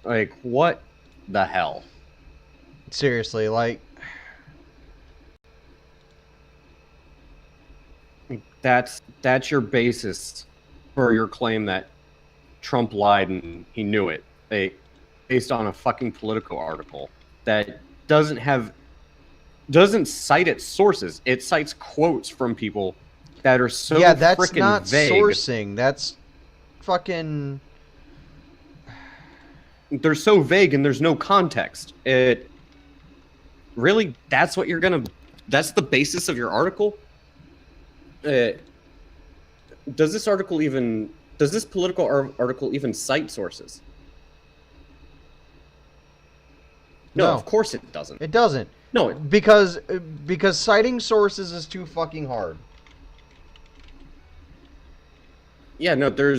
Like, what the hell? Seriously, like... That's your basis for your claim that Trump lied and he knew it. Based on a fucking Politico article that doesn't cite its sources. It cites quotes from people that are so yeah, that's freaking not vague. Sourcing. That's fucking... They're so vague and there's no context. It really, that's what you're gonna... That's the basis of your article? Does this Politico article even cite sources? No, of course it doesn't. It doesn't. No, because citing sources is too fucking hard. Yeah, no, there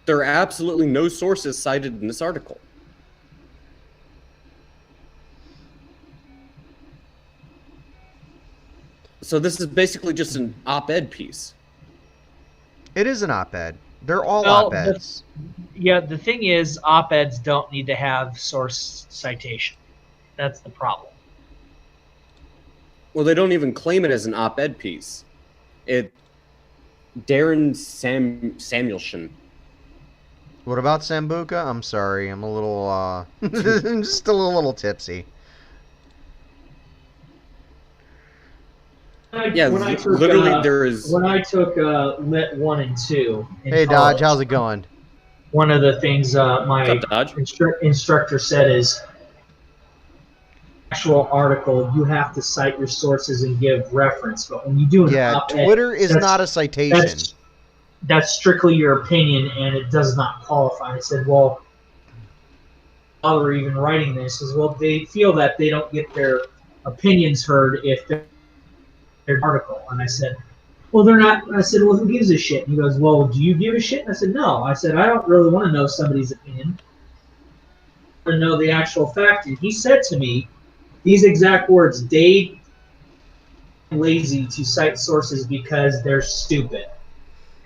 are absolutely no sources cited in this article. So this is basically just an op-ed piece. It is an op-ed. They're all op-eds. The thing is, op-eds don't need to have source citation. That's the problem. Well, they don't even claim it as an op-ed piece. Darren Samuelson. What about Sambuca? I'm sorry, I'm a little, I'm just a little tipsy. When I took Lit 1 and 2 in Hey, college, Dodge, how's it going? one of the things my instructor said is, actual article, you have to cite your sources and give reference. But when you do an op-ed, Twitter is not a citation. That's strictly your opinion, and it does not qualify. I said, well, while they're even writing this, is well, they feel that they don't get their opinions heard if they're an article. And I said, well, they're not. I said, well, who gives a shit? And he goes, well, do you give a shit? And I said, no. I said, I don't really want to know somebody's opinion. I want to know the actual fact. And he said to me, these exact words, they lazy to cite sources because they're stupid.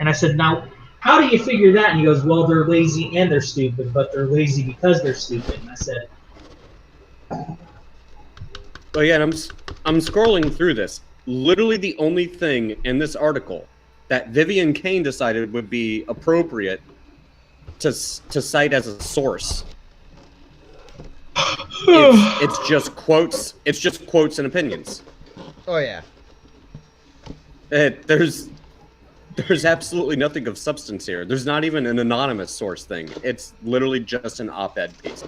And I said, now, how do you figure that? And he goes, well, they're lazy and they're stupid, but they're lazy because they're stupid. And I said, well, yeah, and I'm scrolling through this. Literally the only thing in this article that Vivian Kane decided would be appropriate to cite as a source. It's just quotes. It's just quotes and opinions. Oh yeah. There's absolutely nothing of substance here. There's not even an anonymous source thing. It's literally just an op-ed piece.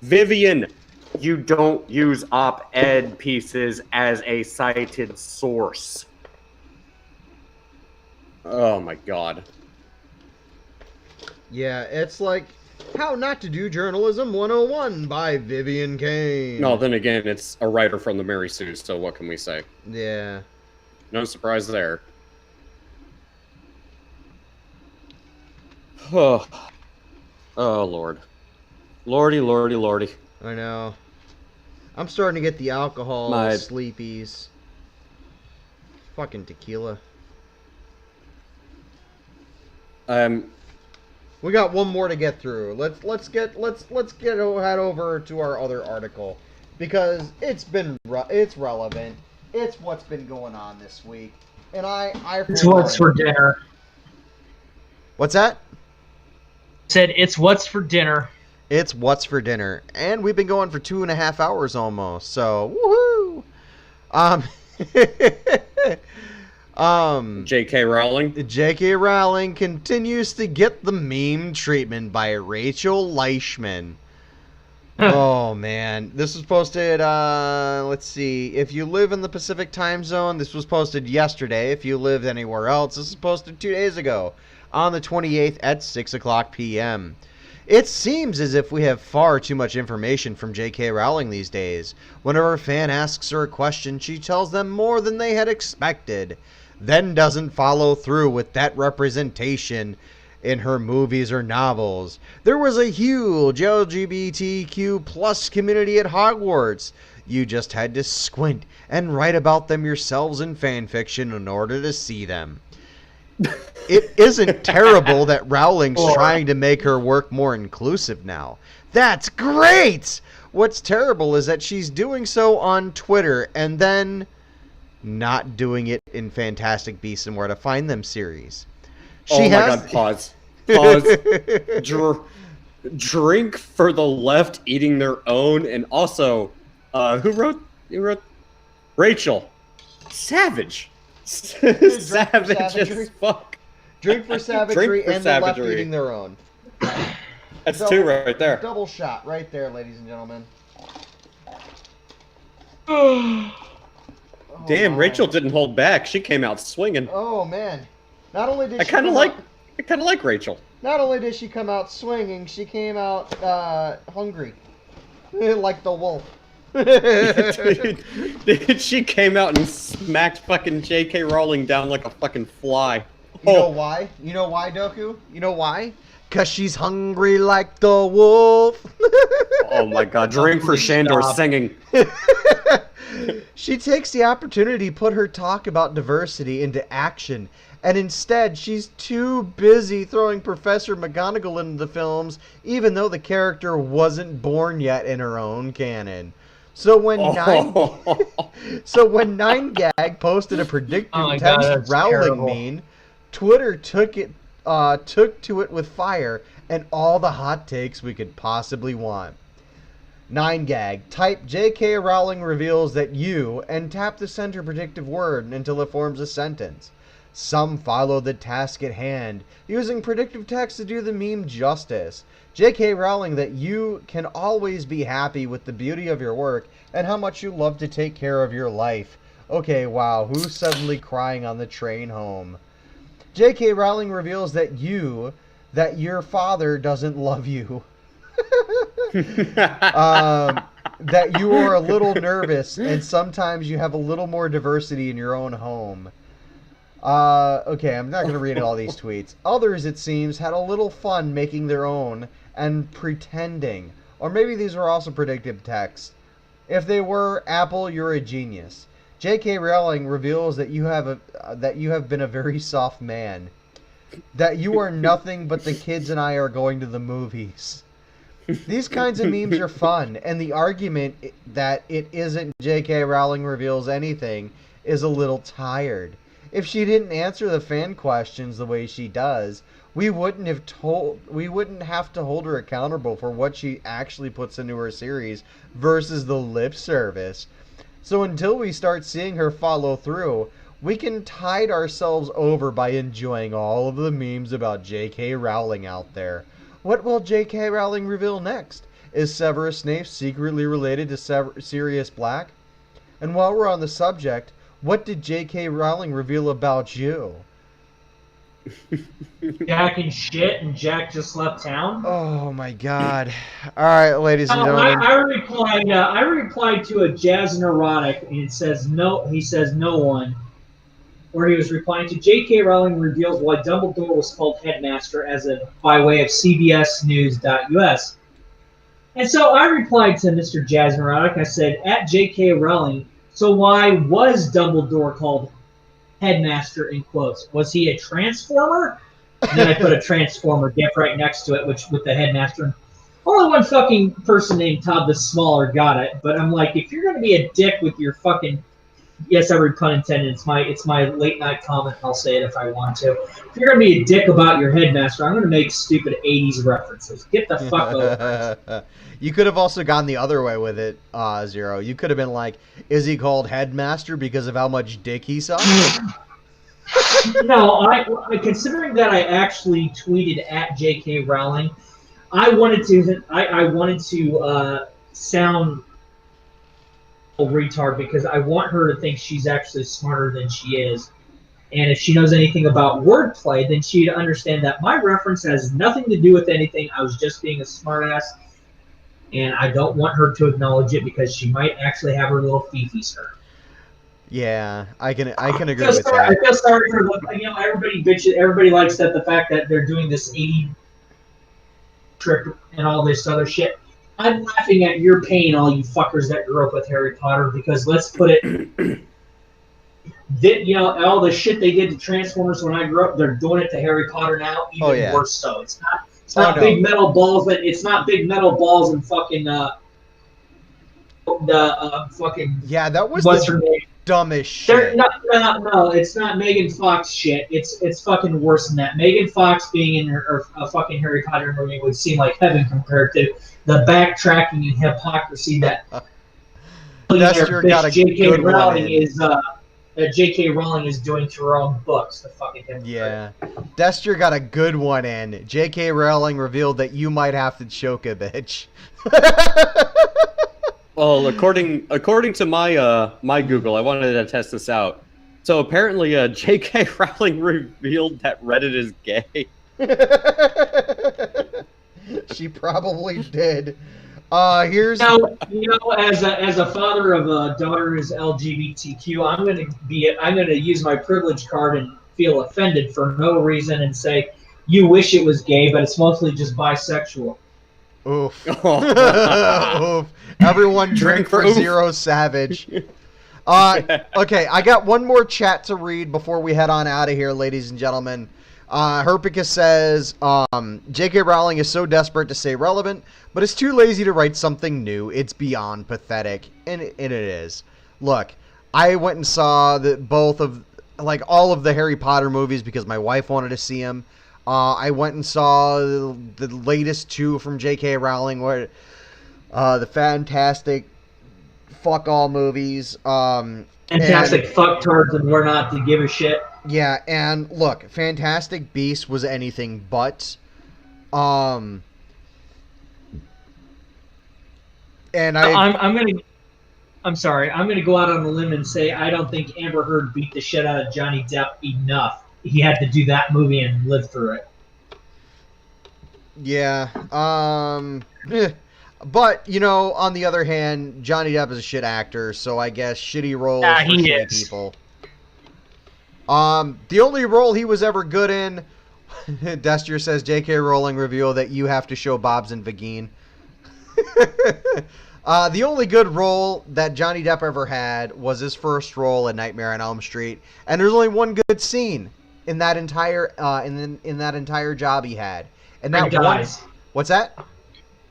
Vivian, you don't use op-ed pieces as a cited source. Oh my god. Yeah, it's like How Not to Do Journalism 101 by Vivian Kane. No, then again, it's a writer from the Mary Sue, so what can we say? Yeah. No surprise there. Oh, Lord. Lordy, lordy, lordy. I know. I'm starting to get the alcohol sleepies. Fucking tequila. We got one more to get through. Let's head over to our other article because it's relevant. It's what's been going on this week, and it's what's for dinner. What's that? Said it's what's for dinner. It's what's for dinner, and we've been going for 2.5 hours almost. So woohoo! J.K. Rowling. J.K. Rowling continues to get the meme treatment by Rachel Leishman. Oh man, this was posted. Let's see. If you live in the Pacific time zone, this was posted yesterday. If you live anywhere else, this was posted 2 days ago, on the 28th at 6:00 p.m. It seems as if we have far too much information from J.K. Rowling these days. Whenever a fan asks her a question, she tells them more than they had expected, then doesn't follow through with that representation in her movies or novels. There was a huge LGBTQ plus community at Hogwarts. You just had to squint and write about them yourselves in fanfiction in order to see them. It isn't terrible that Rowling's trying to make her work more inclusive now. That's great! What's terrible is that she's doing so on Twitter and then not doing it in Fantastic Beasts and Where to Find Them series. God, pause. Drink for the left eating their own, and also, who wrote? Rachel. Savage. Savage as fuck. Drink for savagery and the left eating their own. That's two right there. Double shot right there, ladies and gentlemen. Damn, Rachel didn't hold back. She came out swinging. Oh man! Not only did I kind of like Rachel. Not only did she come out swinging, she came out hungry, like the wolf. Dude, she came out and smacked fucking J.K. Rowling down like a fucking fly. You know why? You know why, Doku? You know why? 'Cause she's hungry like the wolf. Oh my god, drink for Shandor singing. She takes the opportunity to put her talk about diversity into action, and instead she's too busy throwing Professor McGonagall into the films, even though the character wasn't born yet in her own canon. So when 9gag posted a predictive text Rowling meme, Twitter took to it with fire and all the hot takes we could possibly want. 9gag, type J.K. Rowling reveals that you, and tap the center predictive word until it forms a sentence. Some follow the task at hand, using predictive text to do the meme justice. J.K. Rowling that you can always be happy with the beauty of your work and how much you love to take care of your life. Okay, wow, who's suddenly crying on the train home? J.K. Rowling reveals that your father doesn't love you. That you are a little nervous and sometimes you have a little more diversity in your own home. Okay, I'm not going to read all these tweets. Others, it seems, had a little fun making their own and pretending. Or maybe these were also predictive text. If they were, Apple, you're a genius. J.K. Rowling reveals that you have been a very soft man. That you are nothing but the kids and I are going to the movies. These kinds of memes are fun, and the argument that it isn't J.K. Rowling reveals anything is a little tired. If she didn't answer the fan questions the way she does, we wouldn't have to hold her accountable for what she actually puts into her series versus the lip service. So until we start seeing her follow through, we can tide ourselves over by enjoying all of the memes about J.K. Rowling out there. What will J.K. Rowling reveal next? Is Severus Snape secretly related to Sirius Black? And while we're on the subject, what did J.K. Rowling reveal about you? Jack and shit, and Jack just left town. Oh my god! All right, ladies and gentlemen. I replied to a Jazz Neurotic, and it says no. He says no one. Where he was replying to J.K. Rowling reveals why Dumbledore was called headmaster by way of CBSNews.us. And so I replied to Mr. Jazz Neurotic. I said, at J.K. Rowling, so why was Dumbledore called headmaster in quotes? Was he a transformer? And then I put a transformer gif right next to it, which with the headmaster. Only one fucking person named Todd the Smaller got it. But I'm like, if you're going to be a dick with your fucking yes, every pun intended. It's my late night comment. I'll say it if I want to. If you're gonna be a dick about your headmaster, I'm gonna make stupid '80s references. Get the fuck over. You could have also gone the other way with it, Zero. You could have been like, is he called headmaster because of how much dick he sucks? No, I considering that I actually tweeted at J.K. Rowling, I wanted to sound a retard because I want her to think she's actually smarter than she is. And if she knows anything about wordplay, then she'd understand that my reference has nothing to do with anything. I was just being a smartass, and I don't want her to acknowledge it because she might actually have her little fifis hurt. Yeah, I can agree with that. I feel sorry for everybody bitches. Everybody likes that the fact that they're doing this 80 trick and all this other shit. I'm laughing at your pain, all you fuckers that grew up with Harry Potter, because let's put it, all the shit they did to Transformers when I grew up, they're doing it to Harry Potter now, even worse so. It's not big metal balls, but it's not big metal balls and fucking fucking yeah, that was what's the her name? Dumbest shit. No, it's not Megan Fox shit. It's fucking worse than that. Megan Fox being in her a fucking Harry Potter movie would seem like heaven compared to the backtracking and hypocrisy that J.K. Rowling is J.K. Rowling is doing to her own books. The fucking hypocrite. Yeah, Dester got a good one in. J.K. Rowling revealed that you might have to choke a bitch. Well, according to my Google, I wanted to test this out. So apparently, J.K. Rowling revealed that Reddit is gay. She probably did. Here's as a father of a daughter who's LGBTQ, I'm gonna use my privilege card and feel offended for no reason and say, you wish it was gay, but it's mostly just bisexual. Oof. Oof. Everyone drink for Zero Savage. Okay, I got one more chat to read before we head on out of here, ladies and gentlemen. Herpicus says, J.K. Rowling is so desperate to stay relevant, but is too lazy to write something new. It's beyond pathetic. And it is. Look, I went and saw all of the Harry Potter movies because my wife wanted to see them. I went and saw the latest two from J.K. Rowling, where the Fantastic Fuck All movies. Fantastic fucktards, and we're not to give a shit. Yeah, and look, Fantastic Beasts was anything but. And I'm sorry. I'm gonna go out on a limb and say I don't think Amber Heard beat the shit out of Johnny Depp enough. He had to do that movie and live through it. Yeah. But, on the other hand, Johnny Depp is a shit actor, so I guess shitty roles for shitty people. The only role he was ever good in, Destier says, J.K. Rowling revealed that you have to show Bob's and Vagine. The only good role that Johnny Depp ever had was his first role in Nightmare on Elm Street, and there's only one good scene in that entire in that entire job he had. And that dies. What's that?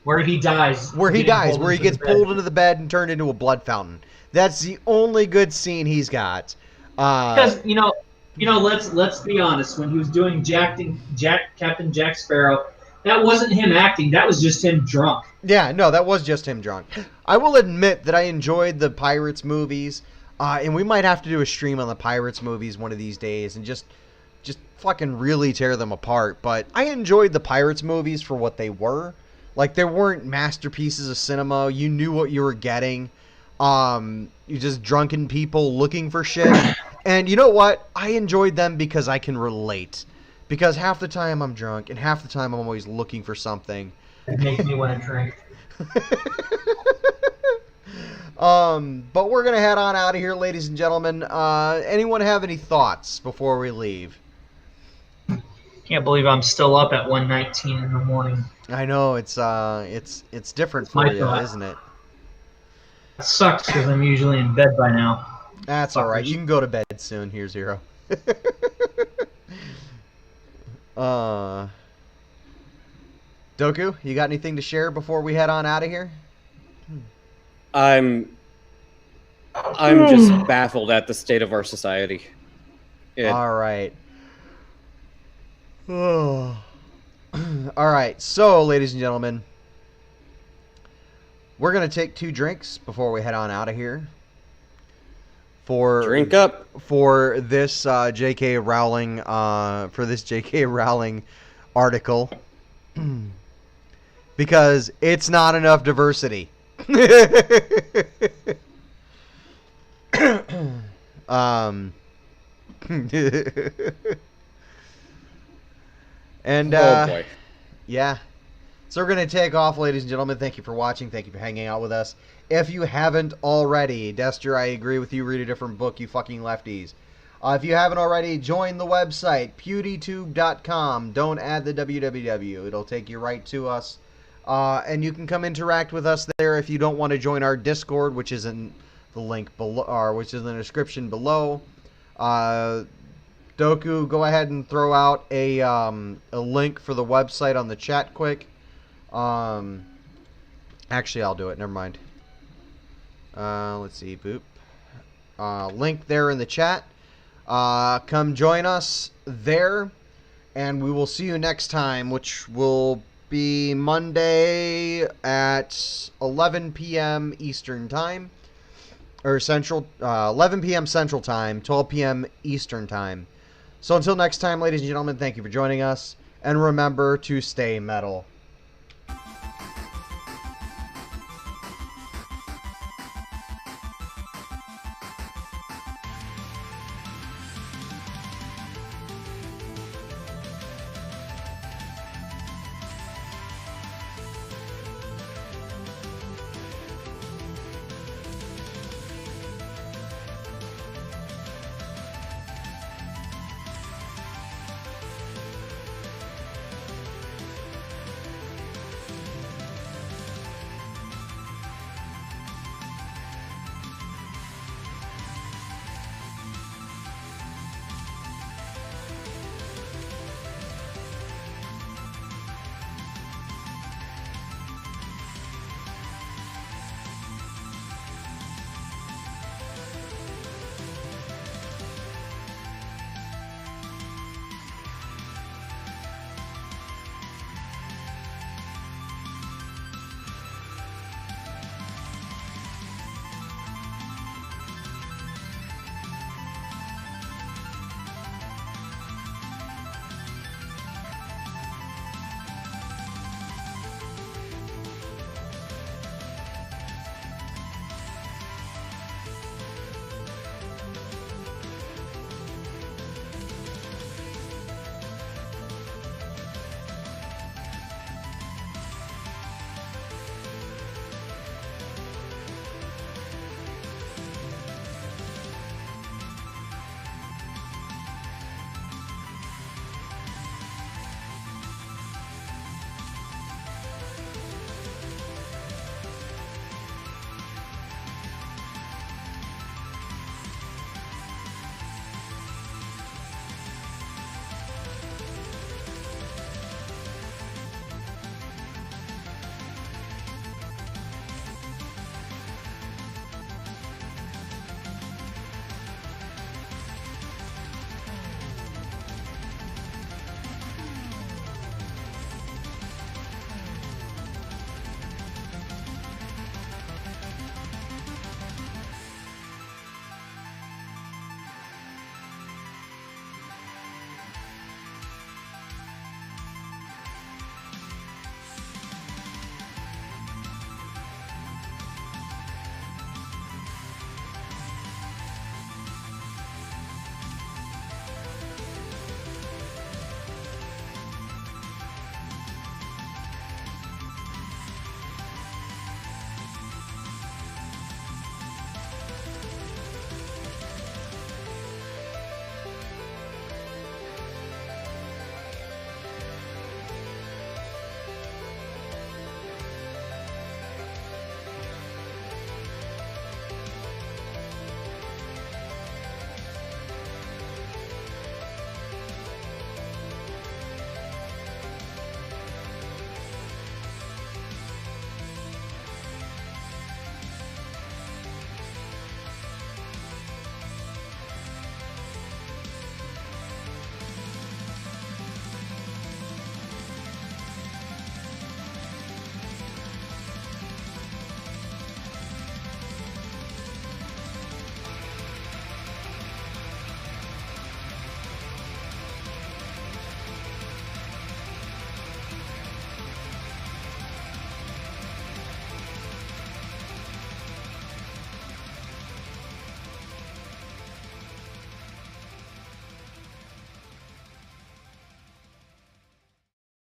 Where he dies. Where he dies, where he gets pulled into the bed and turned into a blood fountain. That's the only good scene he's got. Because let's be honest. When he was doing Captain Jack Sparrow, that wasn't him acting. That was just him drunk. Yeah, no, that was just him drunk. I will admit that I enjoyed the Pirates movies, and we might have to do a stream on the Pirates movies one of these days and just fucking really tear them apart. But I enjoyed the Pirates movies for what they were. Like, they weren't masterpieces of cinema. You knew what you were getting. You just drunken people looking for shit. And you know what? I enjoyed them because I can relate. Because half the time I'm drunk, and half the time I'm always looking for something. It makes me want to drink. But we're going to head on out of here, ladies and gentlemen. Anyone have any thoughts before we leave? Can't believe I'm still up at 1:19 in the morning. I know, it's different for you, isn't it? It sucks because I'm usually in bed by now. That's all right. You can go to bed soon. Here, Zero. Doku, you got anything to share before we head on out of here? I'm I'm just baffled at the state of our society. All right. All right. So, ladies and gentlemen, we're gonna take 2 drinks before we head on out of here. Drink up for this J.K. Rowling article because it's not enough diversity. And oh boy. Yeah. So we're going to take off, ladies and gentlemen. Thank you for watching. Thank you for hanging out with us. If you haven't already, Dester, I agree with you. Read a different book, you fucking lefties. If you haven't already, join the website, pewdietube.com. Don't add the www. It'll take you right to us. And you can come interact with us there if you don't want to join our Discord, which is in the link below, or which is in the description below. Doku, go ahead and throw out a link for the website on the chat quick. Actually, I'll do it. Never mind. Let's see. Boop. Link there in the chat. Come join us there, and we will see you next time, which will be Monday at 11 p.m. Eastern Time. Or Central, 11 p.m. Central Time, 12 p.m. Eastern Time. So until next time, ladies and gentlemen, thank you for joining us. And remember to stay metal.